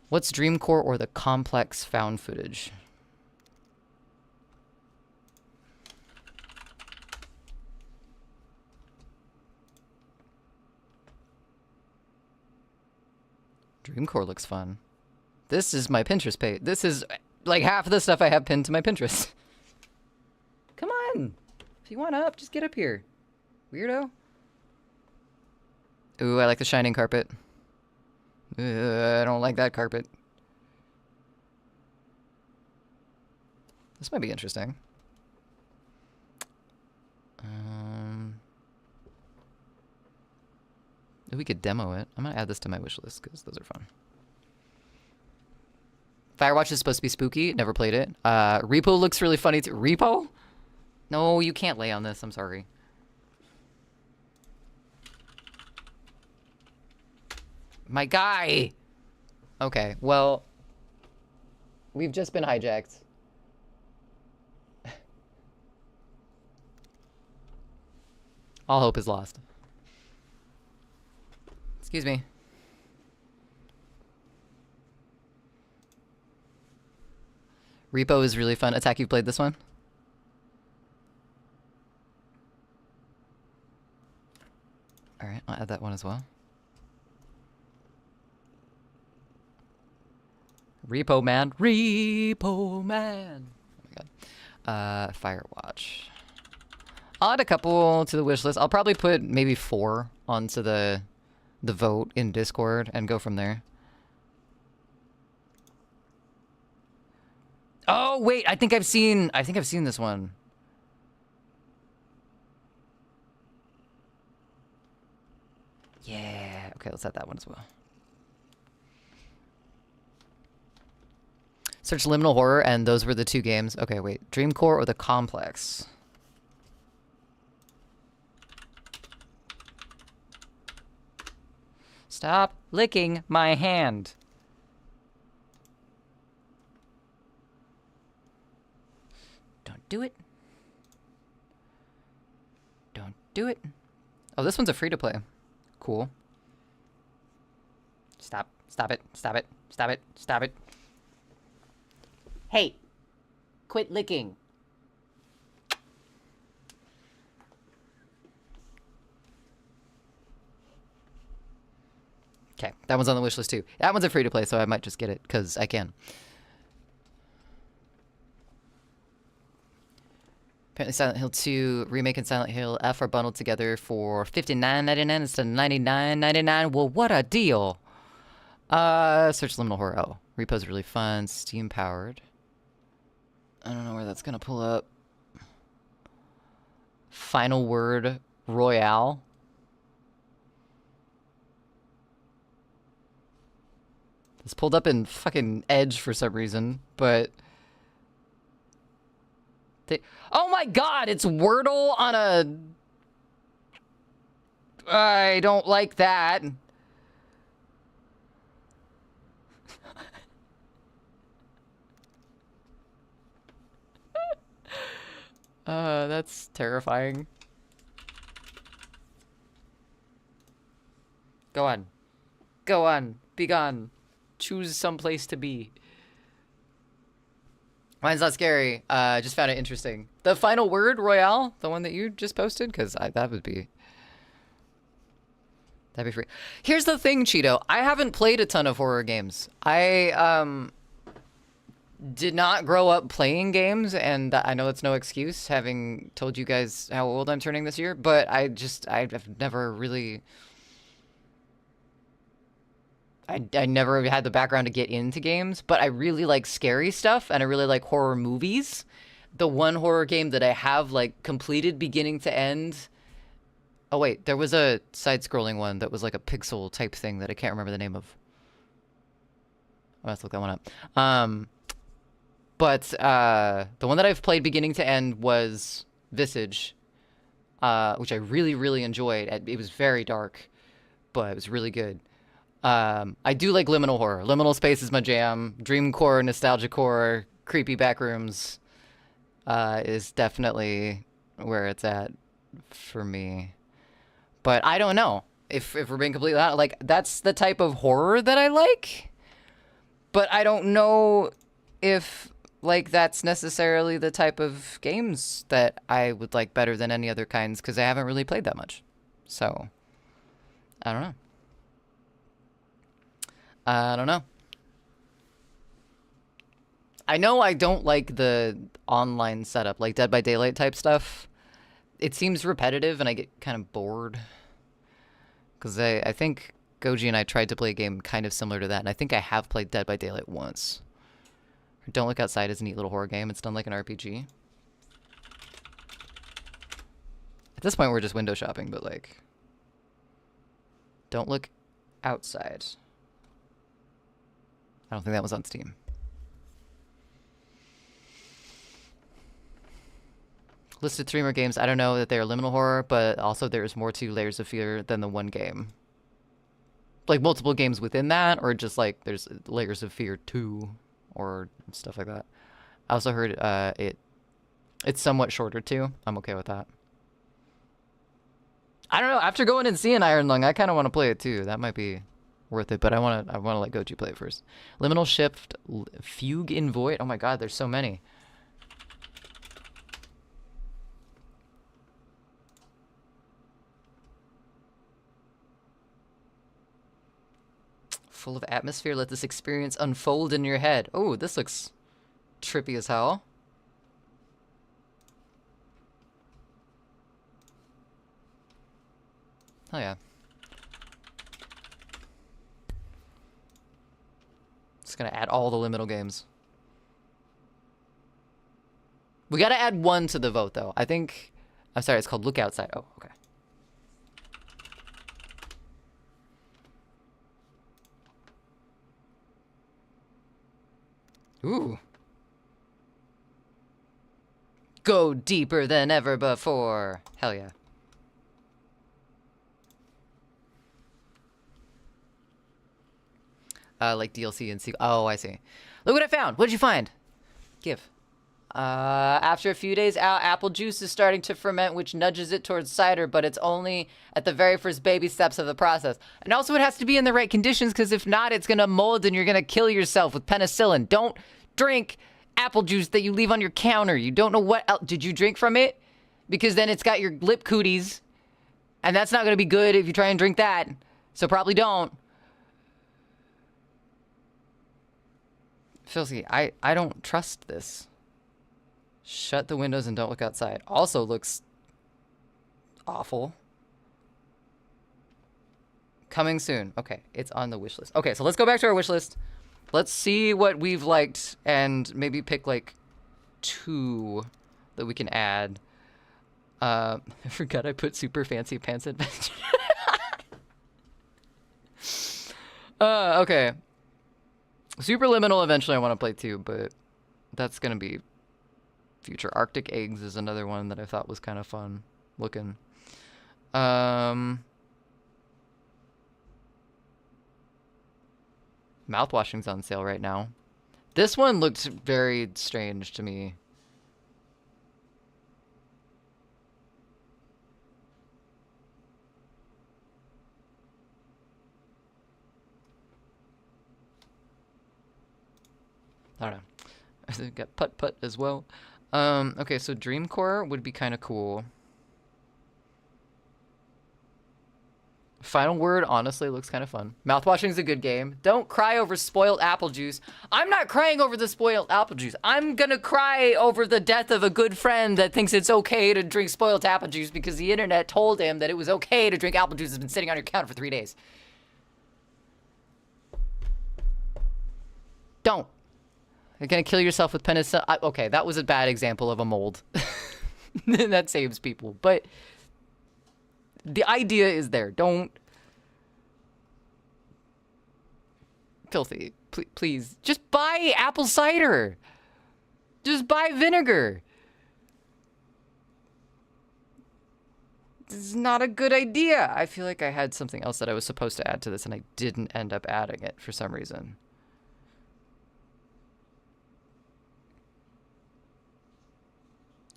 What's Dreamcore or the complex found footage? Dreamcore looks fun. This is my Pinterest page. This is like half of the stuff I have pinned to my Pinterest. Come on. If you want up, just get up here. Weirdo. Ooh, I like the shining carpet. I don't like that carpet. This might be interesting. We could demo it. I'm gonna add this to my wish list because those are fun. Firewatch is supposed to be spooky. Never played it. Repo looks really funny too. Repo? No, you can't lay on this. I'm sorry. My guy! Okay, well... We've just been hijacked. All hope is lost. Excuse me. Repo is really fun. Attack, you've played this one? Alright, I'll add that one as well. Repo Man. Repo Man. Oh my god. Firewatch. I'll add a couple to the wish list. I'll probably put maybe 4 onto the vote in Discord and go from there. Oh wait, I think I've seen this one. Yeah. Okay, let's add that one as well. Search Liminal Horror, and those were the 2 games. Okay, wait. Dreamcore or the Complex? Stop licking my hand. Don't do it. Don't do it. Oh, this one's a free-to-play. Cool. Stop. Stop it. Stop it. Stop it. Stop it. Hey, quit licking. Okay, that one's on the wish list too. That one's a free to play, so I might just get it because I can. Apparently Silent Hill 2 Remake and Silent Hill F are bundled together for $59.99 instead of $99.99. Well, what a deal. Search Liminal Horror. Oh, Repo's really fun. Steam powered. I don't know where that's gonna pull up. Final Word Royale. It's pulled up in fucking Edge for some reason, but... Oh my god, it's Wordle on a... I don't like that. That's terrifying. Go on. Go on. Be gone. Choose some place to be. Mine's not scary. Just found it interesting. The Final Word Royale, the one that you just posted, because that would be... That'd be free. Here's the thing, Cheeto. I haven't played a ton of horror games. I did not grow up playing games, and I know that's no excuse, having told you guys how old I'm turning this year, but I've never really... I never had the background to get into games, but I really like scary stuff and I really like horror movies. The one horror game that I have like completed beginning to end. Oh wait, there was a side-scrolling one that was like a pixel type thing that I can't remember the name of. I'll have to look that one up. But the one that I've played beginning to end was Visage, which I really, really enjoyed. It was very dark, but it was really good. I do like liminal horror. Liminal space is my jam. Dreamcore, nostalgia core, creepy backrooms is definitely where it's at for me. But I don't know if we're being completely honest. Like, that's the type of horror that I like. But I don't know if, like, that's necessarily the type of games that I would like better than any other kinds, because I haven't really played that much. So, I don't know. I don't know. I know I don't like the online setup, like Dead by Daylight type stuff. It seems repetitive and I get kind of bored. Because I think Goji and I tried to play a game kind of similar to that, and I think I have played Dead by Daylight once. Don't Look Outside is a neat little horror game. It's done like an RPG. At this point, we're just window shopping, but like... Don't Look Outside. I don't think that was on Steam. Listed 3 more games. I don't know that they're liminal horror, but also there's more to Layers of Fear than the one game. Like multiple games within that, or just like there's Layers of Fear 2 or stuff like that. I also heard it's somewhat shorter too. I'm okay with that. I don't know. After going and seeing Iron Lung, I kind of want to play it too. That might be worth it, but I want to let Goji play it first. Liminal Shift, Fugue in Void. Oh my god, there's so many. Full of atmosphere, let this experience unfold in your head. Oh, this looks trippy as hell. Oh yeah. Just gonna add all the liminal games. We gotta add one to the vote though. I think, I'm sorry, it's called Look Outside. Oh, okay. Ooh. Go deeper than ever before. Hell yeah. Like DLC and sequel. Oh, I see. Look what I found. What did you find? Give. After a few days out, apple juice is starting to ferment, which nudges it towards cider, but it's only at the very first baby steps of the process. And also it has to be in the right conditions, because if not, it's going to mold and you're going to kill yourself with penicillin. Don't drink apple juice that you leave on your counter. You don't know what else. Did you drink from it? Because then it's got your lip cooties, and that's not going to be good if you try and drink that. So probably don't. Filthy, I don't trust this. Shut the windows and don't look outside. Also looks awful. Coming soon. Okay, it's on the wish list. Okay, so let's go back to our wish list. Let's see what we've liked and maybe pick like 2 that we can add. I forgot I put Super Fancy Pants Adventure. Okay. Super Liminal eventually I want to play too, but that's going to be future. Arctic Eggs is another one that I thought was kind of fun looking. Mouthwashing's on sale right now. This one looked very strange to me. I don't know. I think got Putt Putt as well. Okay, so Dreamcore would be kind of cool. Final Word honestly looks kind of fun. Mouthwashing's a good game. Don't cry over spoiled apple juice. I'm not crying over the spoiled apple juice. I'm gonna cry over the death of a good friend that thinks it's okay to drink spoiled apple juice because the internet told him that it was okay to drink apple juice that's been sitting on your counter for 3 days. Don't. You're gonna kill yourself with penicillin. Okay, that was a bad example of a mold. That saves people. But the idea is there. Don't. Filthy. Please. Just buy apple cider. Just buy vinegar. This is not a good idea. I feel like I had something else that I was supposed to add to this and I didn't end up adding it for some reason.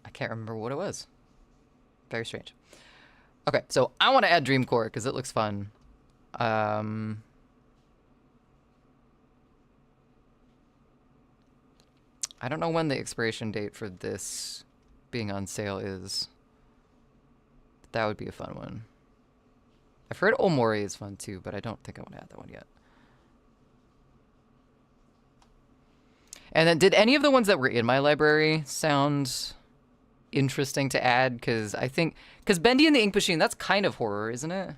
I can't remember what it was. Very strange. Okay, so I want to add Dream Core because it looks fun. I don't know when the expiration date for this being on sale is. That would be a fun one. I've heard Omori is fun too, but I don't think I want to add that one yet. And then did any of the ones that were in my library sound interesting to add? Because I think... Because Bendy and the Ink Machine, that's kind of horror, isn't it?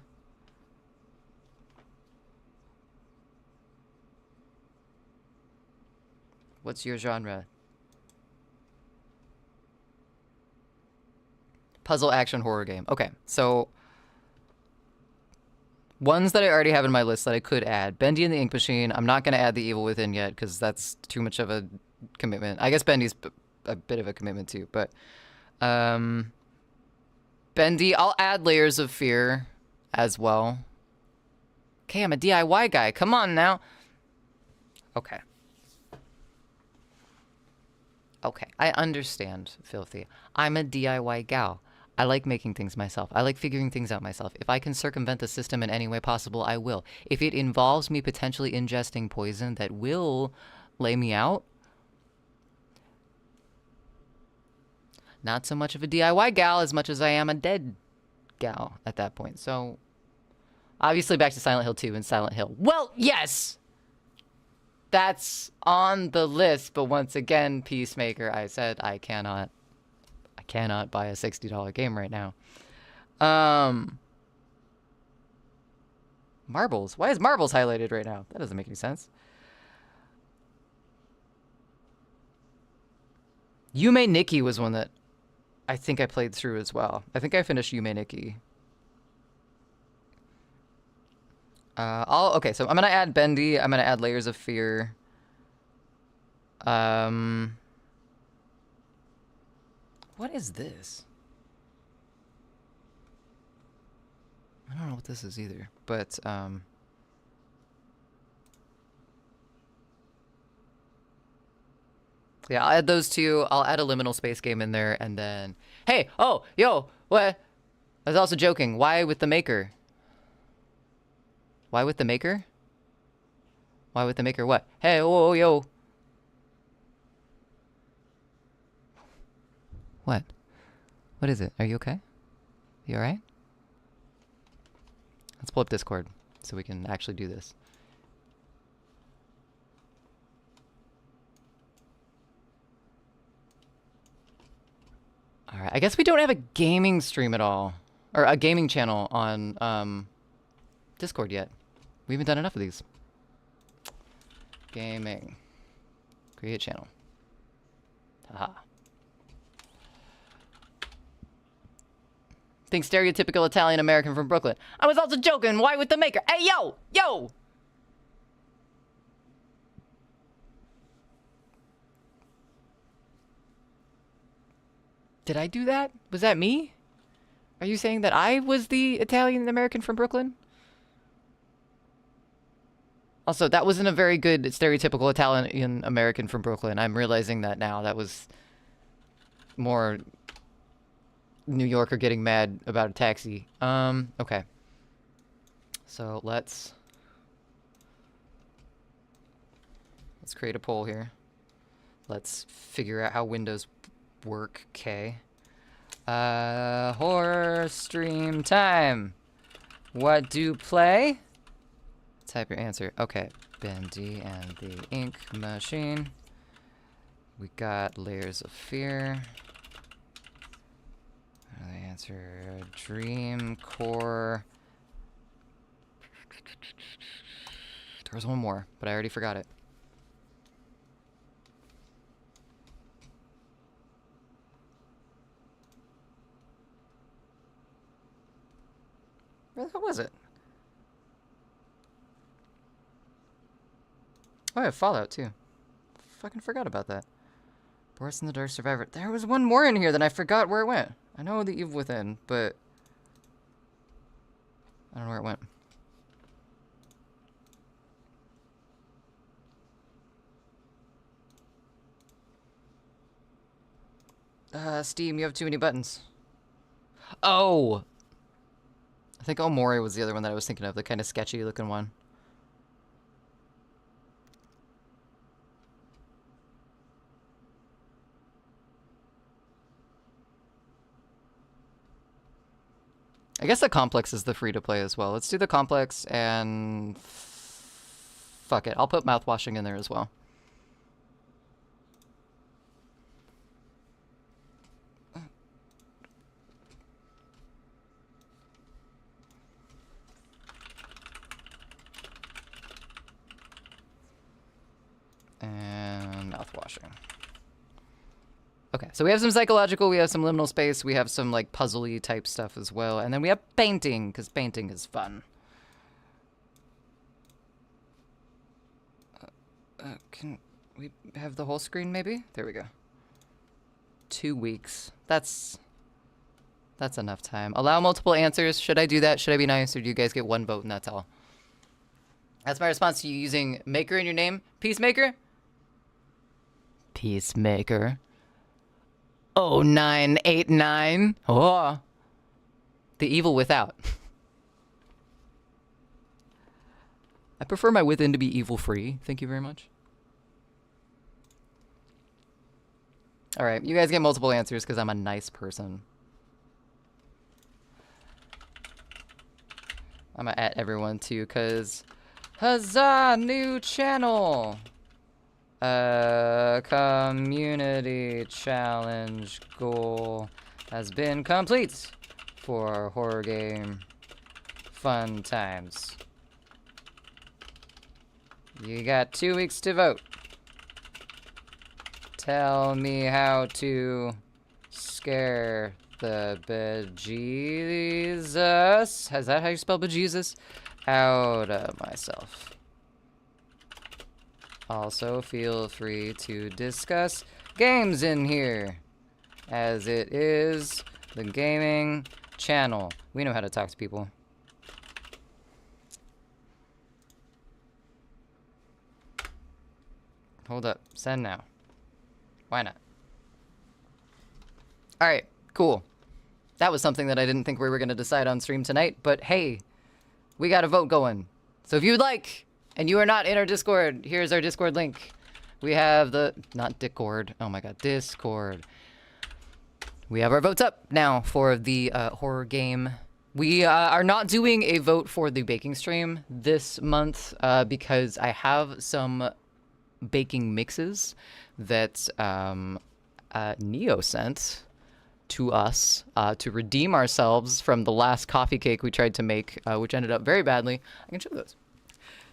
What's your genre? Puzzle action horror game. Okay, so ones that I already have in my list that I could add. Bendy and the Ink Machine. I'm not going to add The Evil Within yet because that's too much of a commitment. I guess Bendy's a bit of a commitment too, but Bendy, I'll add Layers of Fear as well. Okay, I'm a DIY guy. Come on now. Okay. Okay, I understand, Filthy. I'm a DIY gal. I like making things myself. I like figuring things out myself. If I can circumvent the system in any way possible, I will. If it involves me potentially ingesting poison that will lay me out, not so much of a DIY gal as much as I am a dead gal at that point. So, obviously back to Silent Hill 2 and Silent Hill. Well, yes! That's on the list, but once again, Peacemaker, I said I cannot buy a $60 game right now. Marbles. Why is Marbles highlighted right now? That doesn't make any sense. Yume Nikki was one that I think I played through as well. I think I finished Yume Nikki. Okay, so I'm gonna add Bendy. I'm gonna add Layers of Fear. What is this? I don't know what this is either, but yeah, I'll add those two. I'll add a liminal space game in there, and then hey, oh, yo, what? I was also joking. Why with the Maker? Why with the Maker? Why with the Maker what? Hey, oh, yo. What? What is it? Are you okay? You alright? Let's pull up Discord so we can actually do this. Alright, I guess we don't have a gaming stream at all. Or a gaming channel on Discord yet. We haven't done enough of these. Gaming. Create channel. Haha. Think stereotypical Italian American from Brooklyn. I was also joking. Why with the Maker? Hey, yo! Yo! Did I do that? Was that me? Are you saying that I was the Italian American from Brooklyn? Also, that wasn't a very good stereotypical Italian American from Brooklyn. I'm realizing that now. That was more New Yorker getting mad about a taxi. Okay. So let's create a poll here. Let's figure out how Windows work. Okay. Horror stream time. What do play? Type your answer. Okay. Bendy and the Ink Machine. We got Layers of Fear. The answer, Dream Core. There was one more, but I already forgot it. Where the hell was it? Oh, I have Fallout too. Fucking forgot about that. Boris in the Dark Survivor. There was one more in here that I forgot where it went. I know the Evil Within, but I don't know where it went. Steam, you have too many buttons. Oh! I think Omori was the other one that I was thinking of, the kind of sketchy looking one. I guess the complex is the free to play as well. Let's do the complex and fuck it. I'll put mouthwashing in there as well. And mouthwashing. Okay, so we have some psychological, we have some liminal space, we have some like puzzly type stuff as well, and then we have painting, because painting is fun. Can we have the whole screen maybe? There we go. 2 weeks. That's enough time. Allow multiple answers. Should I do that? Should I be nice, or do you guys get one vote and that's all? That's my response to you using Maker in your name. Peacemaker? Peacemaker. 0989. Oh. The evil without. I prefer my within to be evil free. Thank you very much. Alright, you guys get multiple answers because I'm a nice person. I'm gonna at everyone too because huzzah, new channel! Community challenge goal has been complete for horror game fun times. You got 2 weeks to vote. Tell me how to scare the bejesus. Is that how you spell bejesus? Out of myself. Also, feel free to discuss games in here, as it is the gaming channel. We know how to talk to people. Hold up. Send now. Why not? Alright, cool. That was something that I didn't think we were going to decide on stream tonight, but hey, we got a vote going. So if you would like, and you are not in our Discord, here's our Discord link. We have the, not Discord, oh my god, Discord. We have our votes up now for the horror game. We are not doing a vote for the baking stream this month because I have some baking mixes that Neo sent to us to redeem ourselves from the last coffee cake we tried to make, which ended up very badly. I can show those.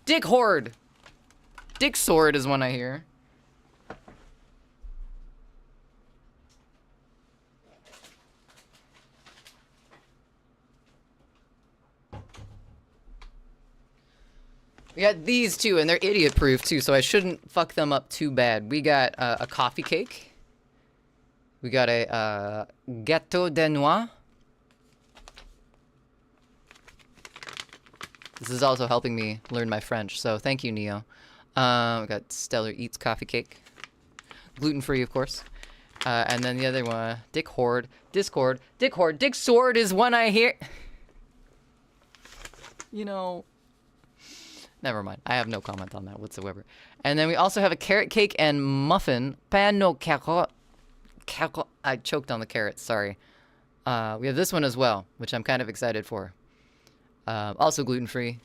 Dick Horde. Dick Sword is one I hear. We got these two, and they're idiot-proof too, so I shouldn't fuck them up too bad. We got a coffee cake. We got a gâteau de noix. This is also helping me learn my French, so thank you, Neo. We got Stellar Eats coffee cake. Gluten-free, of course. And then the other one, Dick Horde. Discord. Dick Horde. Dick Sword is one I hear. You know... Never mind. I have no comment on that whatsoever. And then we also have a carrot cake and muffin. Pain au carotte. I choked on the carrots, sorry. We have this one as well, which I'm kind of excited for. Also gluten-free.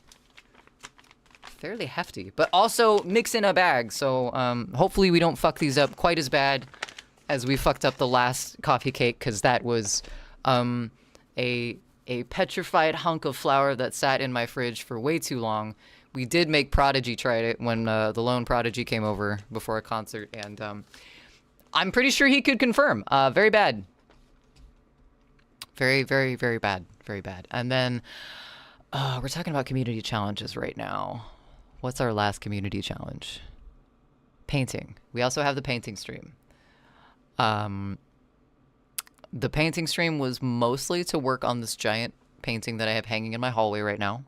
Fairly hefty, but also mix in a bag. So hopefully we don't fuck these up quite as bad as we fucked up the last coffee cake, because that was a petrified hunk of flour that sat in my fridge for way too long. We did make Prodigy try it when the lone Prodigy came over before a concert, and I'm pretty sure he could confirm. Very bad. Very, very, very bad. Very bad. And then We're talking about community challenges right now. What's our last community challenge? Painting. We also have the painting stream. The painting stream was mostly to work on this giant painting that I have hanging in my hallway right now.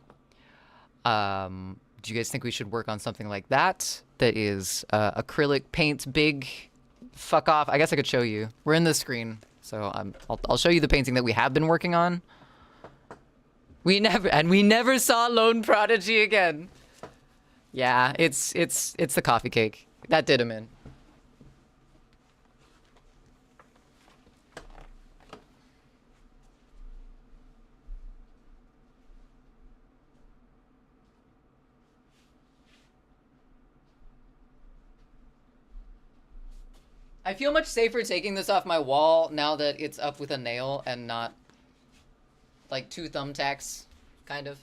Do you guys think we should work on something like that? That is acrylic paint, big. Fuck off. I guess I could show you. We're in this screen, so I'll show you the painting that we have been working on. We never saw Lone Prodigy again. Yeah, it's the coffee cake that did him in. I feel much safer taking this off my wall now that it's up with a nail and not like 2 thumbtacks, kind of.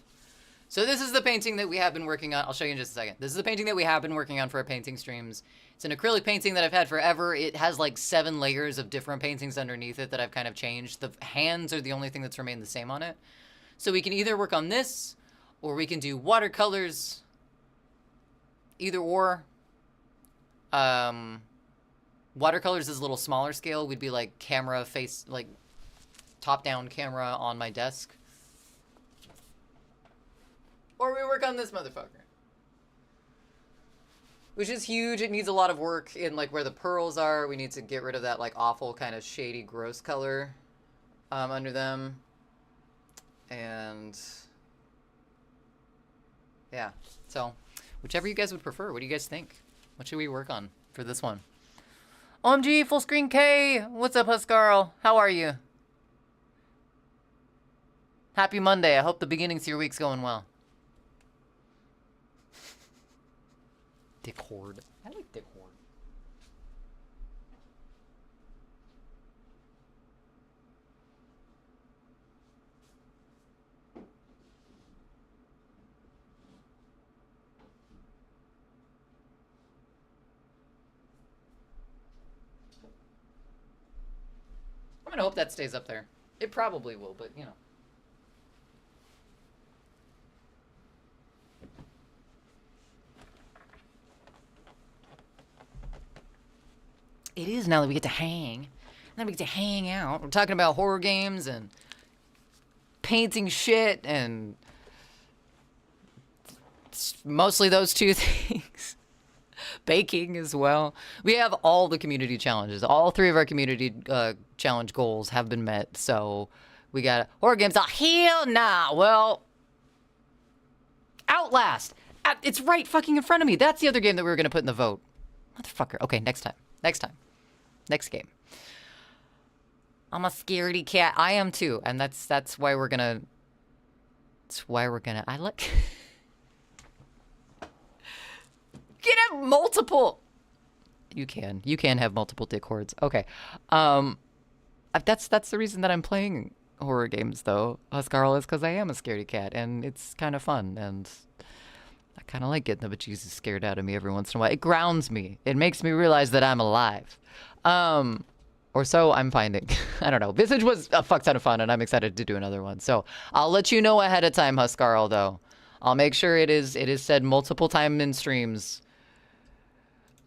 So this is the painting that we have been working on. I'll show you in just a second. This is the painting that we have been working on for our painting streams. It's an acrylic painting that I've had forever. It has like 7 layers of different paintings underneath it that I've kind of changed. The hands are the only thing that's remained the same on it. So we can either work on this, or we can do watercolors. Either or. Watercolors is a little smaller scale. We'd be like camera face, like top-down camera on my desk. Or we work on this motherfucker. Which is huge. It needs a lot of work in like where the pearls are. We need to get rid of that like awful kind of shady, gross color under them. And yeah, so whichever you guys would prefer. What do you guys think? What should we work on for this one? OMG, full screen K. What's up, Huskarl? How are you? Happy Monday. I hope the beginnings to your week's going well. Dick Horde. I like Dick Horde. I'm gonna hope that stays up there. It probably will, but you know. It is now that we get to hang. Now we get to hang out. We're talking about horror games and painting shit and mostly those 2 things. Baking as well. We have all the community challenges. All 3 of our community challenge goals have been met. So we got horror games. Oh, hell nah. Well, Outlast. It's right fucking in front of me. That's the other game that we were going to put in the vote. Motherfucker. Okay, next time. Next time. Next game. I'm a scaredy cat. I am too. And that's why we're going to... That's why we're going to... I like... You can have multiple. You can have multiple dick hordes. Okay. That's the reason that I'm playing horror games though, Huskarl, is because I am a scaredy cat and it's kind of fun and I kind of like getting the bejesus scared out of me every once in a while. It grounds me. It makes me realize that I'm alive. Or so I'm finding. I don't know. Visage was a fuck ton of fun and I'm excited to do another one. So I'll let you know ahead of time, Huskarl, though. I'll make sure it is said multiple times in streams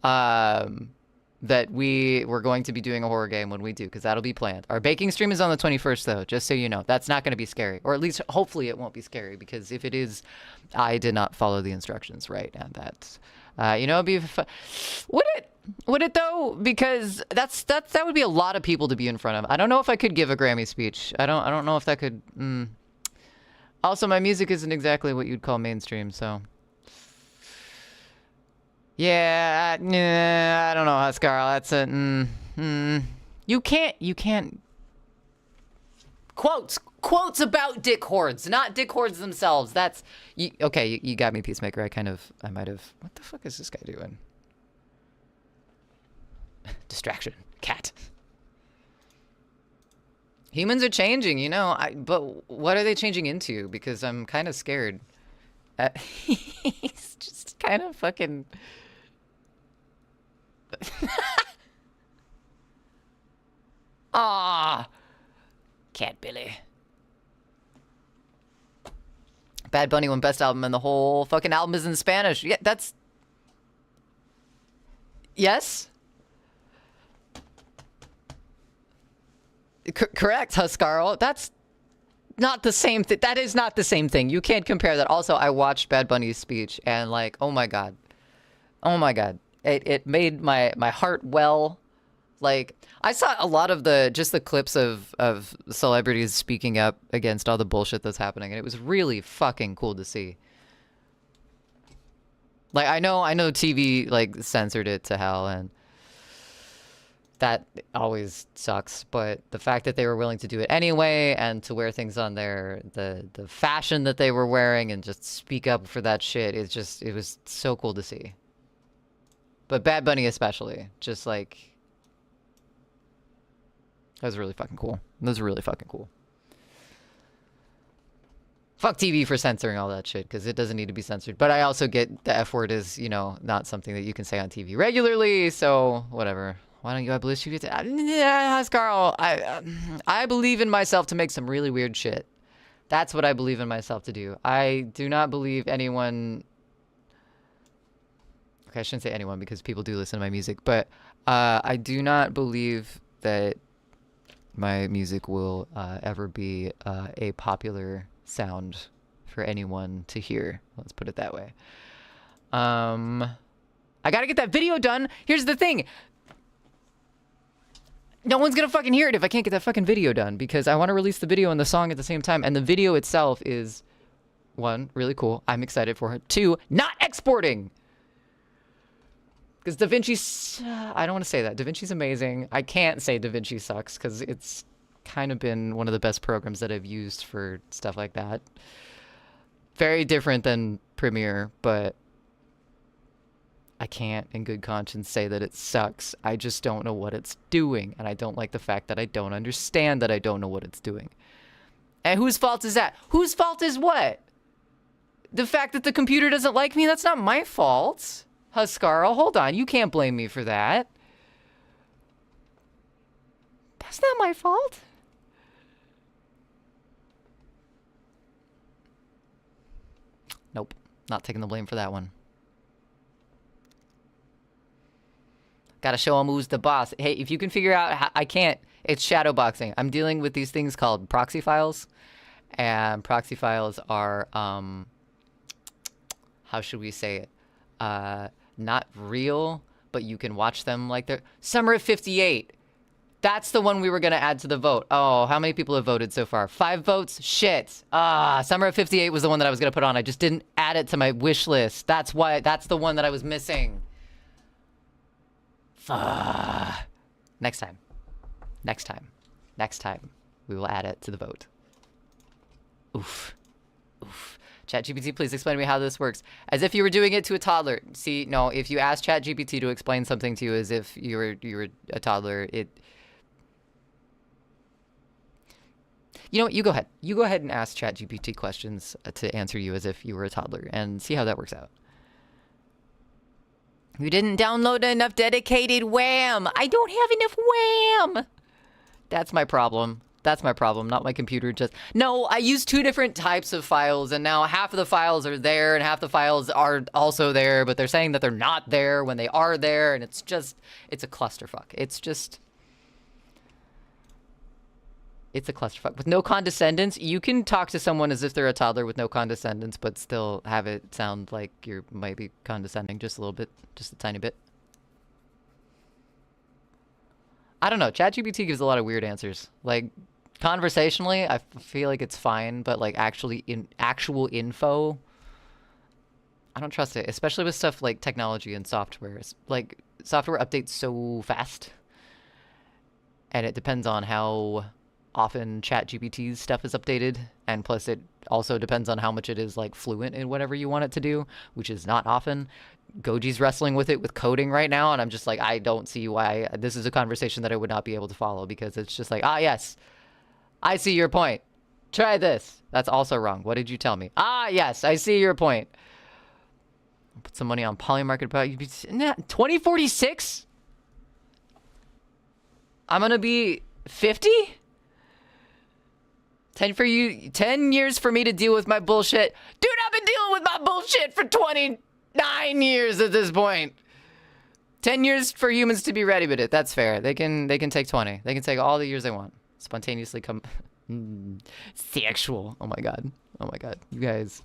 that we're going to be doing a horror game when we do, because that'll be planned. Our baking stream is on the 21st, though, just so you know. That's not going to be scary. Or at least, hopefully, it won't be scary, because if it is, I did not follow the instructions right, and that, you know, it'd be would it, though? Because that would be a lot of people to be in front of. I don't know if I could give a Grammy speech. I don't know if that could, Also, my music isn't exactly what you'd call mainstream, so... Yeah, I don't know, Huskarl. That's a... You can't... Quotes about dick hordes, not dick hordes themselves. That's... Okay, you got me, Peacemaker. I might have... What the fuck is this guy doing? Distraction. Cat. Humans are changing, you know, but what are they changing into? Because I'm kind of scared. He's just kind of fucking... Ah, Cat Billy. Bad Bunny won best album and the whole fucking album is in Spanish. Yeah, that's... Yes? Correct, Huscarl. That's not the same thing. That is not the same thing. You can't compare that. Also, I watched Bad Bunny's speech and like, oh my God. Oh my God. It made my heart well. Like, I saw a lot of just the clips of celebrities speaking up against all the bullshit that's happening, and it was really fucking cool to see. Like, I know TV like censored it to hell, and that always sucks, but the fact that they were willing to do it anyway and to wear things on the fashion that they were wearing and just speak up for that shit, it was so cool to see. But Bad Bunny especially, just like, that was really fucking cool. That was really fucking cool. Fuck TV for censoring all that shit, because it doesn't need to be censored. But I also get the F word is, you know, not something that you can say on TV regularly, so whatever. Why don't you abolish TV? Yeah, Carl, I believe in myself to make some really weird shit. That's what I believe in myself to do. I do not believe anyone... Okay, I shouldn't say anyone because people do listen to my music, but I do not believe that my music will ever be a popular sound for anyone to hear. Let's put it that way. I gotta get that video done. Here's the thing. No one's gonna fucking hear it if I can't get that fucking video done, because I want to release the video and the song at the same time, and the video itself is, 1, really cool. I'm excited for it. 2, not exporting. Because DaVinci, I don't want to say that. DaVinci's amazing. I can't say DaVinci sucks because it's kind of been one of the best programs that I've used for stuff like that. Very different than Premiere, but I can't in good conscience say that it sucks. I just don't know what it's doing, and I don't like the fact that I don't understand that I don't know what it's doing. And whose fault is that? Whose fault is what? The fact that the computer doesn't like me? That's not my fault. Huscarl, hold on. You can't blame me for that. That's not my fault. Nope. Not taking the blame for that one. Gotta show him who's the boss. Hey, if you can figure out how... I can't. It's shadowboxing. I'm dealing with these things called proxy files. And proxy files are... how should we say it? Not real, but you can watch them like they're... Summer of 58. That's the one we were going to add to the vote. Oh, how many people have voted so far? 5 votes? Shit. Summer of 58 was the one that I was going to put on. I just didn't add it to my wish list. That's why. That's the one that I was missing. Next time. Next time. Next time. We will add it to the vote. Oof. Oof. ChatGPT, please explain to me how this works. As if you were doing it to a toddler. See, no, if you ask ChatGPT to explain something to you as if you were a toddler, it... You know what? You go ahead. You go ahead and ask ChatGPT questions to answer you as if you were a toddler and see how that works out. You didn't download enough dedicated WAM. I don't have enough WAM. That's my problem. That's my problem, not my computer. Just no, I use 2 different types of files, and now half of the files are there and half the files are also there, but they're saying that they're not there when they are there, and it's a clusterfuck. It's a clusterfuck. With no condescendence, you can talk to someone as if they're a toddler with no condescendence, but still have it sound like you might be condescending just a little bit, just a tiny bit. I don't know. ChatGPT gives a lot of weird answers. Like, conversationally, I feel like it's fine, but like actually in actual info, I don't trust it, especially with stuff like technology and software. Like, software updates so fast, and it depends on how often ChatGPT's stuff is updated, and plus it also depends on how much it is like fluent in whatever you want it to do, which is not often. Goji's wrestling with it with coding right now, and I'm just like, I don't see why this is a conversation that I would not be able to follow, because it's just like, yes, I see your point. Try this. That's also wrong. What did you tell me? Yes, I see your point. Put some money on Polymarket about 2046? I'm gonna be 50? 10 years for me to deal with my bullshit. Dude, I've been dealing with my bullshit for 29 years at this point. 10 years for humans to be ready with it. That's fair. They can take 20. They can take all the years they want. Spontaneously come sexual. Oh my god. Oh my god. You guys.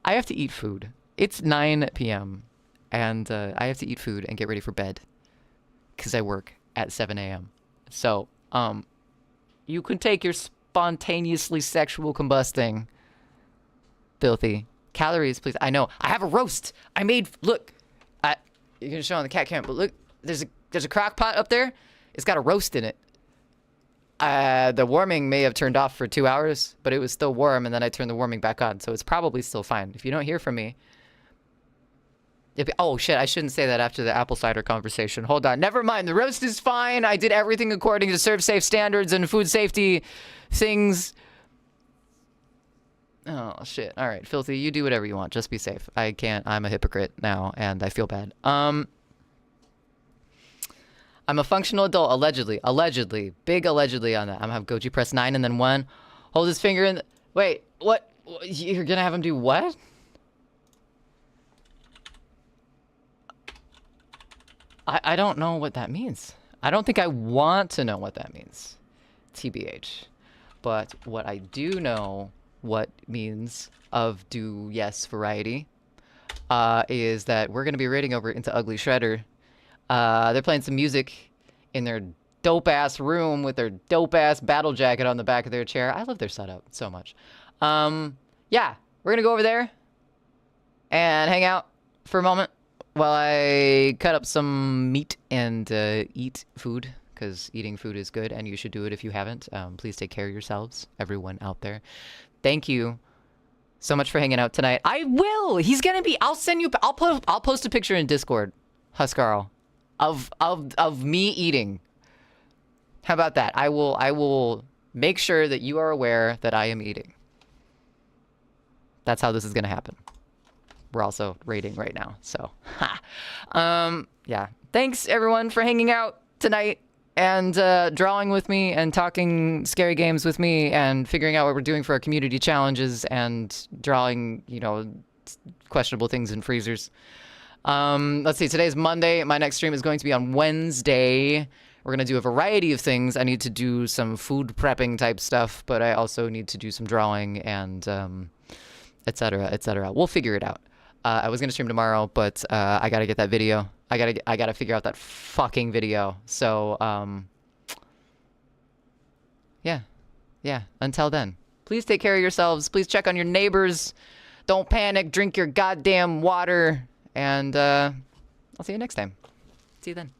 I have to eat food. It's 9 p.m. and I have to eat food and get ready for bed cuz I work at 7 a.m. So, you can take your spontaneously sexual combusting. Filthy. Calories, please. I know. I have a roast. I made, look. You're going to show on the cat cam, but look, there's a crock pot up there. It's got a roast in it. The warming may have turned off for 2 hours, but it was still warm, and then I turned the warming back on, so it's probably still fine. If you don't hear from me... oh, shit, I shouldn't say that after the apple cider conversation. Hold on. Never mind. The roast is fine. I did everything according to serve safe standards and food safety things. Oh, shit. All right, Filthy, you do whatever you want. Just be safe. I can't. I'm a hypocrite now, and I feel bad. I'm a functional adult, allegedly. Allegedly. Big allegedly on that. I'm going to have Goji press 9 and then 1. Hold his finger in... Wait, what? You're going to have him do what? I don't know what that means. I don't think I want to know what that means. TBH. But what I do know... what means of do yes variety is that we're going to be raiding over into Ugly Shredder. They're playing some music in their dope-ass room with their dope-ass battle jacket on the back of their chair. I love their setup so much. Yeah, we're going to go over there and hang out for a moment while I cut up some meat and eat food, because eating food is good, and you should do it if you haven't. Please take care of yourselves, everyone out there. Thank you so much for hanging out tonight. I will. He's gonna be. I'll send you. I'll post a picture in Discord, Huskarl, of me eating. How about that? I will make sure that you are aware that I am eating. That's how this is gonna happen. We're also raiding right now, so yeah. Thanks everyone for hanging out tonight. And drawing with me and talking scary games with me and figuring out what we're doing for our community challenges and drawing, you know, questionable things in freezers. Let's see, today's Monday. My next stream is going to be on Wednesday. We're going to do a variety of things. I need to do some food prepping type stuff, but I also need to do some drawing and et cetera, et cetera. We'll figure it out. I was going to stream tomorrow, but I got to get that video. I gotta figure out that fucking video. So, yeah. Until then, please take care of yourselves. Please check on your neighbors. Don't panic. Drink your goddamn water. And I'll see you next time. See you then.